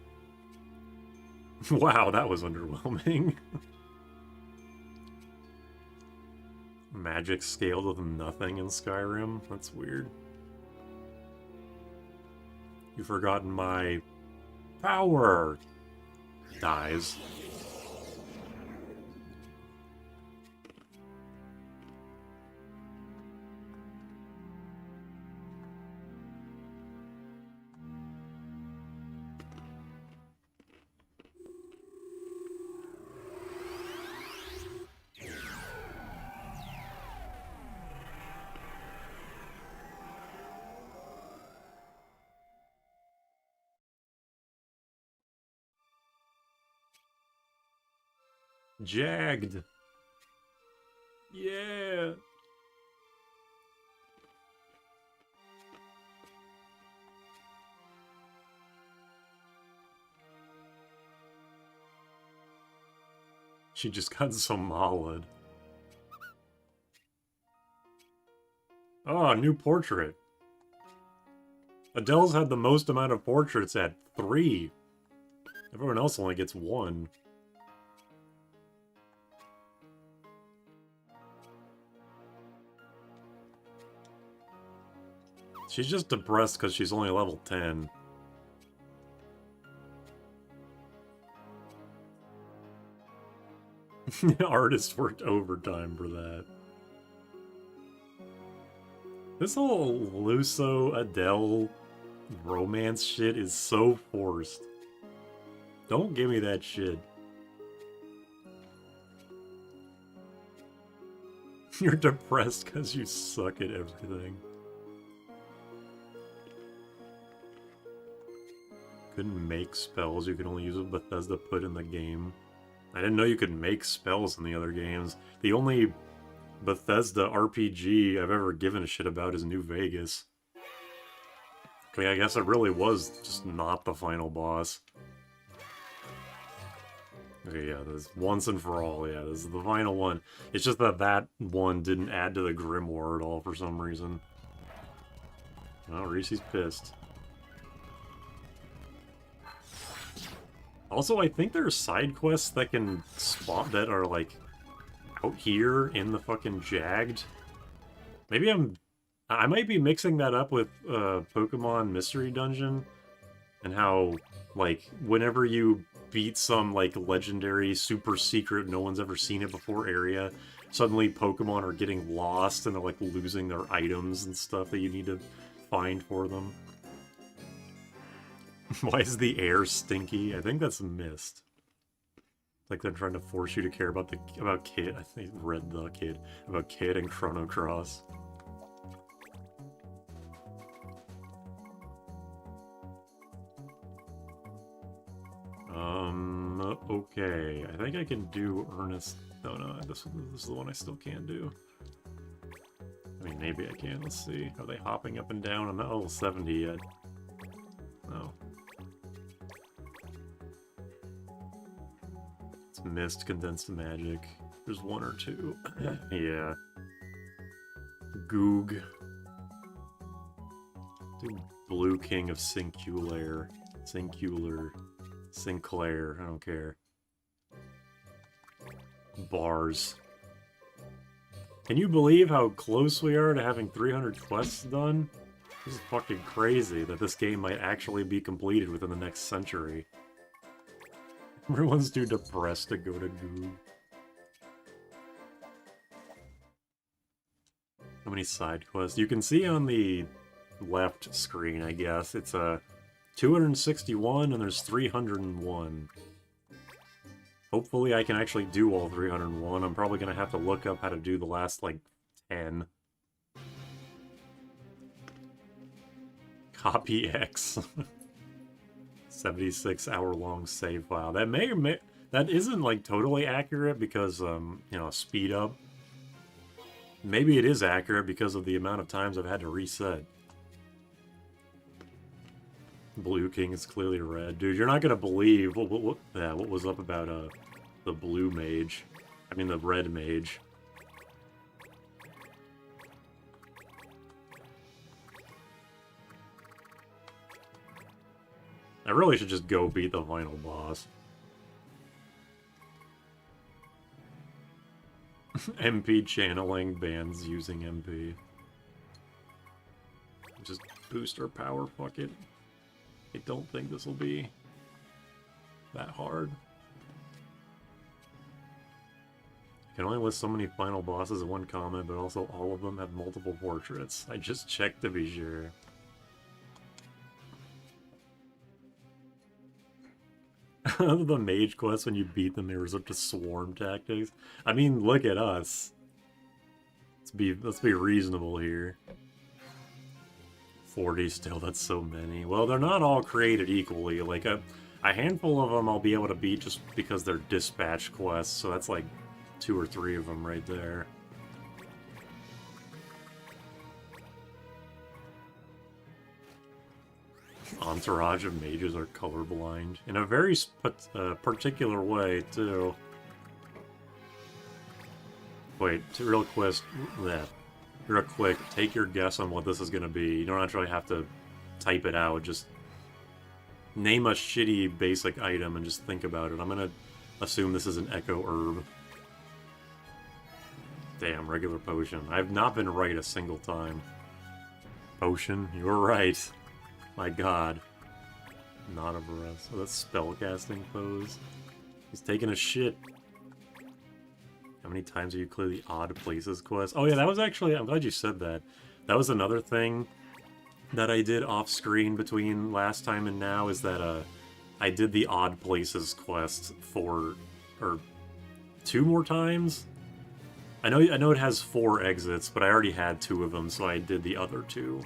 Speaker 1: Wow, that was underwhelming. Magic scaled with nothing in Skyrim? That's weird. You've forgotten my... power! Dies. Jagged. Yeah. She just got Somalid. Oh, new portrait. Adele's had the most amount of portraits at 3. Everyone else only gets 1. She's just depressed because she's only level 10. Artist worked overtime for that. This whole Luso Adele romance shit is so forced. Don't give me that shit. You're depressed because you suck at everything. Couldn't make spells, you could only use what Bethesda put in the game. I didn't know you could make spells in the other games. The only Bethesda RPG I've ever given a shit about is New Vegas. Okay, I guess it really was just not the final boss. Okay, yeah, this once and for all, yeah, this is the final one. It's just that that one didn't add to the Grimoire at all for some reason. Oh, Reese's pissed. Also, I think there are side quests that can spawn that are, like, out here in the fucking Jagged. Maybe I might be mixing that up with Pokemon Mystery Dungeon, and how, like, whenever you beat some, like, legendary, super secret, no one's ever seen it before area, suddenly Pokemon are getting lost and they're, like, losing their items and stuff that you need to find for them. Why is the air stinky? I think that's mist. Like they're trying to force you to care about Kid. I think read the Kid about Kid and Chrono Cross. Okay. I think I can do Ernest. No, this is the one I still can't do. I mean, maybe I can. Let's see. Are they hopping up and down? I'm not level 70 yet. No. It's Mist, Condensed Magic. There's one or two. Yeah. Goog. Do Blue King of Sinculair. Sinclair. I don't care. Bars. Can you believe how close we are to having 300 quests done? This is fucking crazy that this game might actually be completed within the next century. Everyone's too depressed to go to Goog. How many side quests? You can see on the left screen, I guess, it's a 261 and there's 301. Hopefully I can actually do all 301. I'm probably going to have to look up how to do the last, like, 10. Copy X. 76-hour-long save file. That may or may... That isn't, like, totally accurate because, you know, speed up. Maybe it is accurate because of the amount of times I've had to reset. Blue King is clearly red. Dude, you're not gonna believe what was up about, the blue mage. I mean, the red mage. I really should just go beat the final boss. MP channeling bans using MP. Just boost our power, fuck it. I don't think this will be that hard. I can only list so many final bosses in one comment, but also all of them have multiple portraits. I just checked to be sure. The mage quests, when you beat them, they resort to swarm tactics. I mean, look at us. Let's be reasonable here. 40 still, that's so many. Well, they're not all created equally. Like, a handful of them I'll be able to beat just because they're dispatch quests, so that's like 2 or 3 of them right there. Entourage of mages are colorblind. In a very particular way, too. Wait, real quick, take your guess on what this is going to be. You don't actually have to type it out, just name a shitty basic item and just think about it. I'm going to assume this is an Echo Herb. Damn, regular potion. I've not been right a single time. Potion, you were right. My god. Not a breath. So that's spellcasting pose. He's taking a shit. How many times have you cleared the odd places quest? Oh yeah, that was actually, I'm glad you said that. That was another thing that I did off screen between last time and now, is that I did the odd places quest 2 more times. I know it has 4 exits, but I already had 2 of them, so I did the other 2.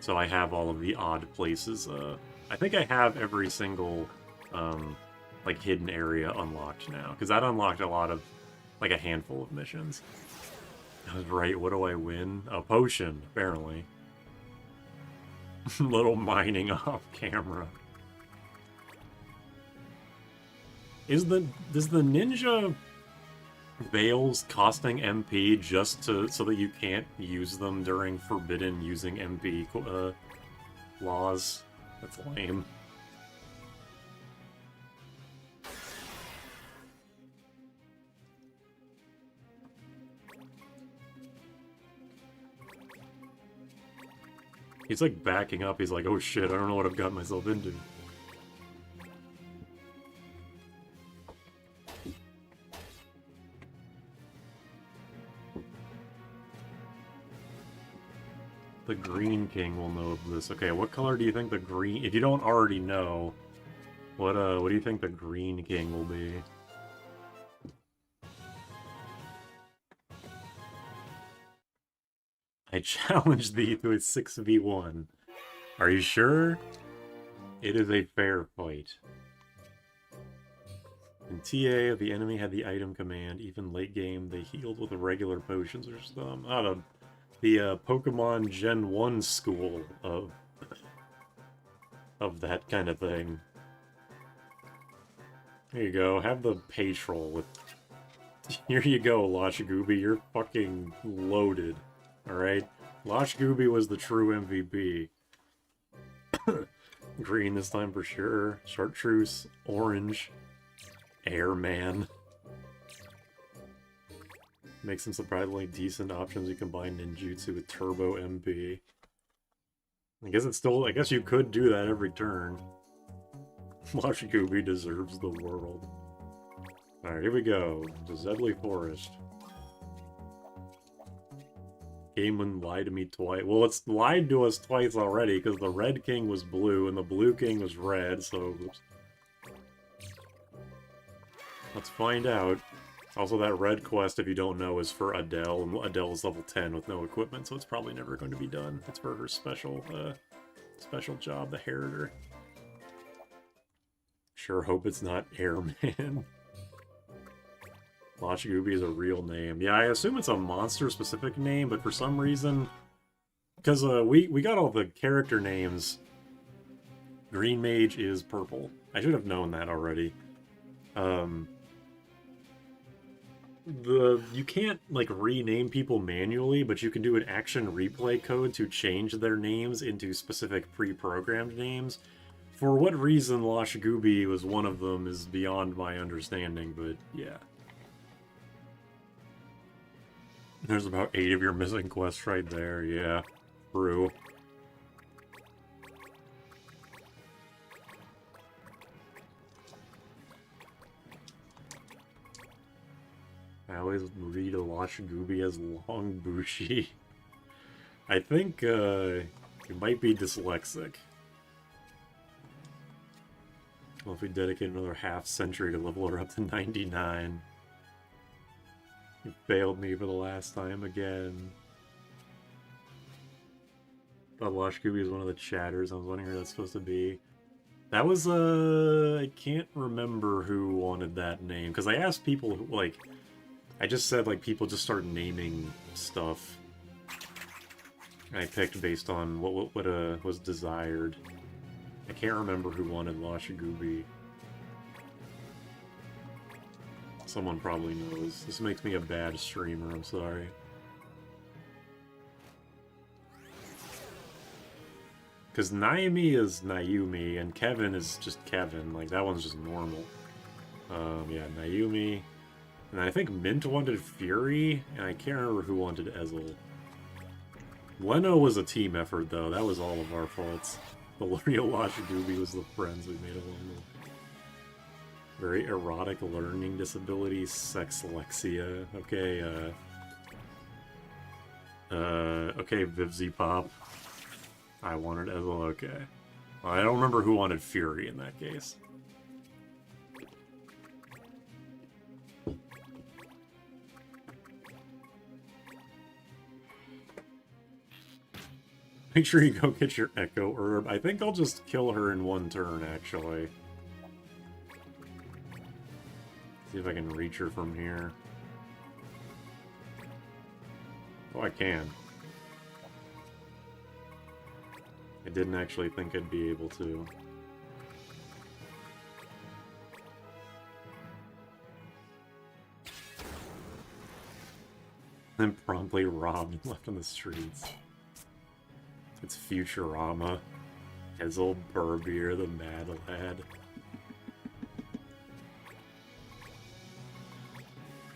Speaker 1: So I have all of the odd places. I think I have every single like, hidden area unlocked now. Because that unlocked a lot of, like, a handful of missions. I was right, what do I win? A potion, apparently. Little mining off camera. Does the ninja veils costing MP just so that you can't use them during forbidden using MP laws? That's lame. He's like backing up. He's like, oh shit, I don't know what I've got myself into. The Green King will know of this. Okay, what color do you think the green... If you don't already know, what do you think the Green King will be? I challenge thee to a 6v1. Are you sure? It is a fair fight. In TA, the enemy had the item command. Even late game, they healed with the regular potions or some... the Pokemon Gen 1 school of that kind of thing. There you go, have the page roll with... Here you go, Lashigubi, you're fucking loaded. Alright? Lashigubi was the true MVP. Green this time for sure. Chartreuse, orange, Airman. Make some surprisingly decent options. You combine ninjutsu with turbo MP. I guess you could do that every turn. Lashigubi deserves the world. Alright, here we go. The Zedley Forest. Game wouldn't lie to me twice. Well, it's lied to us twice already, because the Red King was blue, and the Blue King was red, so... Oops. Let's find out. Also, that red quest, if you don't know, is for Adele, and Adele is level 10 with no equipment, so it's probably never going to be done. It's for her special job, the Heriter. Sure hope it's not Airman. Lashigubi is a real name. Yeah, I assume it's a monster-specific name, but for some reason... Because we got all the character names. Green Mage is purple. I should have known that already. You can't, like, rename people manually, but you can do an action replay code to change their names into specific pre-programmed names. For what reason Lashigubi was one of them is beyond my understanding, but yeah. There's about 8 of your missing quests right there, yeah. True. I always read Lashigubi as Long Bushi. I think, you might be dyslexic. Well, if we dedicate another half-century to level her up to 99. You failed me for the last time again. Thought Lashigubi is one of the chatters. I was wondering who that's supposed to be. That was, I can't remember who wanted that name. Because I asked people who, like... I just said, like, people just start naming stuff. I picked based on what was desired. I can't remember who wanted Lashigubi. Someone probably knows. This makes me a bad streamer, I'm sorry. Because Naomi is Naomi, and Kevin is just Kevin. Like, that one's just normal. Yeah, Naomi. And I think Mint wanted Fury, and I can't remember who wanted Ezel. Leno was a team effort, though. That was all of our faults. The real Lashigubi was the friends we made along the way. Very erotic learning disability, sexlexia. Okay, okay, Vivzy Pop. I wanted Ezel, okay. Well, I don't remember who wanted Fury in that case. Make sure you go get your Echo Herb. I think I'll just kill her in one turn, actually. See if I can reach her from here. Oh, I can. I didn't actually think I'd be able to. Then promptly robbed and left on the streets. It's Futurama. Hazel Burbier, the Mad Lad.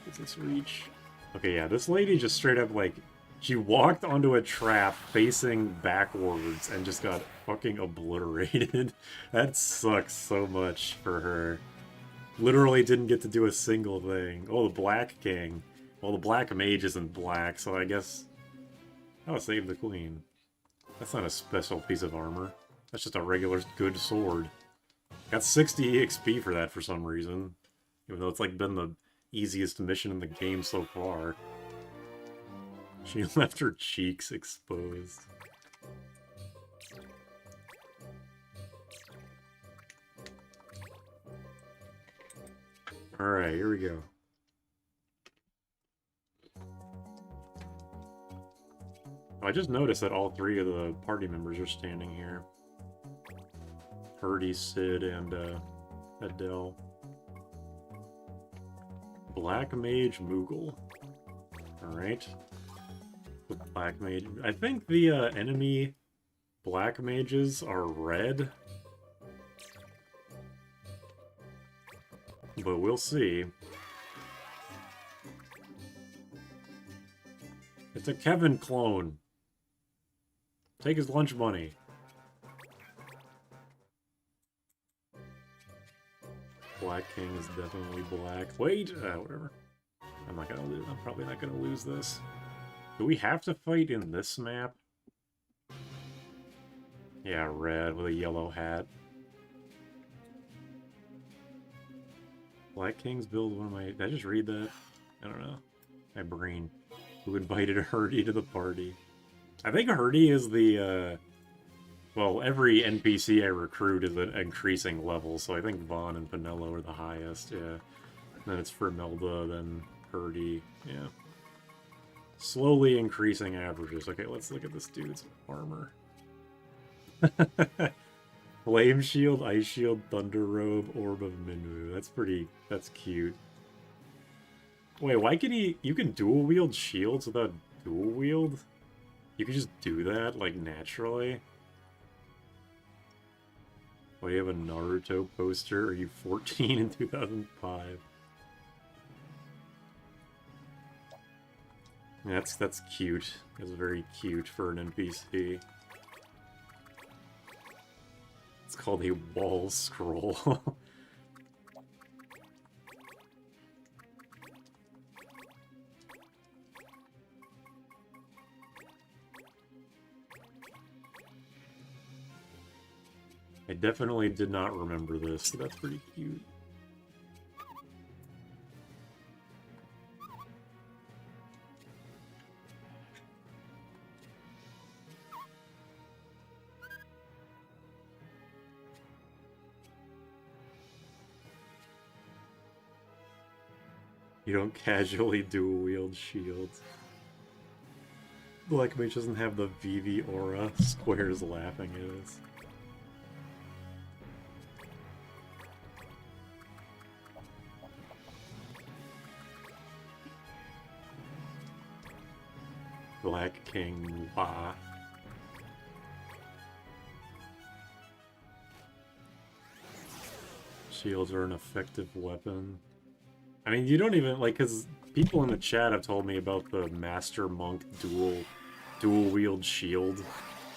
Speaker 1: What's its reach? Okay, yeah, this lady just straight up, like, she walked onto a trap facing backwards and just got fucking obliterated. That sucks so much for her. Literally didn't get to do a single thing. Oh, the Black King. Well, the Black Mage isn't black, so I guess... Oh, save the Queen. That's not a special piece of armor. That's just a regular good sword. Got 60 EXP for that for some reason. Even though it's like been the easiest mission in the game so far. She left her cheeks exposed. Alright, here we go. I just noticed that all three of the party members are standing here. Purdy, Sid, and Adele. Black Mage Moogle. Alright. The Black Mage... I think the enemy Black Mages are red. But we'll see. It's a Kevin clone. Take his lunch money. Black King is definitely black. Wait! Whatever. I'm not gonna lose. I'm probably not gonna lose this. Do we have to fight in this map? Yeah, red with a yellow hat. Black King's build one of my... Did I just read that? I don't know. My brain. Who invited Hurdy to the party? I think Hurdy is the, well, every NPC I recruit is an increasing level, so I think Vaughn and Pinello are the highest, yeah. Then it's Fermelda, then Hurdy, yeah. Slowly increasing averages. Okay, let's look at this dude's armor. Flame Shield, Ice Shield, Thunder Robe, Orb of Minwu. That's cute. Wait, why can you can dual wield shields without dual wield? You can just do that, like, naturally? Well, you have a Naruto poster? Are you 14 in 2005? That's cute. That's very cute for an NPC. It's called a wall scroll. I definitely did not remember this, so that's pretty cute. You don't casually dual wield shields. Black Mage doesn't have the Vivi aura. Square's laughing at us. Black King Wah. Shields are an effective weapon. I mean, you don't even, like, because people in the chat have told me about the Master Monk dual wield shield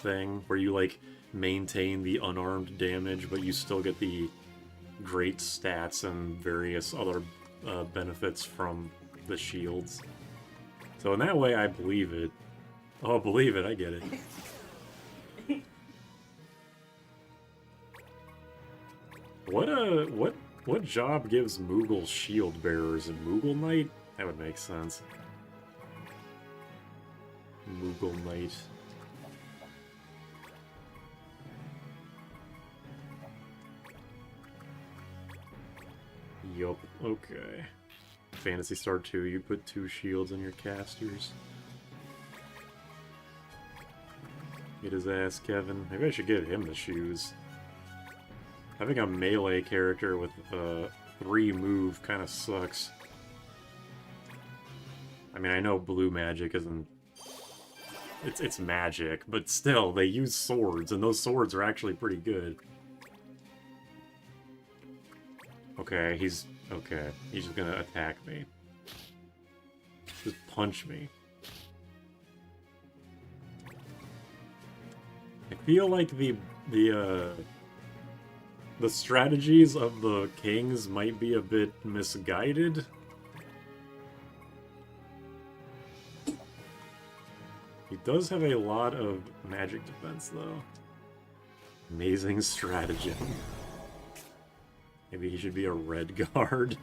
Speaker 1: thing, where you, like, maintain the unarmed damage, but you still get the great stats and various other benefits from the shields. So in that way, I believe it. Oh, believe it, I get it. What job gives Moogle shield bearers in Moogle Knight? That would make sense. Moogle Knight. Yup, okay. Phantasy Star 2, you put 2 shields in your casters. Get his ass, Kevin. Maybe I should give him the shoes. Having a melee character with 3 move kind of sucks. I mean, I know blue magic isn't... It's magic, but still, they use swords, and those swords are actually pretty good. Okay, he's just gonna attack me. Just punch me. I feel like the strategies of the kings might be a bit misguided. He does have a lot of magic defense, though. Amazing stratagem. Maybe he should be a red guard.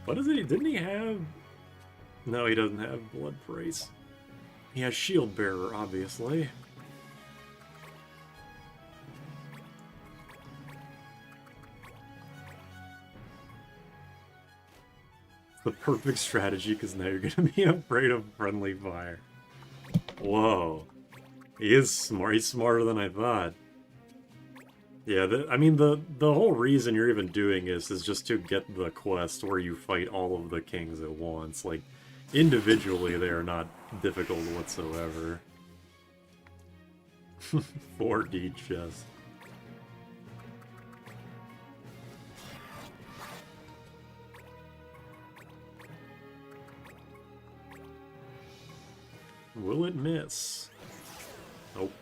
Speaker 1: What is it? Didn't he have... No, he doesn't have blood praise. He has shield bearer, obviously. It's the perfect strategy, because now you're gonna be afraid of friendly fire. Whoa. He is smart. He's smarter than I thought. Yeah, I mean, the whole reason you're even doing this is just to get the quest where you fight all of the kings at once. Like, individually, they are not difficult whatsoever. 4D chest. Will it miss? Nope.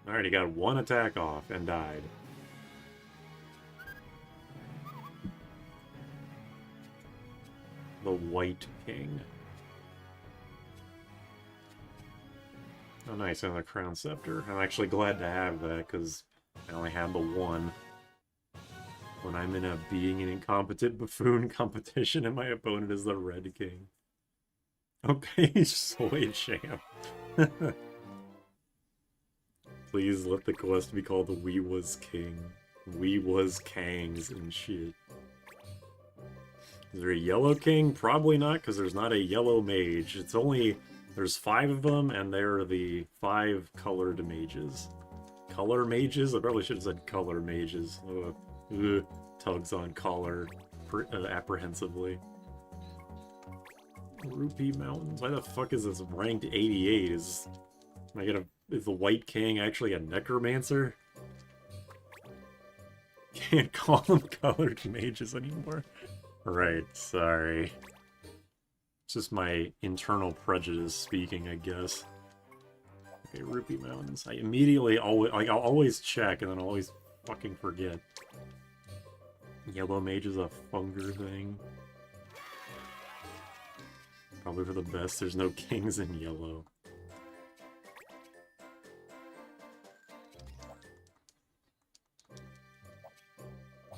Speaker 1: Alright, he got 1 attack off and died. The White King. Oh nice, another Crown Scepter. I'm actually glad to have that, because I only had the 1. When I'm in a being an incompetent buffoon competition and my opponent is the Red King. Okay, Soy Champ. Please let the quest be called We Was King. We Was Kangs and shit. Is there a yellow king? Probably not, because there's not a yellow mage. It's only... There's 5 of them, and they're the 5 colored mages. Color mages? I probably should have said color mages. Ugh. Tugs on collar apprehensively. Rupee Mountains? Why the fuck is this ranked 88? Is the White King actually a necromancer? Can't call them colored mages anymore. Right, sorry. It's just my internal prejudice speaking, I guess. Okay, Rupee Mountains. I immediately always, I'll always check and then I'll always fucking forget. Yellow mage is a funger thing. Probably for the best, there's no kings in yellow.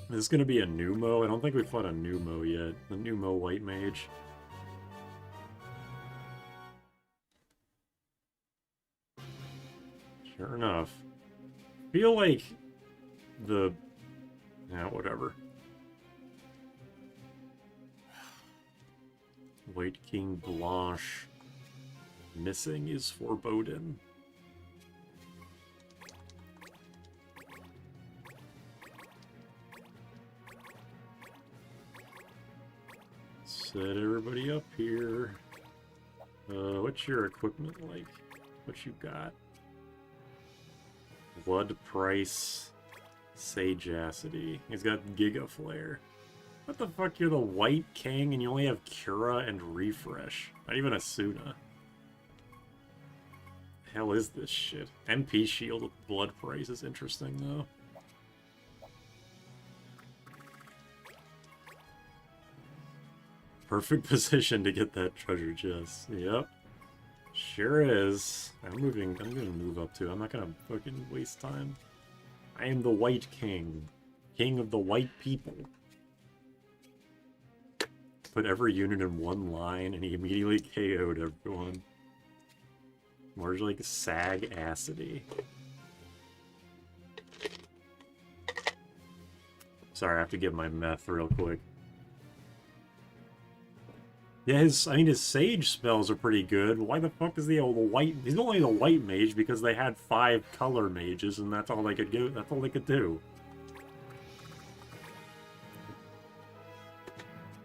Speaker 1: Is this gonna be a Numo? I don't think we fought a Numo yet. The Numo White Mage. Sure enough. Feel like the... Yeah, whatever. White King Blanche. Missing is foreboding. Set everybody up here. What's your equipment like? What you got? Blood Price. Sagacity. He's got Giga Flare. What the fuck? You're the White King and you only have Cura and Refresh. Not even Asuna. The hell is this shit? MP Shield with Blood Price is interesting though. Perfect position to get that treasure chest. Yep. Sure is. I'm gonna move up too. I'm not gonna fucking waste time. I am the White King. King of the white people. Put every unit in one line and he immediately KO'd everyone. More like Sagacity. Sorry, I have to get my meth real quick. Yeah, his sage spells are pretty good. Why the fuck is the white? He's only the white mage because they had 5 color mages, and that's all they could do. That's all they could do.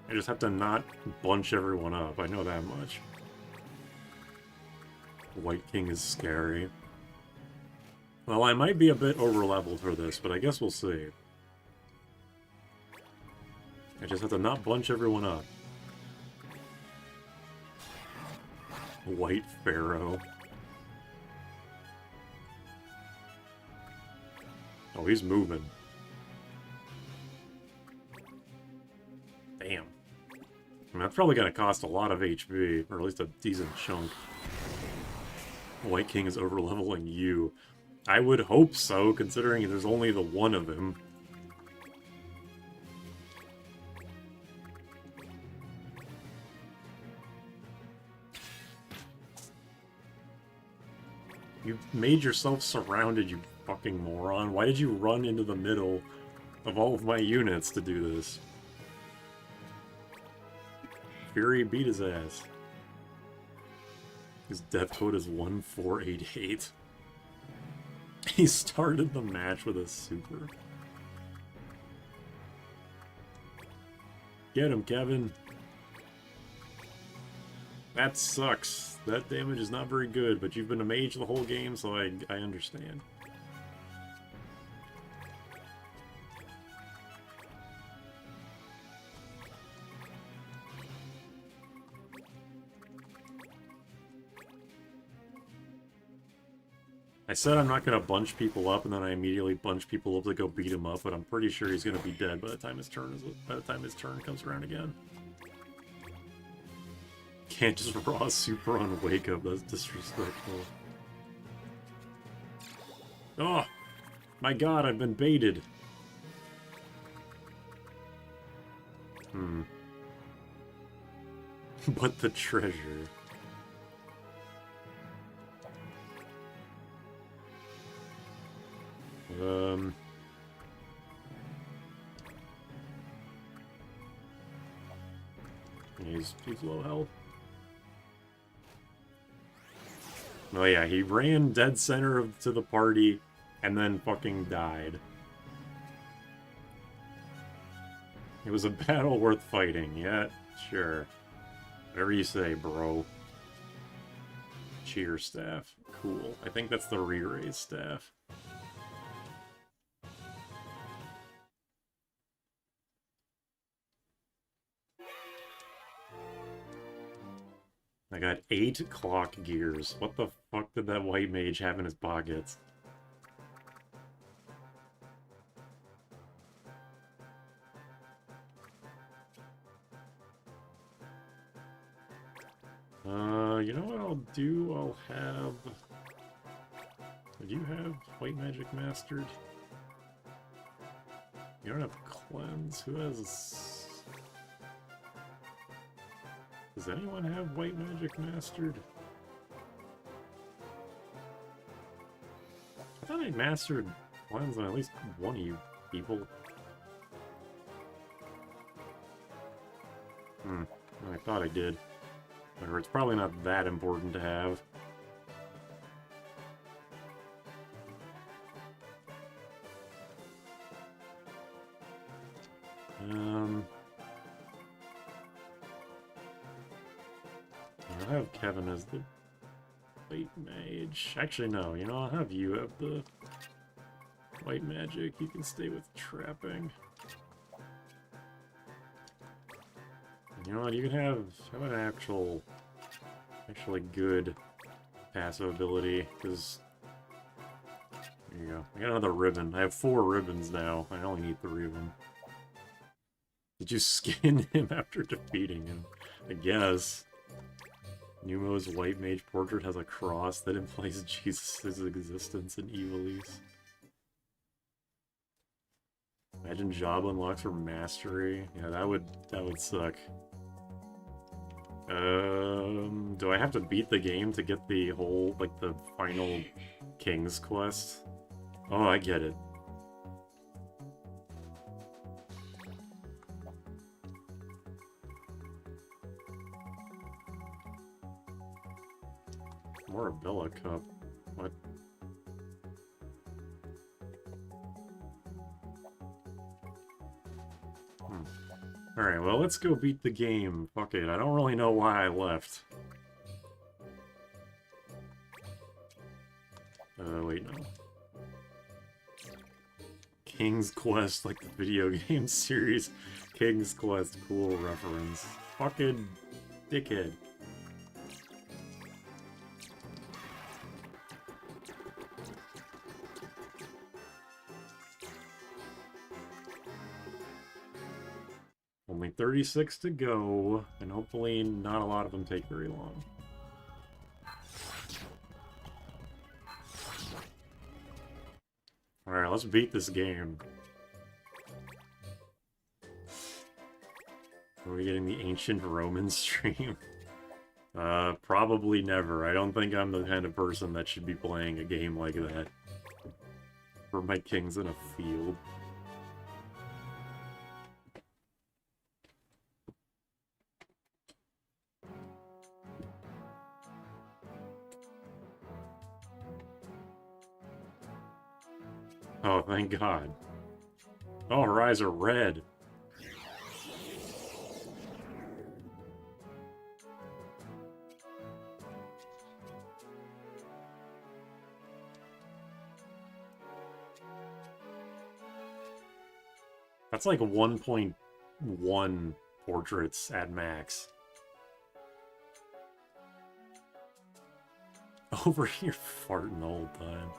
Speaker 1: I just have to not bunch everyone up. I know that much. White King is scary. Well, I might be a bit over-leveled for this, but I guess we'll see. I just have to not bunch everyone up. White Pharaoh. Oh, he's moving. Damn. I mean, that's probably going to cost a lot of HP, or at least a decent chunk. White King is over-leveling you. I would hope so, considering there's only the one of him. You made yourself surrounded, you fucking moron. Why did you run into the middle of all of my units to do this? Fury beat his ass. His death code is 1488. He started the match with a super. Get him, Kevin. That sucks. That damage is not very good, but you've been a mage the whole game, so I understand. I said I'm not going to bunch people up, and then I immediately bunch people up to go beat him up, but I'm pretty sure he's going to be dead by the time his turn comes around again. Can't just raw super on Wake Up, that's disrespectful. Oh! My god, I've been baited! But the treasure... He's low health. Oh yeah, he ran dead center to the party, and then fucking died. It was a battle worth fighting, yeah, sure. Whatever you say, bro. Cheer staff. Cool. I think that's the re-raise staff. I got 8 clock gears. What the fuck did that white mage have in his pockets? You know what I'll do? I'll have... Did you have White Magic Mastered? You don't have Cleanse? Who has... Does anyone have White Magic Mastered? I thought I mastered Cleanse on at least one of you people. I thought I did. Whatever, it's probably not that important to have. I'll have Kevin as the white mage. Actually, no, you know, I'll have you have the white magic. You can stay with trapping. You know what, you can have an actually good passive ability, because... There you go. I got another ribbon. I have 4 ribbons now. I only need 3 of them. Did you skin him after defeating him? I guess. Numo's white mage portrait has a cross that implies Jesus' existence in Evilise. Imagine job unlocks for mastery. Yeah, that would suck. Do I have to beat the game to get the whole, like, the final King's quest? Oh, I get it. Morabella Cup. What? Alright, well, let's go beat the game. Fuck it, I don't really know why I left. Wait, no. King's Quest, like the video game series. King's Quest, cool reference. Fucking dickhead. Only 36 to go, and hopefully not a lot of them take very long. Alright, let's beat this game. Are we getting the ancient Roman stream? Probably never. I don't think I'm the kind of person that should be playing a game like that. For my kings in a field. Oh, thank God. Oh, her eyes are red. That's like 1.1 portraits at max. Over here farting the whole time.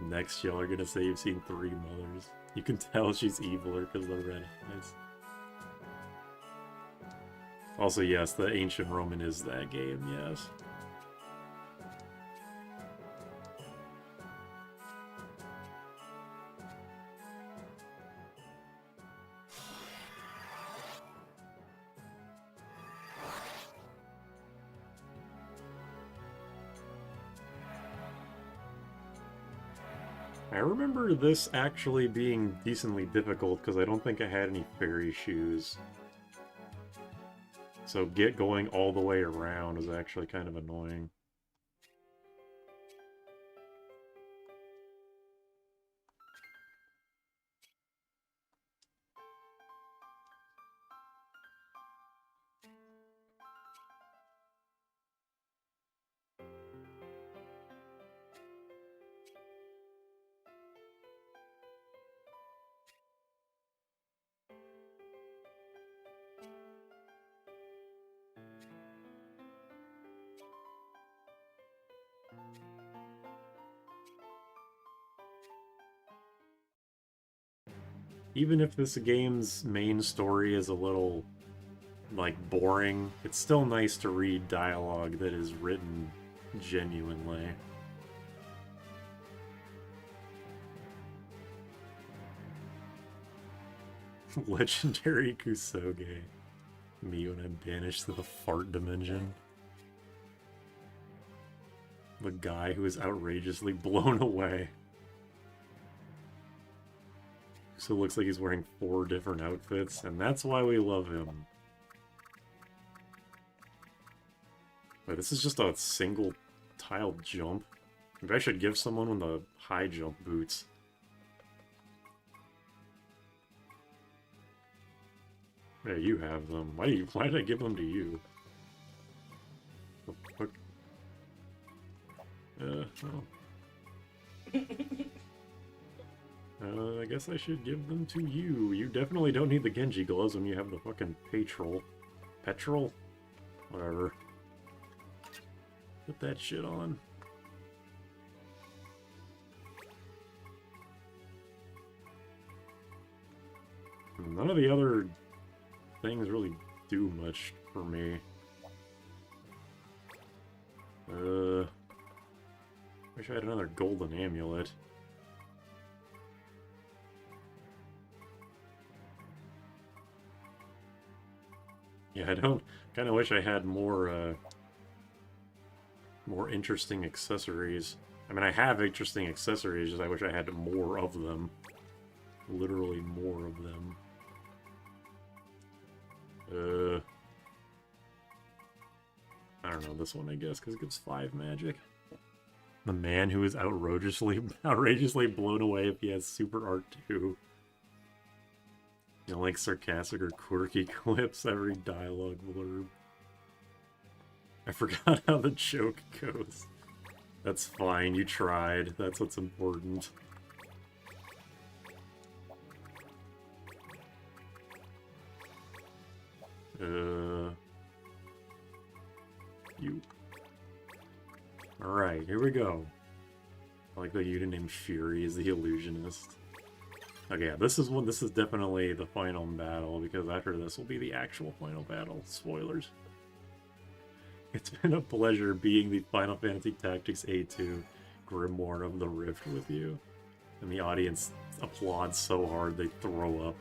Speaker 1: Next, y'all are gonna say you've seen 3 mothers. You can tell she's eviler because of the red eyes. Also, yes, the ancient Roman is that game, yes. I remember this actually being decently difficult because I don't think I had any fairy shoes. So going all the way around is actually kind of annoying. Even if this game's main story is a little, like, boring, it's still nice to read dialogue that is written genuinely. Legendary Kusoge. Me when I'm banished to the fart dimension. The guy who is outrageously blown away. So it looks like he's wearing 4 different outfits, and that's why we love him. But this is just a single tiled jump. Maybe I should give someone one of the high jump boots. Yeah, you have them. Why did I give them to you? What the fuck? I guess I should give them to you. You definitely don't need the Genji gloves when you have the fucking Petrol. Petrol? Whatever. Put that shit on. None of the other things really do much for me. Wish I had another golden amulet. Yeah, I don't... Kinda wish I had more, more interesting accessories. I mean, I have interesting accessories, just I wish I had more of them. Literally more of them. I don't don't know, this one I guess, because it gives 5 magic. The man who is outrageously blown away if he has super art too. You know, like sarcastic or quirky clips, every dialogue blurb. I forgot how the joke goes. That's fine, you tried. That's what's important. You. Alright, here we go. I like that you didn't name Fury as the illusionist. Okay, yeah, this is definitely the final battle, because after this will be the actual final battle. Spoilers. It's been a pleasure being the Final Fantasy Tactics A2 Grimoire of the Rift with you. And the audience applauds so hard they throw up.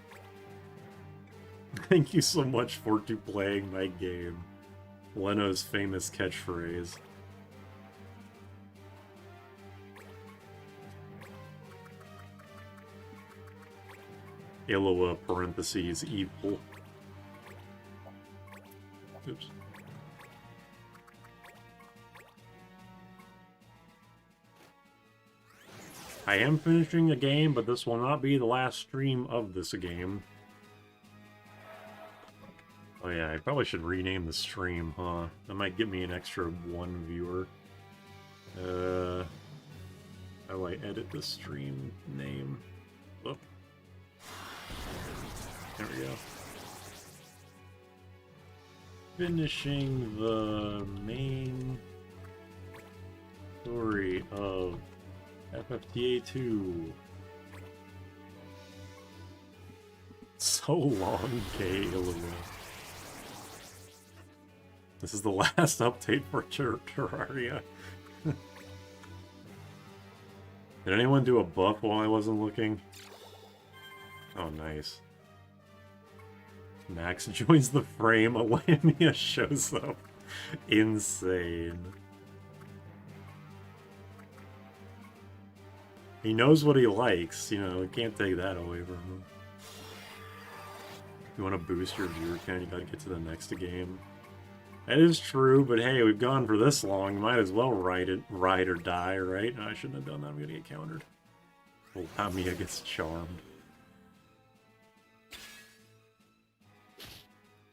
Speaker 1: Thank you so much for playing my game. Leno's famous catchphrase. Iloa parentheses evil. Oops. I am finishing a game, but this will not be the last stream of this game. Oh yeah, I probably should rename the stream, huh? That might get me an extra 1 viewer. How do I edit the stream name? Oh. There we go. Finishing the main story of FFTA2. So long, Kayla. This is the last update for Terraria. Did anyone do a buff while I wasn't looking? Oh, nice. Max joins the frame, Alamia shows up. Insane. He knows what he likes, you know, can't take that away from him. If you want to boost your viewer count, you gotta get to the next game. That is true, but hey, we've gone for this long, might as well ride or die, right? No, I shouldn't have done that, I'm gonna get countered. Well, Lamia gets charmed.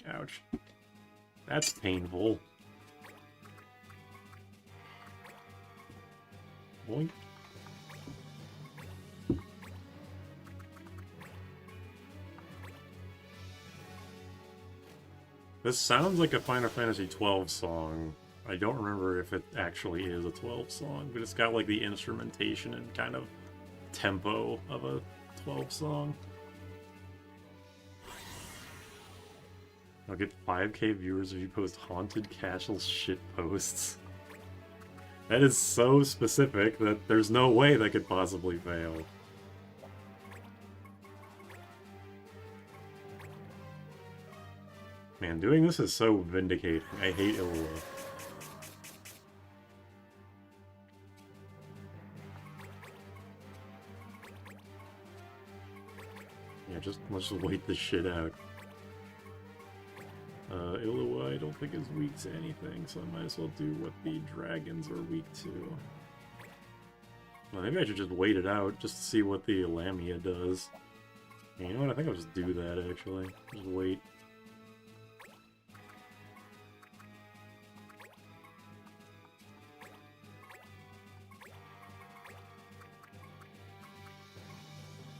Speaker 1: Ouch. That's painful. Boink. This sounds like a Final Fantasy 12 song. I don't remember if it actually is a 12 song, but it's got like the instrumentation and kind of tempo of a 12 song. I'll get 5k viewers if you post Haunted Castle shit posts. That is so specific that there's no way that could possibly fail. Man, doing this is so vindicating. I hate Iloa. Yeah, let's just wait this shit out. Iloa I don't think is weak to anything, so I might as well do what the dragons are weak to. Well, maybe I should just wait it out, just to see what the Lamia does. Yeah, you know what, I think I'll just do that, actually. Just wait.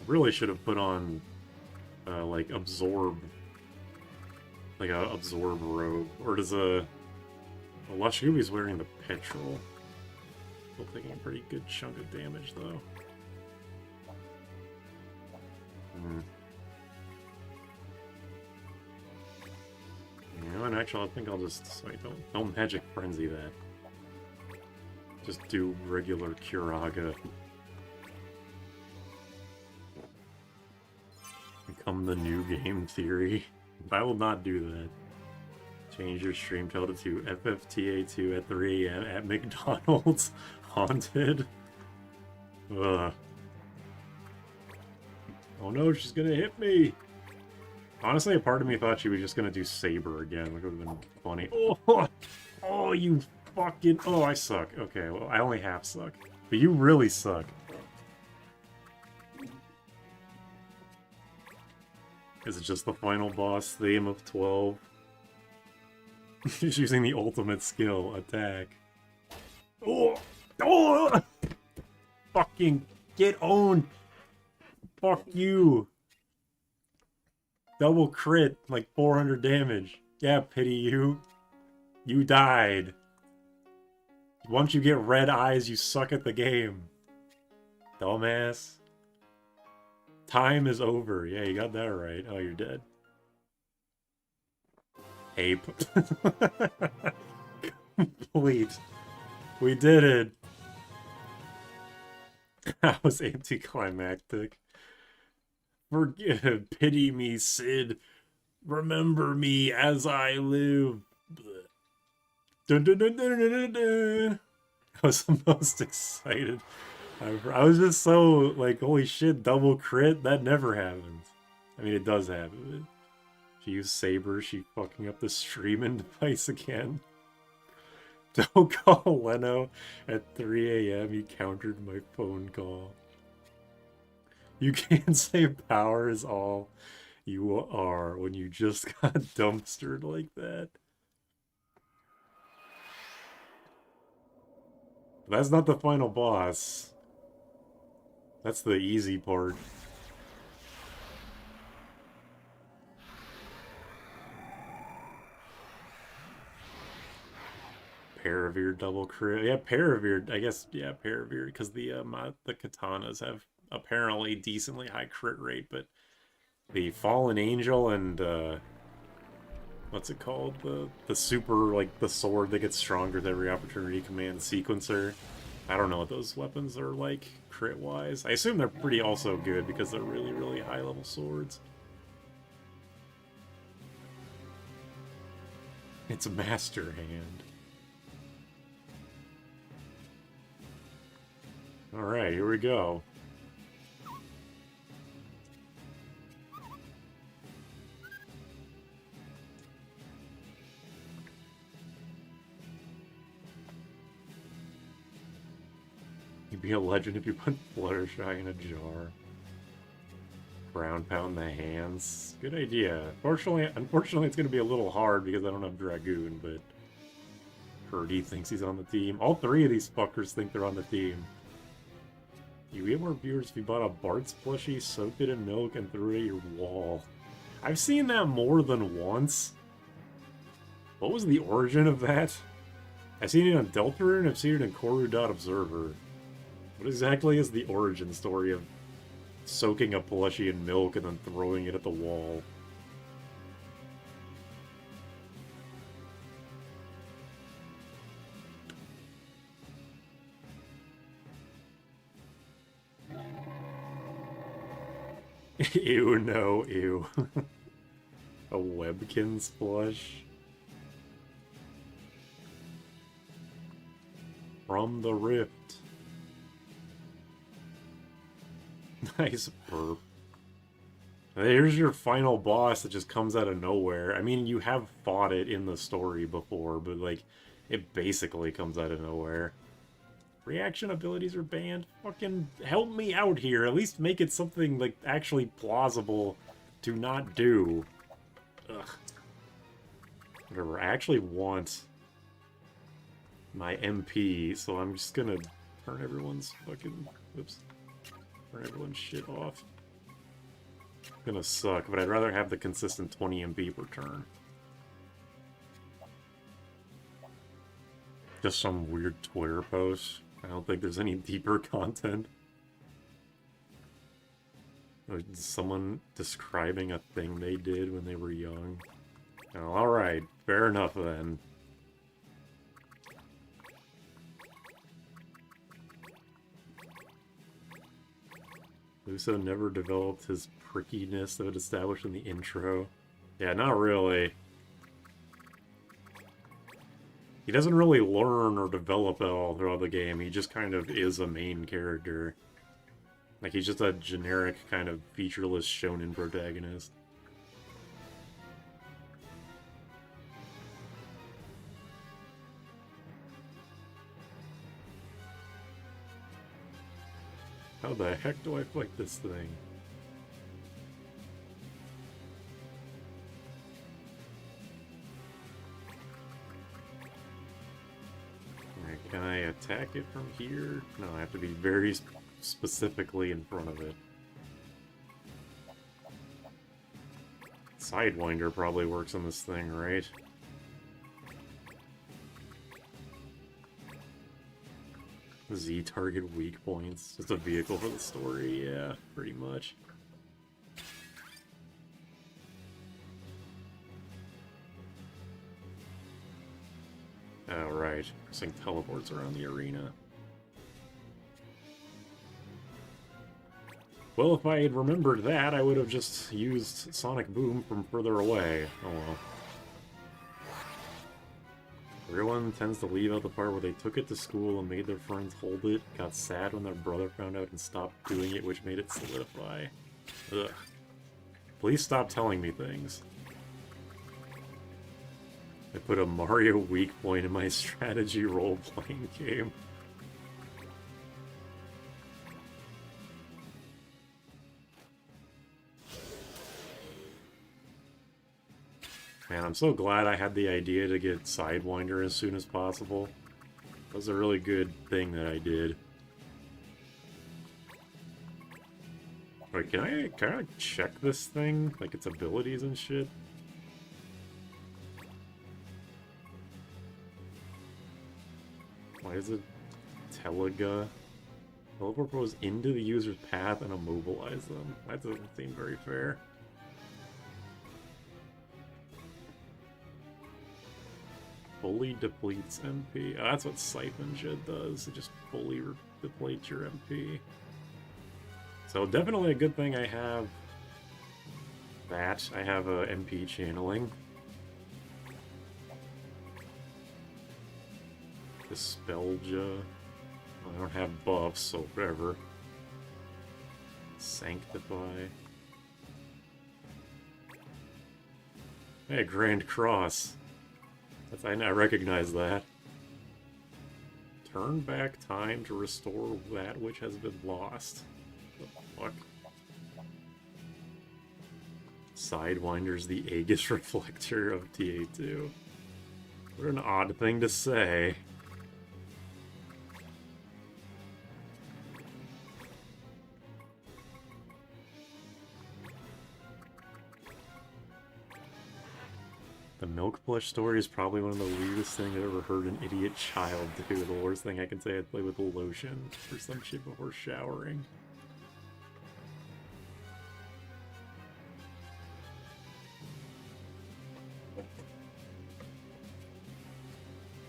Speaker 1: Really should have put on, like, absorb. Like a absorb robe. Or does a... Well, Lashubi's wearing the petrol. Still taking a pretty good chunk of damage, though. You know, and actually, I think I'll just... Sorry, don't Magic Frenzy that. Just do regular Curaga. Become the new game theory. I will not do that. Change your stream title to FFTA2 at 3 AM at McDonald's. Haunted. Ugh. Oh no, she's gonna hit me! Honestly, a part of me thought she was just gonna do Saber again, which would have been funny. Oh! Oh, you fucking... Oh, I suck. Okay, well, I only half suck. But you really suck. Is it just the final boss theme of 12? He's using the ultimate skill, attack. Oh! Oh! Fucking get owned! Fuck you! Double crit, like 400 damage. Yeah, pity you. You died. Once you get red eyes, you suck at the game. Dumbass. Time is over. Yeah, you got that right. Oh, you're dead. Ape. Complete. We did it. That was anticlimactic. Forgive, pity me, Sid. Remember me as I live. Dun, dun, dun, dun, dun, dun, dun. I was the most excited. I was just so like, holy shit, double crit? That never happens. I mean, it does happen. She used Saber, she fucking up the streaming device again. Don't call Leno at 3 a.m. He countered my phone call. You can't say power is all you are when you just got dumpstered like that. That's not the final boss. That's the easy part. Paraveer double crit. Yeah, Paraveer. I guess, yeah, Paraveer, because the katanas have apparently decently high crit rate, but the Fallen Angel and what's it called? The super, like, the sword that gets stronger with every opportunity command sequencer. I don't know what those weapons are like crit wise. I assume they're pretty also good because they're really, really high level swords. It's a master hand. Alright, here we go. You'd be a legend if you put Fluttershy in a jar. Ground pound the hands. Good idea. Unfortunately, it's going to be a little hard because I don't have Dragoon, but Purdy thinks he's on the team. All three of these fuckers think they're on the team. You get more viewers if you bought a Bart's plushie, soaked it in milk, and threw it at your wall. I've seen that more than once. What was the origin of that? I've seen it on Deltarune and I've seen it in Koru.Observer. What exactly is the origin story of soaking a plushie in milk and then throwing it at the wall? Ew, no, ew. A Webkinz plush? From the Rift. Nice burp. Here's your final boss that just comes out of nowhere. I mean, you have fought it in the story before, but, like, it basically comes out of nowhere. Reaction abilities are banned? Fucking help me out here. At least make it something, like, actually plausible to not do. Ugh. Whatever. I actually want my MP, so I'm just gonna turn everyone's fucking... Oops. Turn everyone's shit off. Gonna suck, but I'd rather have the consistent 20 MP per turn. Just some weird Twitter post. I don't think there's any deeper content. Or someone describing a thing they did when they were young. Oh, alright, fair enough then. Luso never developed his prickiness that was established in the intro. Yeah, not really. He doesn't really learn or develop at all throughout the game. He just kind of is a main character. Like, he's just a generic kind of featureless shonen protagonist. How the heck do I fight this thing? Alright, can I attack it from here? No, I have to be very specifically in front of it. Sidewinder probably works on this thing, right? Z target weak points. Just a vehicle for the story, yeah, pretty much. Oh, right. This thing teleports around the arena. Well, if I had remembered that, I would have just used Sonic Boom from further away. Oh well. Everyone tends to leave out the part where they took it to school and made their friends hold it, got sad when their brother found out and stopped doing it, which made it solidify. Ugh. Please stop telling me things. I put a Mario weak point in my strategy role-playing game. Man, I'm so glad I had the idea to get Sidewinder as soon as possible. That was a really good thing that I did. Wait, can I check this thing? Like its abilities and shit? Why is it Telega? Teleport goes into the user's path and immobilize them. That doesn't seem very fair. Fully depletes MP. Oh, that's what Siphon shit does. It just fully depletes your MP. So definitely a good thing I have that. I have a MP channeling. Dispelja. I don't have buffs, so whatever. Sanctify. Hey, Grand Cross. I recognize that. Turn back time to restore that which has been lost. What the fuck? Sidewinder's the Aegis Reflector of TA2. What an odd thing to say. The Milk Plush story is probably one of the weirdest things I've ever heard an idiot child do. The worst thing I can say, I'd play with lotion or some shit before showering.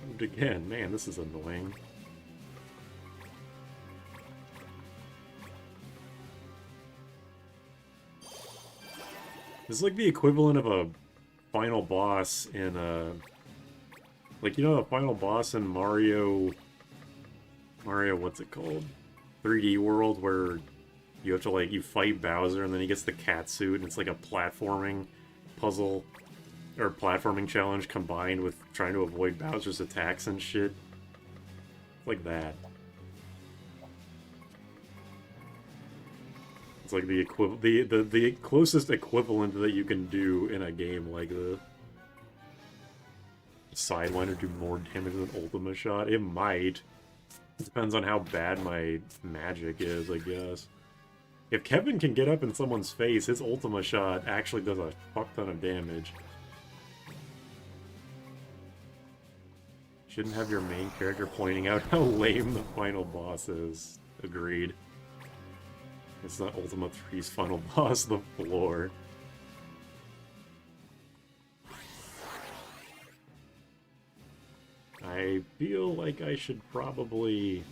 Speaker 1: Moved again. Man, this is annoying. This is like the equivalent of a final boss in like, you know, the final boss in Mario, what's it called, 3D World, where you have to, like, you fight Bowser and then he gets the cat suit and it's like a platforming puzzle or platforming challenge combined with trying to avoid Bowser's attacks and shit. Like that. It's like the the closest equivalent that you can do in a game like this. Sidewinder do more damage than Ultima Shot? It might. It depends on how bad my magic is, I guess. If Kevin can get up in someone's face, his Ultima Shot actually does a fuck ton of damage. Shouldn't have your main character pointing out how lame the final boss is. Agreed. It's not Ultima 3's final boss, the floor. I feel like I should probably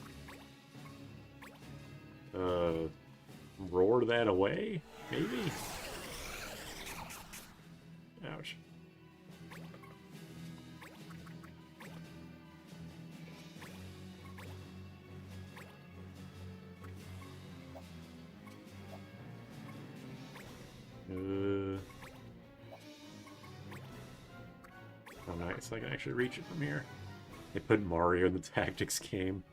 Speaker 1: roar that away, maybe? Ouch. Oh, nice. I can actually reach it from here. They put Mario in the tactics game.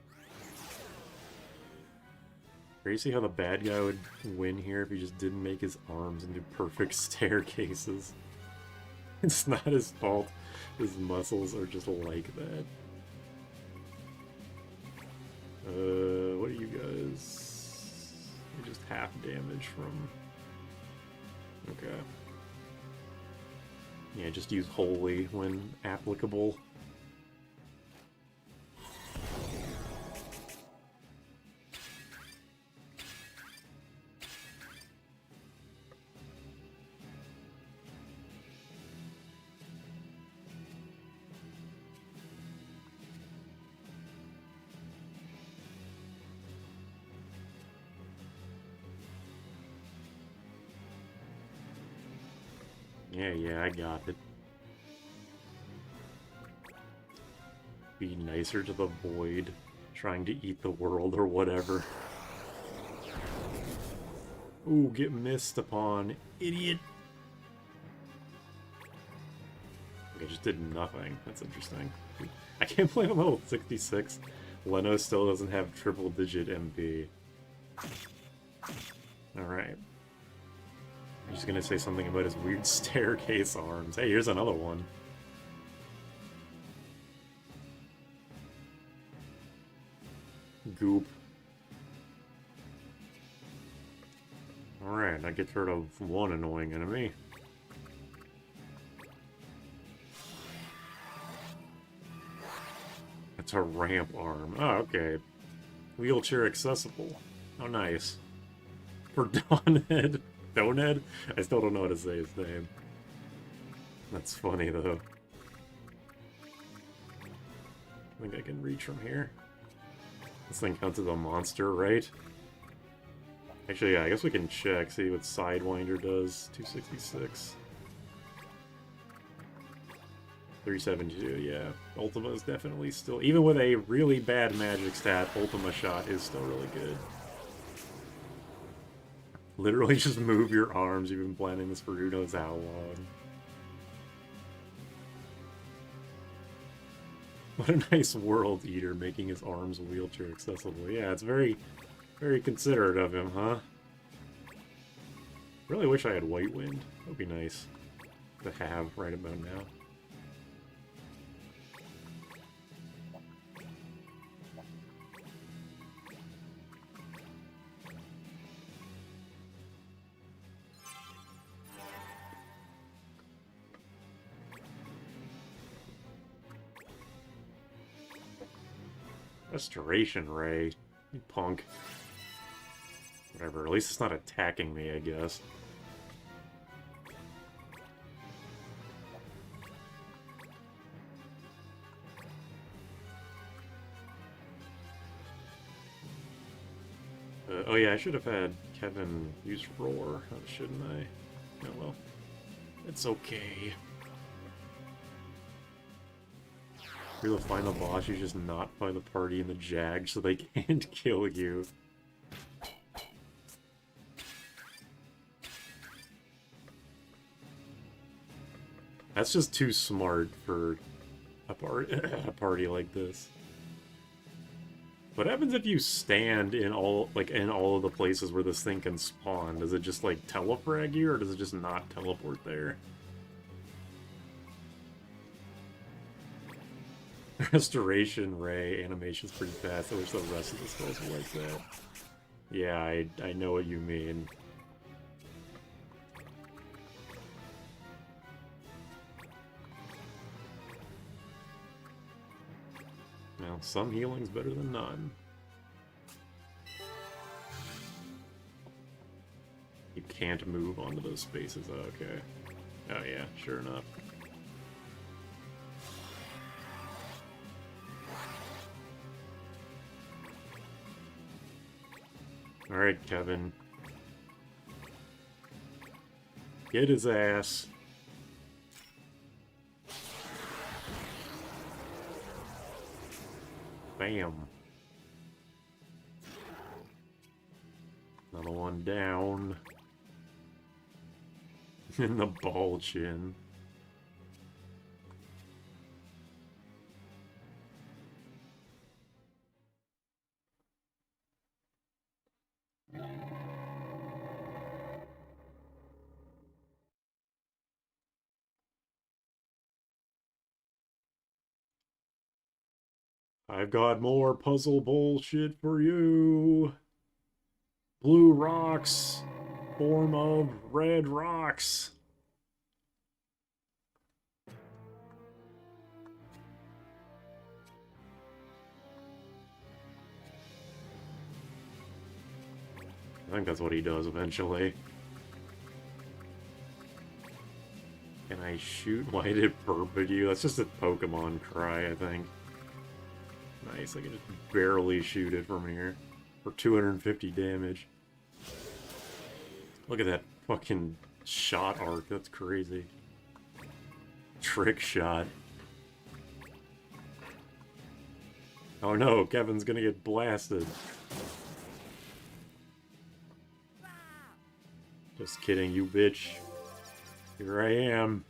Speaker 1: Crazy how the bad guy would win here if he just didn't make his arms into perfect staircases. It's not his fault. His muscles are just like that. What are you guys? You're just half damage from... Okay. Yeah, just use Holy when applicable. Yeah, I got it. Be nicer to the void, trying to eat the world or whatever. Ooh, get missed upon, idiot! Okay, just did nothing. That's interesting. I can't believe I'm level 66. Leno still doesn't have triple-digit MP. Alright. I'm just gonna say something about his weird staircase arms. Hey, here's another one. Goop. Alright, that gets rid of one annoying enemy. That's a ramp arm. Oh, okay. Wheelchair accessible. Oh, nice. For Donhead. Donhead? I still don't know how to say his name. That's funny, though. I think I can reach from here. This thing counts as a monster, right? Actually, yeah, I guess we can check, see what Sidewinder does. 266. 372, yeah. Ultima is definitely still... Even with a really bad magic stat, Ultima shot is still really good. Literally just move your arms. You've been planning this for who knows how long. What a nice world eater, making his arms wheelchair accessible. Yeah, it's very, very considerate of him, huh? Really wish I had White Wind. That would be nice to have right about now. Restoration Ray. You punk. Whatever, at least it's not attacking me, I guess. Oh yeah, I should have had Kevin use Roar, shouldn't I? Oh well. It's okay. You're the final boss, you just notify the party in the Jag so they can't kill you. That's just too smart for a party like this. What happens if you stand in all of the places where this thing can spawn? Does it just like telefrag you, or does it just not teleport there? Restoration Ray animation's pretty fast. I wish the rest of the spells were like that. Yeah, I know what you mean. Well, some healing's better than none. You can't move onto those spaces. Oh, okay. Oh yeah, sure enough. Alright, Kevin. Get his ass. Bam. Another one down. In the ball chin. I've got more puzzle bullshit for you. Blue rocks, form of red rocks. I think that's what he does eventually. Can I shoot? Why did it burp at you? That's just a Pokemon cry, I think. Nice, I can just barely shoot it from here. For 250 damage. Look at that fucking shot arc, that's crazy. Trick shot. Oh no, Kevin's gonna get blasted. Just kidding, you bitch. Here I am.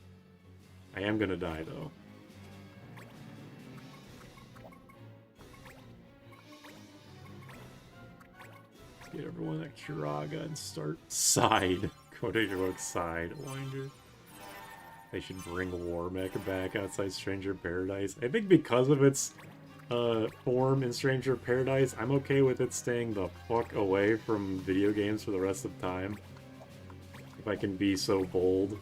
Speaker 1: I am gonna die, though. Let's get everyone at Kuraga and start side. Go to your side, Winder. They should bring War Mecha back outside Stranger Paradise. I think because of its form in Stranger Paradise, I'm okay with it staying the fuck away from video games for the rest of the time. If I can be so bold.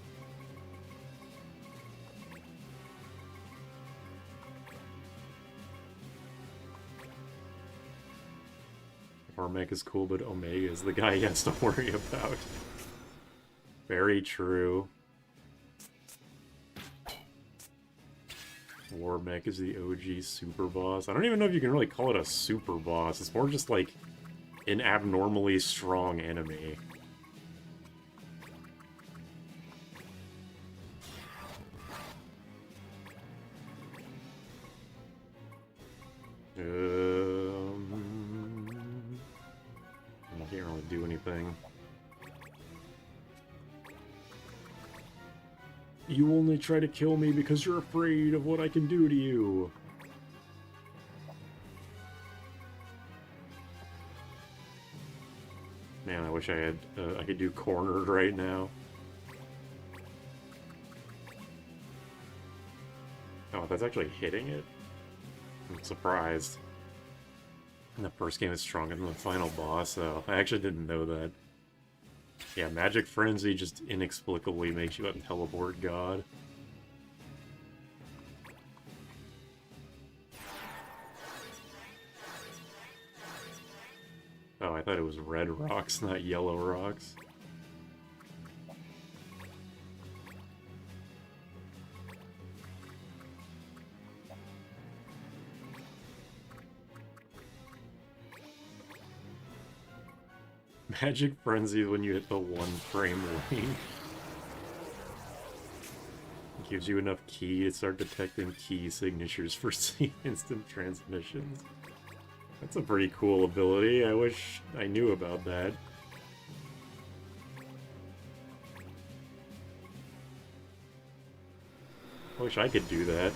Speaker 1: Armek is cool, but Omega is the guy he has to worry about. Very true. Warmech is the OG super boss. I don't even know if you can really call it a super boss. It's more just like an abnormally strong enemy. I can't really do anything. You only try to kill me because you're afraid of what I can do to you. Man, I wish I had I could do cornered right now. Oh, that's actually hitting it? I'm surprised. And the first game is stronger than the final boss, though. I actually didn't know that. Yeah, Magic Frenzy just inexplicably makes you a teleport god. Oh, I thought it was red rocks, not yellow rocks. Magic Frenzy when you hit the 1 frame lane. It gives you enough key to start detecting key signatures for instant transmissions. That's a pretty cool ability. I wish I knew about that. I wish I could do that.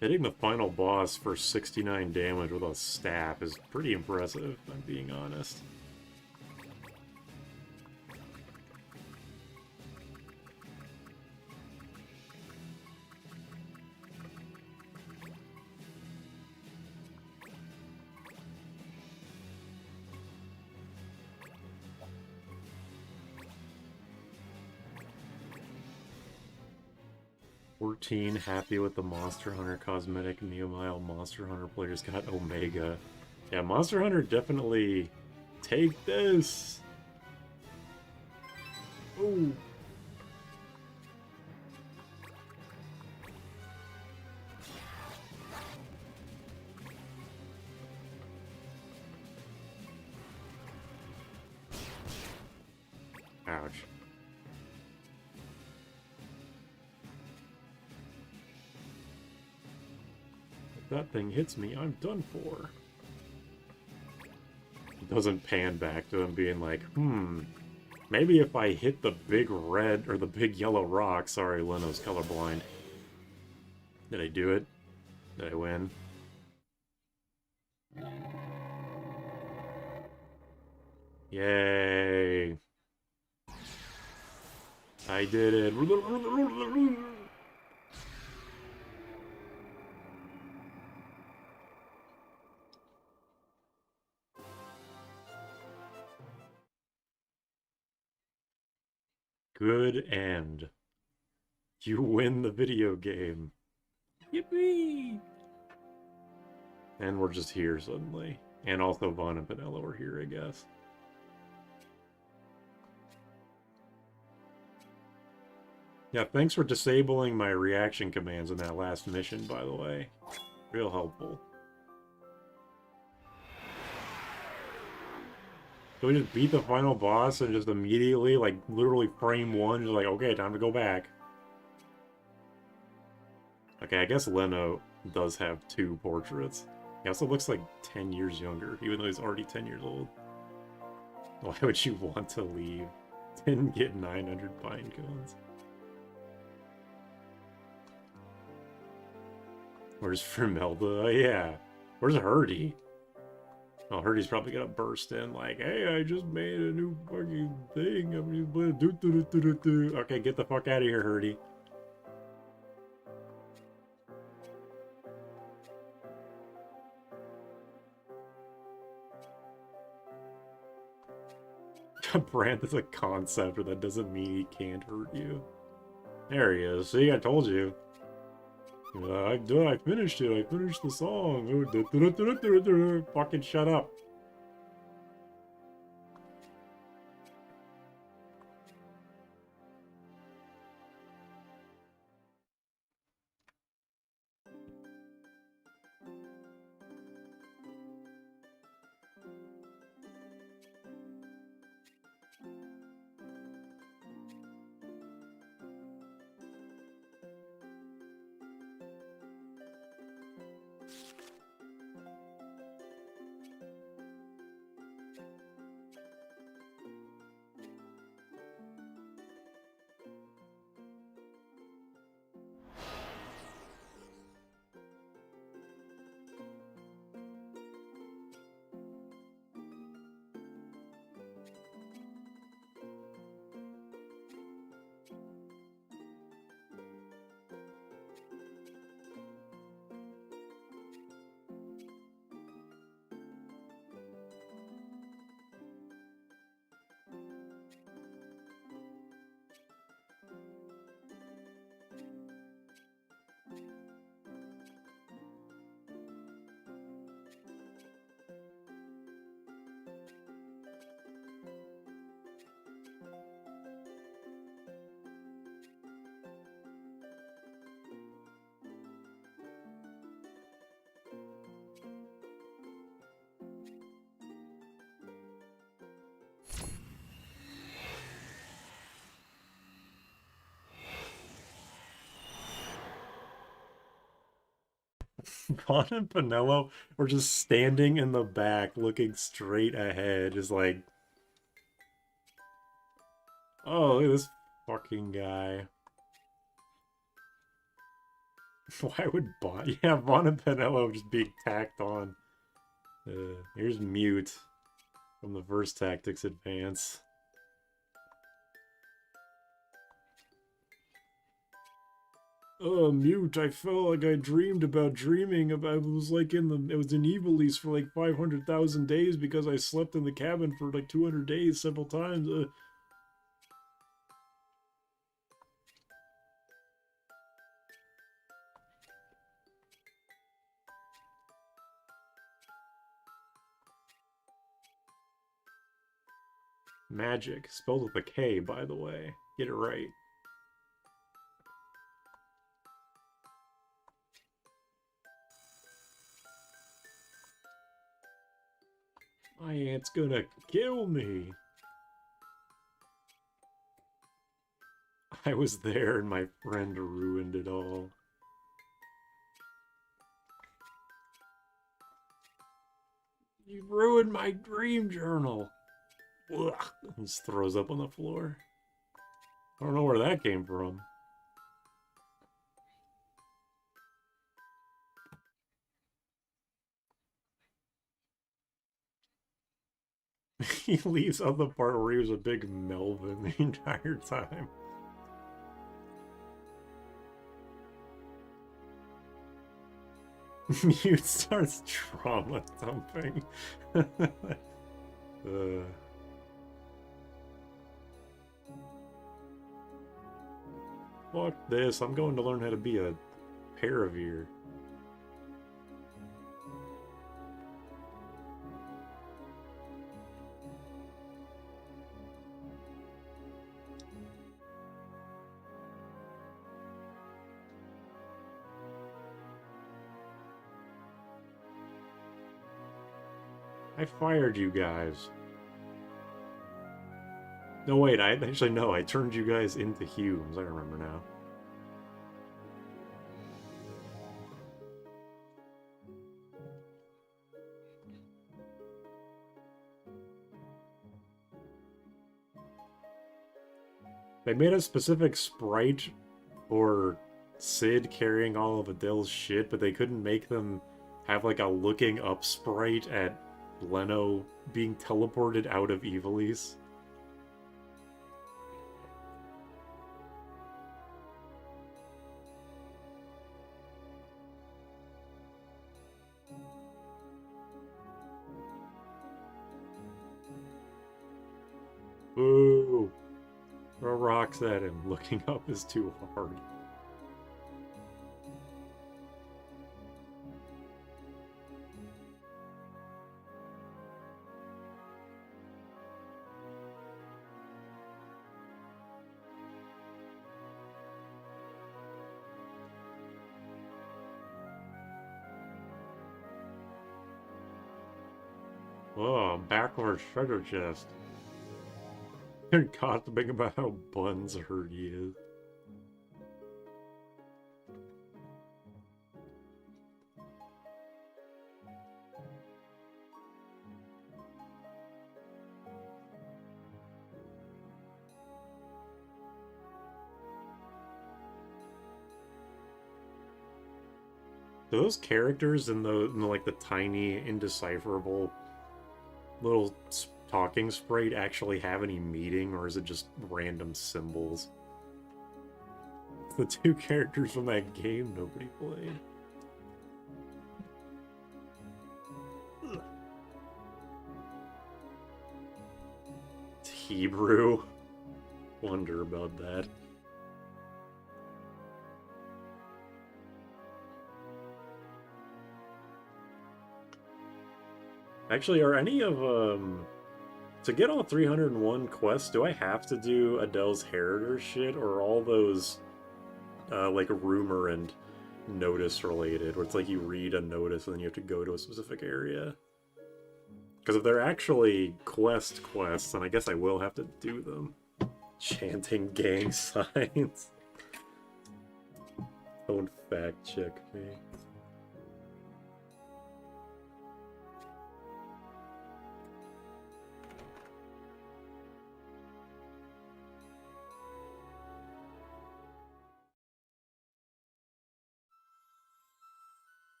Speaker 1: Hitting the final boss for 69 damage with a staff is pretty impressive, if I'm being honest. Happy with the Monster Hunter cosmetic. Neomile Monster Hunter players got Omega. Yeah, Monster Hunter definitely take this. Ooh. Ouch. That thing hits me, I'm done for. It doesn't pan back to him being like, maybe if I hit the big red, or the big yellow rock, sorry, Leno's colorblind. Did I do it? Did I win? Yay! I did it. Good end. You win the video game. Yippee! And we're just here suddenly. And also Vaughn and Pinello are here, I guess. Yeah, thanks for disabling my reaction commands in that last mission, by the way. Real helpful. So we just beat the final boss and just immediately, like, literally frame one, just like, okay, time to go back. Okay, I guess Leno does have two portraits. He also looks like 10 years younger, even though he's already 10 years old. Why would you want to leave? Didn't get 900 pine cones. Where's Fermelda? Oh, yeah. Where's Hurdy? Oh, Hurdy's probably gonna burst in like, hey, I just made a new fucking thing. I'm gonna do. Okay, get the fuck out of here, Hurdy. Brand is a concept, but that doesn't mean he can't hurt you. There he is. See, I told you. I finished it. I finished the song. Fucking shut up. Vaughn and Pinello were just standing in the back, looking straight ahead, just like, oh, look at this fucking guy. Why would Vaughn? Yeah, Vaughn and Pinello just being tacked on. Here's Mute from the Verse Tactics Advance. Mute, I felt like I dreamed about dreaming about, it was like it was in Evilise for like 500,000 days because I slept in the cabin for like 200 days several times. Magic, spelled with a K, by the way. Get it right. My aunt's gonna kill me. I was there and my friend ruined it all. You ruined my dream journal. Ugh. He just throws up on the floor. I don't know where that came from. He leaves out the part where he was a big Melvin the entire time. Mute starts trauma thumping. Fuck this, I'm going to learn how to be a paravere. I fired you guys. No, wait, I turned you guys into Humes, I remember now. They made a specific sprite for Sid carrying all of Adele's shit, but they couldn't make them have like a looking up sprite at Leno being teleported out of Evilise. Boo! Throw rocks at him. Looking up is too hard. Oh, backwards treasure chest. You're gossiping about how Buns hurt he is. Do those characters in like the tiny, indecipherable little talking sprite actually have any meaning, or is it just random symbols? The two characters from that game nobody played. It's Hebrew. Wonder about that. Actually, are any of to get all 301 quests, do I have to do Adele's Heritor shit, or are all those like rumor and notice related, where it's like you read a notice and then you have to go to a specific area? Because if they're actually quests, then I guess I will have to do them. Chanting gang signs. Don't fact check me.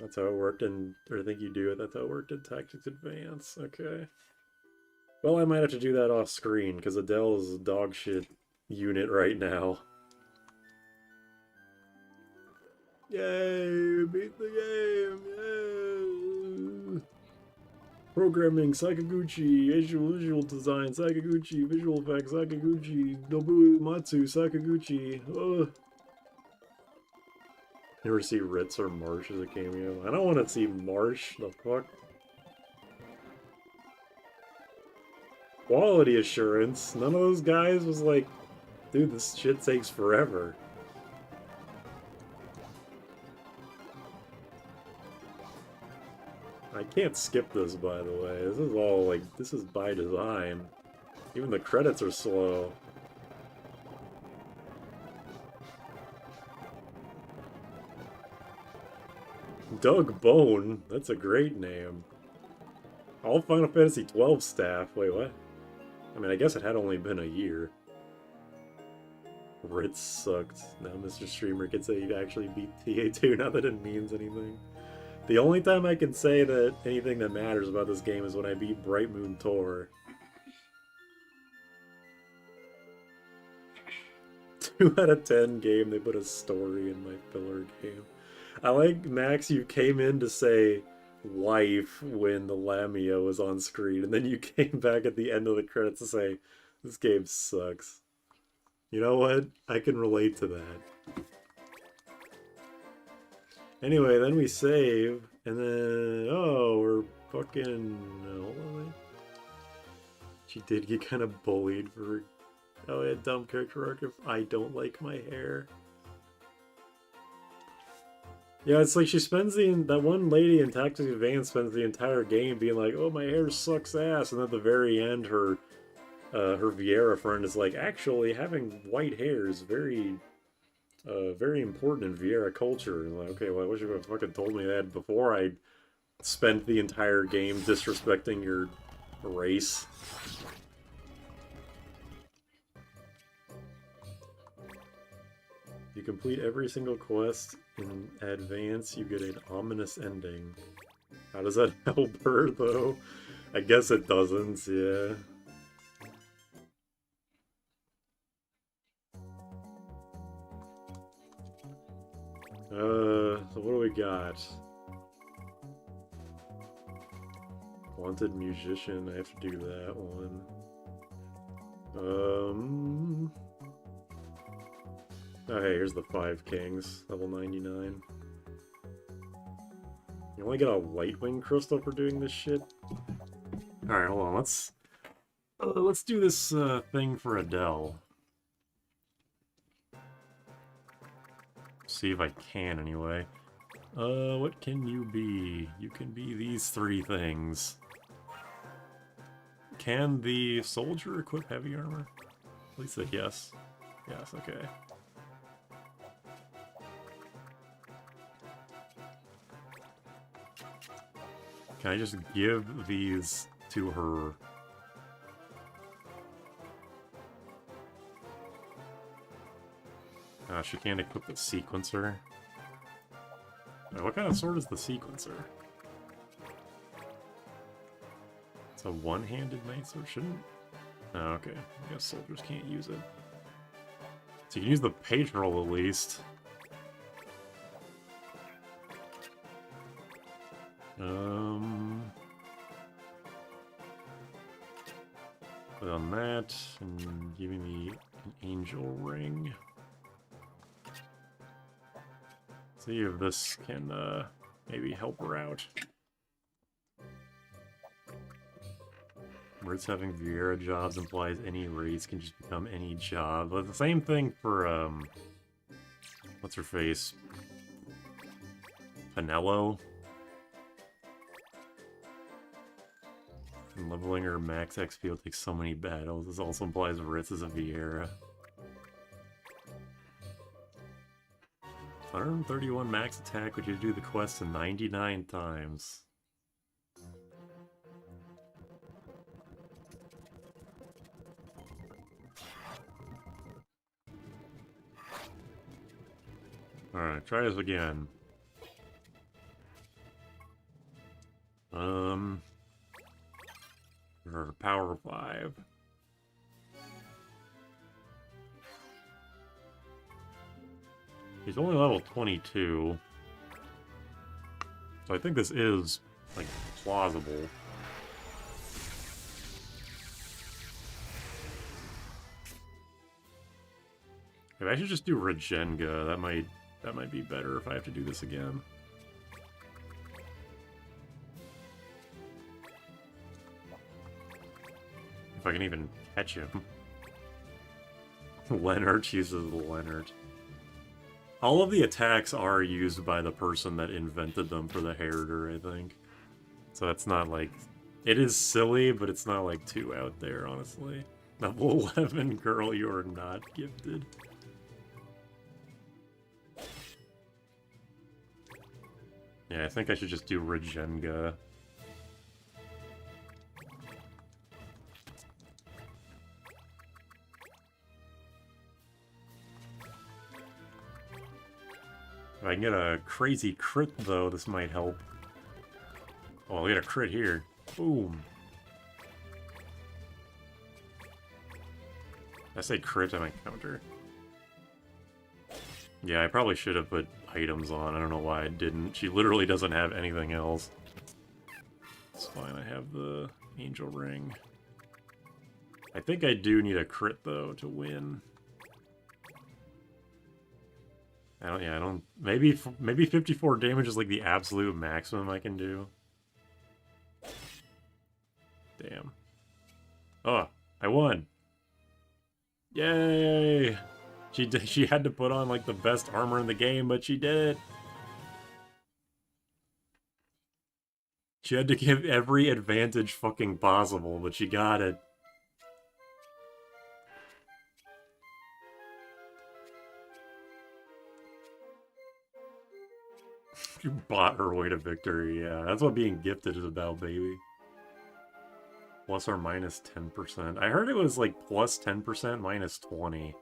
Speaker 1: That's how it worked in, or I think you do it, that's how it worked in Tactics Advance. Okay. Well, I might have to do that off screen, because Adele is a dog shit unit right now. Yay! Beat the game! Yay! Programming, Sakaguchi. Visual design, Sakaguchi. Visual effects, Sakaguchi. Nobu Matsu, Sakaguchi. Ugh. Never see Ritz or Marsh as a cameo. I don't want to see Marsh. The fuck? Quality assurance. None of those guys was like, dude, this shit takes forever. I can't skip this, by the way. This is all like, this is by design. Even the credits are slow. Doug Bone? That's a great name. All Final Fantasy XII staff. Wait, what? I mean, I guess it had only been a year. Ritz sucked. Now Mr. Streamer can say he actually beat TA2, not that it means anything. The only time I can say that anything that matters about this game is when I beat Bright Moon Tor. 2 out of 10 game, they put a story in my filler game. I like, Max, you came in to say wife when the Lamia was on screen, and then you came back at the end of the credits to say, this game sucks. You know what? I can relate to that. Anyway, then we save, and then, oh, we're fucking, hold on, wait. She did get kind of bullied for, oh yeah, dumb character arc if I don't like my hair. Yeah, it's like she spends that one lady in Tactics Advance spends the entire game being like, "Oh, my hair sucks ass," and at the very end, her Vieira friend is like, "Actually, having white hair is very important in Vieira culture." And like, okay, well, I wish you would have fucking told me that before I spent the entire game disrespecting your race. You complete every single quest in advance, you get an ominous ending. How does that help her, though? I guess it doesn't, yeah. So what do we got? Wanted musician, I have to do that one. Oh, hey, here's the 5 kings, level 99. You only get a Lightwing crystal for doing this shit? Alright, hold on, let's do this thing for Adele. See if I can, anyway. What can you be? You can be these 3 things. Can the soldier equip heavy armor? At least a yes. Yes, okay. Can I just give these to her? She can't equip the sequencer. Wait, what kind of sword is the sequencer? It's a one-handed knight sword, shouldn't? Oh, okay. I guess soldiers can't use it. So you can use the Patrol at least. Put on that, and give me an angel ring. See if this can, maybe help her out. Words having Vieira jobs implies any race can just become any job. But the same thing for, what's her face? Pinello? And leveling her max XP will take so many battles. This also implies Ritz is a Vieira. 131 max attack, which you do the quest 99 times. Alright, try this again. For power 5. He's only level 22. So I think this is, like, plausible. Maybe I should just do Regenga. That might be better if I have to do this again. If I can even catch him. Leonard uses Leonard. All of the attacks are used by the person that invented them for the Herder, I think. So that's not like... It is silly, but it's not like too out there, honestly. Level 11, girl, you are not gifted. Yeah, I think I should just do Regenga. If I can get a crazy crit, though, this might help. Oh, I'll get a crit here. Boom. I say crit, I might counter. Yeah, I probably should have put items on. I don't know why I didn't. She literally doesn't have anything else. It's fine, I have the angel ring. I think I do need a crit, though, to win. I don't... Maybe 54 damage is, like, the absolute maximum I can do. Damn. Oh, I won! Yay! She had to put on, like, the best armor in the game, but she did it! She had to give every advantage fucking possible, but she got it. She bought her way to victory, yeah. That's what being gifted is about, baby. Plus or minus 10%. I heard it was like plus 10%, minus 20%.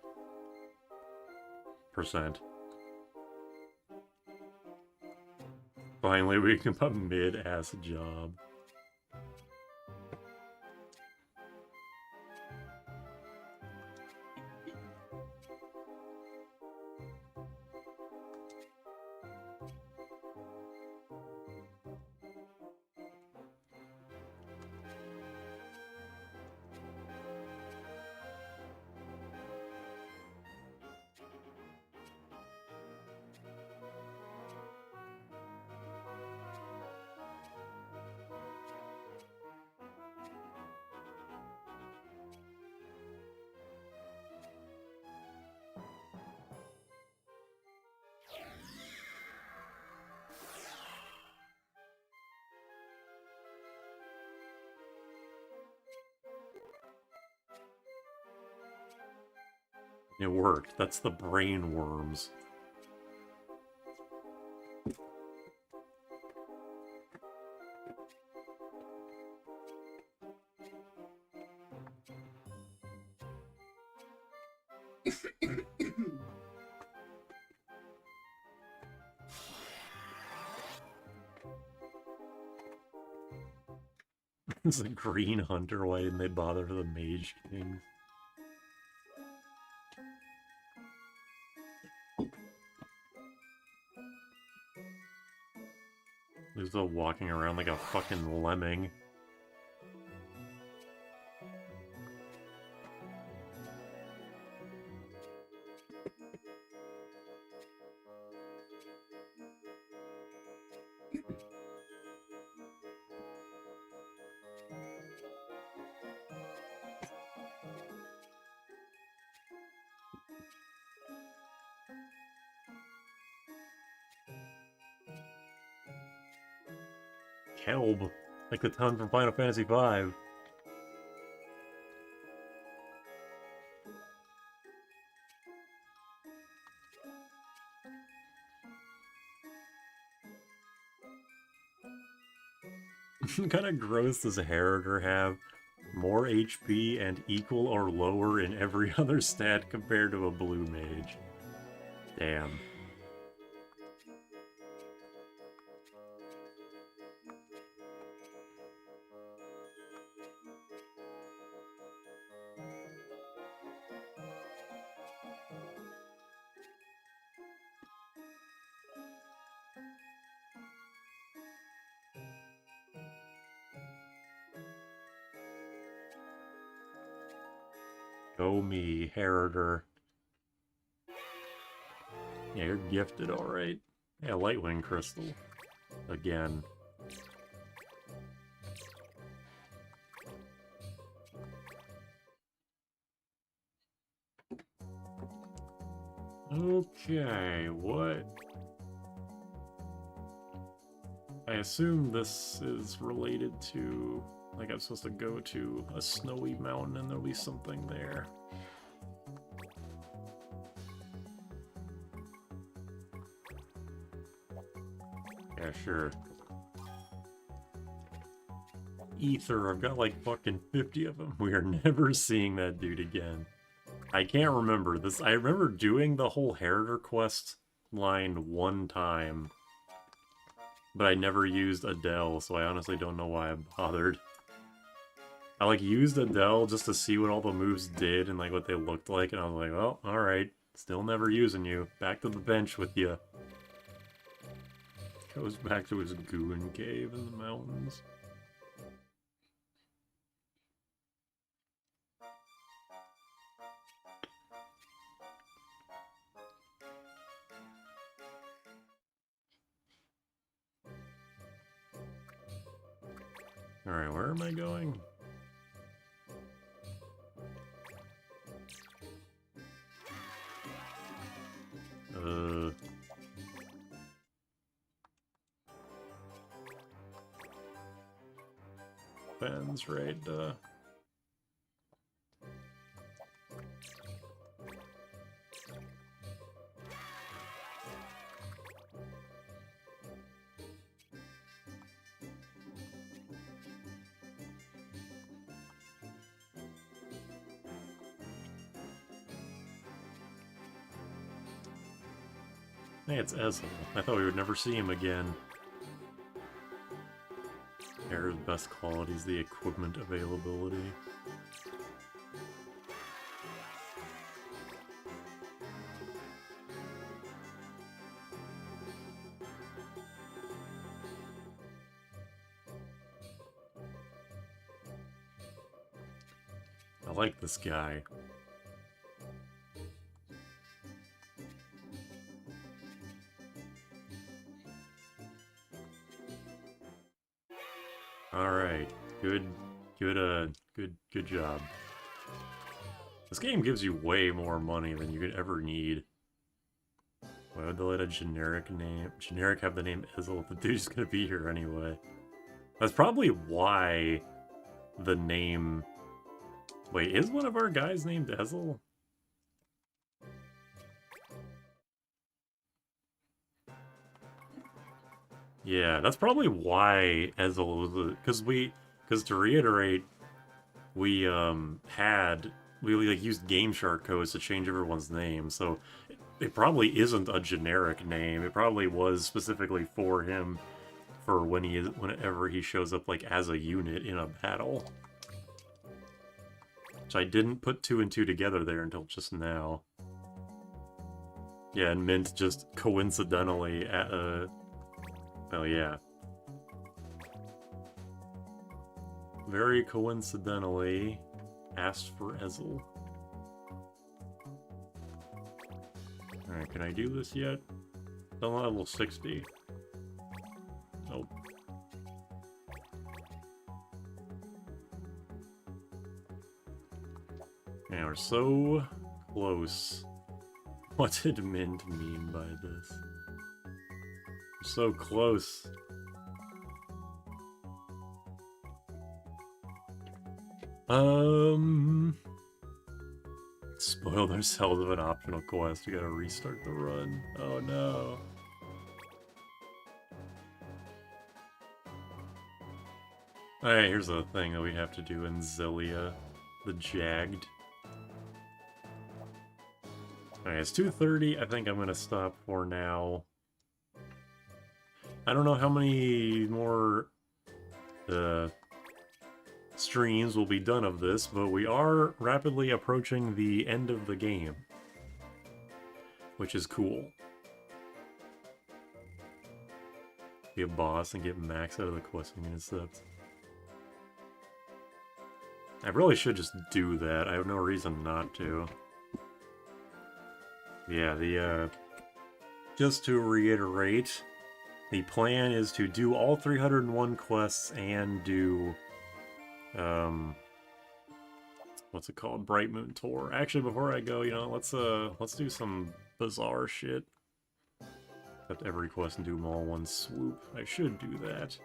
Speaker 1: Finally, we can put mid-ass job. It worked. That's the brain worms. It's a green hunter. Why didn't they bother for the mage king? He's still walking around like a fucking lemming. Kelb, like the town from Final Fantasy V. What kind of gross does Harriger have? More HP and equal or lower in every other stat compared to a blue mage. Damn. Go me, Harriger. Yeah, you're gifted, alright. Yeah, Lightwing Crystal. Again. Okay, what? I assume this is related to... Like, I'm supposed to go to a snowy mountain and there'll be something there. Yeah, sure. Ether, I've got like fucking 50 of them. We are never seeing that dude again. I can't remember this. I remember doing the whole Heriter quest line one time. But I never used Adele, so I honestly don't know why I bothered. I like used Adele just to see what all the moves did and like what they looked like, and I was like, well, alright. Still never using you. Back to the bench with you. Goes back to his goon cave in the mountains. Alright, where am I going? Ben's right, Hey, it's Ezel. I thought we would never see him again. Air's best quality is the equipment availability. I like this guy. Alright, good job. This game gives you way more money than you could ever need. Why would they let a generic have the name Ezel? The dude's gonna be here anyway. That's probably why the name... Wait, is one of our guys named Ezel? Yeah, that's probably why Ezel was because to reiterate, we like used Game Shark codes to change everyone's name, so it probably isn't a generic name. It probably was specifically for him for whenever he shows up like as a unit in a battle. Which I didn't put 2 and 2 together there until just now. Yeah, and Mint just coincidentally at oh yeah. Very coincidentally asked for Ezel. Alright, can I do this yet? Still not level 60. Nope. Yeah, we're so close. What did Mint mean by this? We're so close. Spoiled ourselves of an optional quest. We gotta restart the run. Oh no. Alright, here's a thing that we have to do in Zelia. The Jagged. Alright, it's 2:30. I think I'm gonna stop for now. I don't know how many more streams will be done of this, but we are rapidly approaching the end of the game, which is cool. Be a boss and get max out of the questing intercept. I really should just do that. I have no reason not to. Yeah, just to reiterate, the plan is to do all 301 quests and do what's it called? Bright Moon Tour. Actually, before I go, you know, let's do some bizarre shit. Except every quest and do them all in one swoop. I should do that.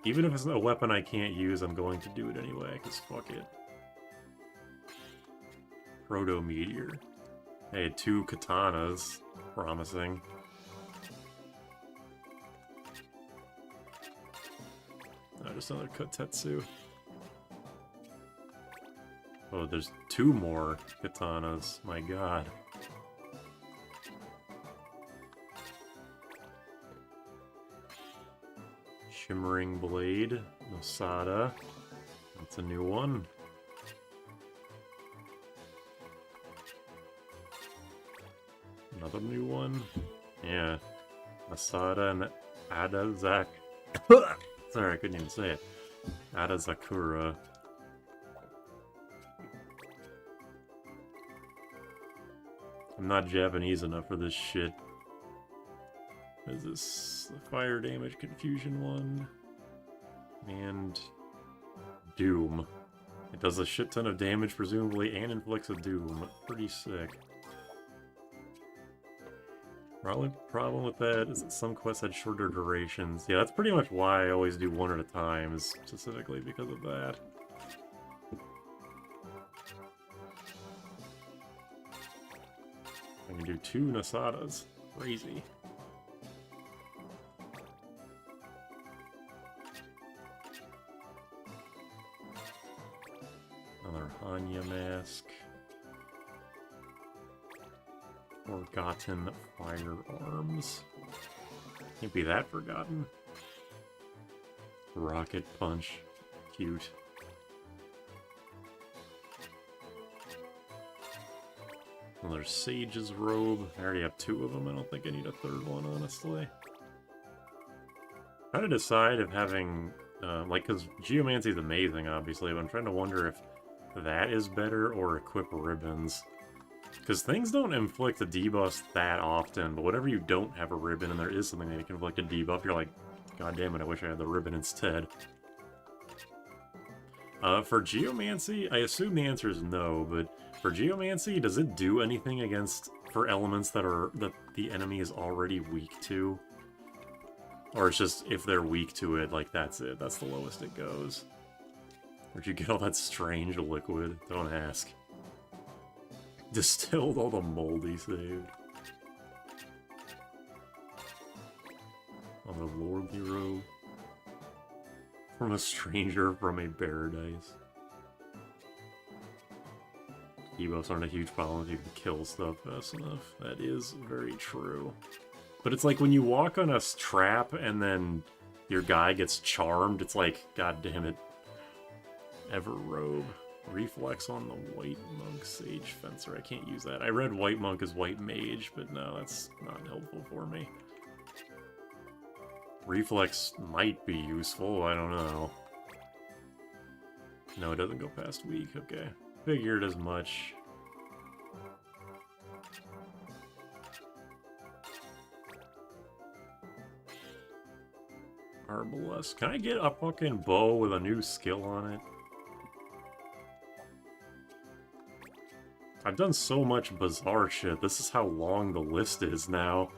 Speaker 1: Even if it's a weapon I can't use, I'm going to do it anyway, because fuck it. Proto Meteor. Hey, 2 katanas. Promising. Oh, just another Kotetsu. Oh, there's 2 more katanas. My god. Shimmering Blade. Nosada. That's a new one. Another new one? Yeah. Masada and Adazak. Sorry, I couldn't even say it. Adazakura. I'm not Japanese enough for this shit. Is this the fire damage confusion one? And Doom. It does a shit ton of damage, presumably, and inflicts a Doom. Pretty sick. Probably problem with that is that some quests had shorter durations. Yeah, that's pretty much why I always do one at a time, is specifically because of that. I can do 2 Nasadas. Crazy. Another Hanya mask. Forgotten firearms. Can't be that forgotten. Rocket punch. Cute. Another Sage's robe. I already have 2 of them. I don't think I need a 3rd one, honestly. Trying to decide if having, like, because Geomancy is amazing, obviously, but I'm trying to wonder if that is better or equip ribbons. Because things don't inflict a debuff that often, but whenever you don't have a ribbon and there is something that can inflict a debuff, you're like, God damn it, I wish I had the ribbon instead. For Geomancy, I assume the answer is no, but for Geomancy, does it do anything for elements that the enemy is already weak to? Or it's just, if they're weak to it, like, that's it. That's the lowest it goes. Where'd you get all that strange liquid? Don't ask. Distilled all the mold he saved. On the lordly robe. From a stranger from a paradise. Debuffs aren't a huge problem if you can kill stuff fast enough. That is very true. But it's like when you walk on a trap and then your guy gets charmed, it's like, god damn it. Ever robe. Reflex on the White Monk Sage Fencer. I can't use that. I read White Monk as White Mage, but no, that's not helpful for me. Reflex might be useful, I don't know. No, it doesn't go past weak, okay. Figured as much. Arbalest. Can I get a fucking bow with a new skill on it? I've done so much bizarre shit. This is how long the list is now.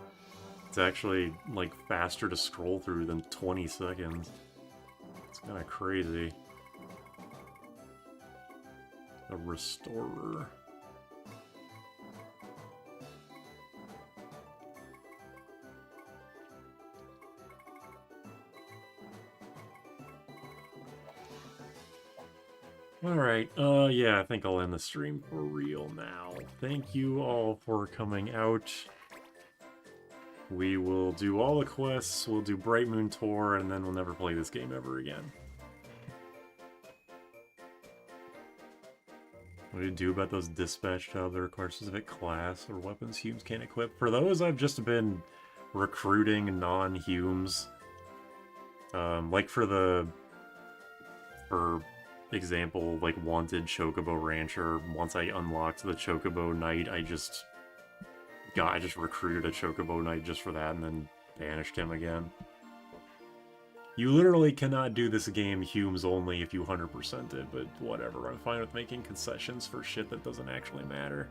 Speaker 1: It's actually, like, faster to scroll through than 20 seconds. It's kind of crazy. The Restorer. Alright, yeah, I think I'll end the stream for real now. Thank you all for coming out. We will do all the quests, we'll do Bright Moon Tour, and then we'll never play this game ever again. What do you do about those dispatch jobs that require specific class or weapons Humes can't equip? For those, I've just been recruiting non-Humes. Like for example, like Wanted Chocobo Rancher, once I unlocked the Chocobo Knight, I just recruited a Chocobo Knight just for that and then banished him again. You literally cannot do this game Humes only if you 100% it, but whatever, I'm fine with making concessions for shit that doesn't actually matter.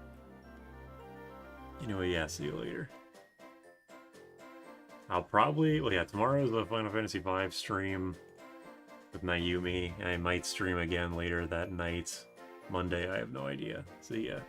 Speaker 1: Anyway, yeah, see you later. I'll probably, well yeah, tomorrow's the Final Fantasy V stream with Naomi. I might stream again later that night. Monday, I have no idea. See ya.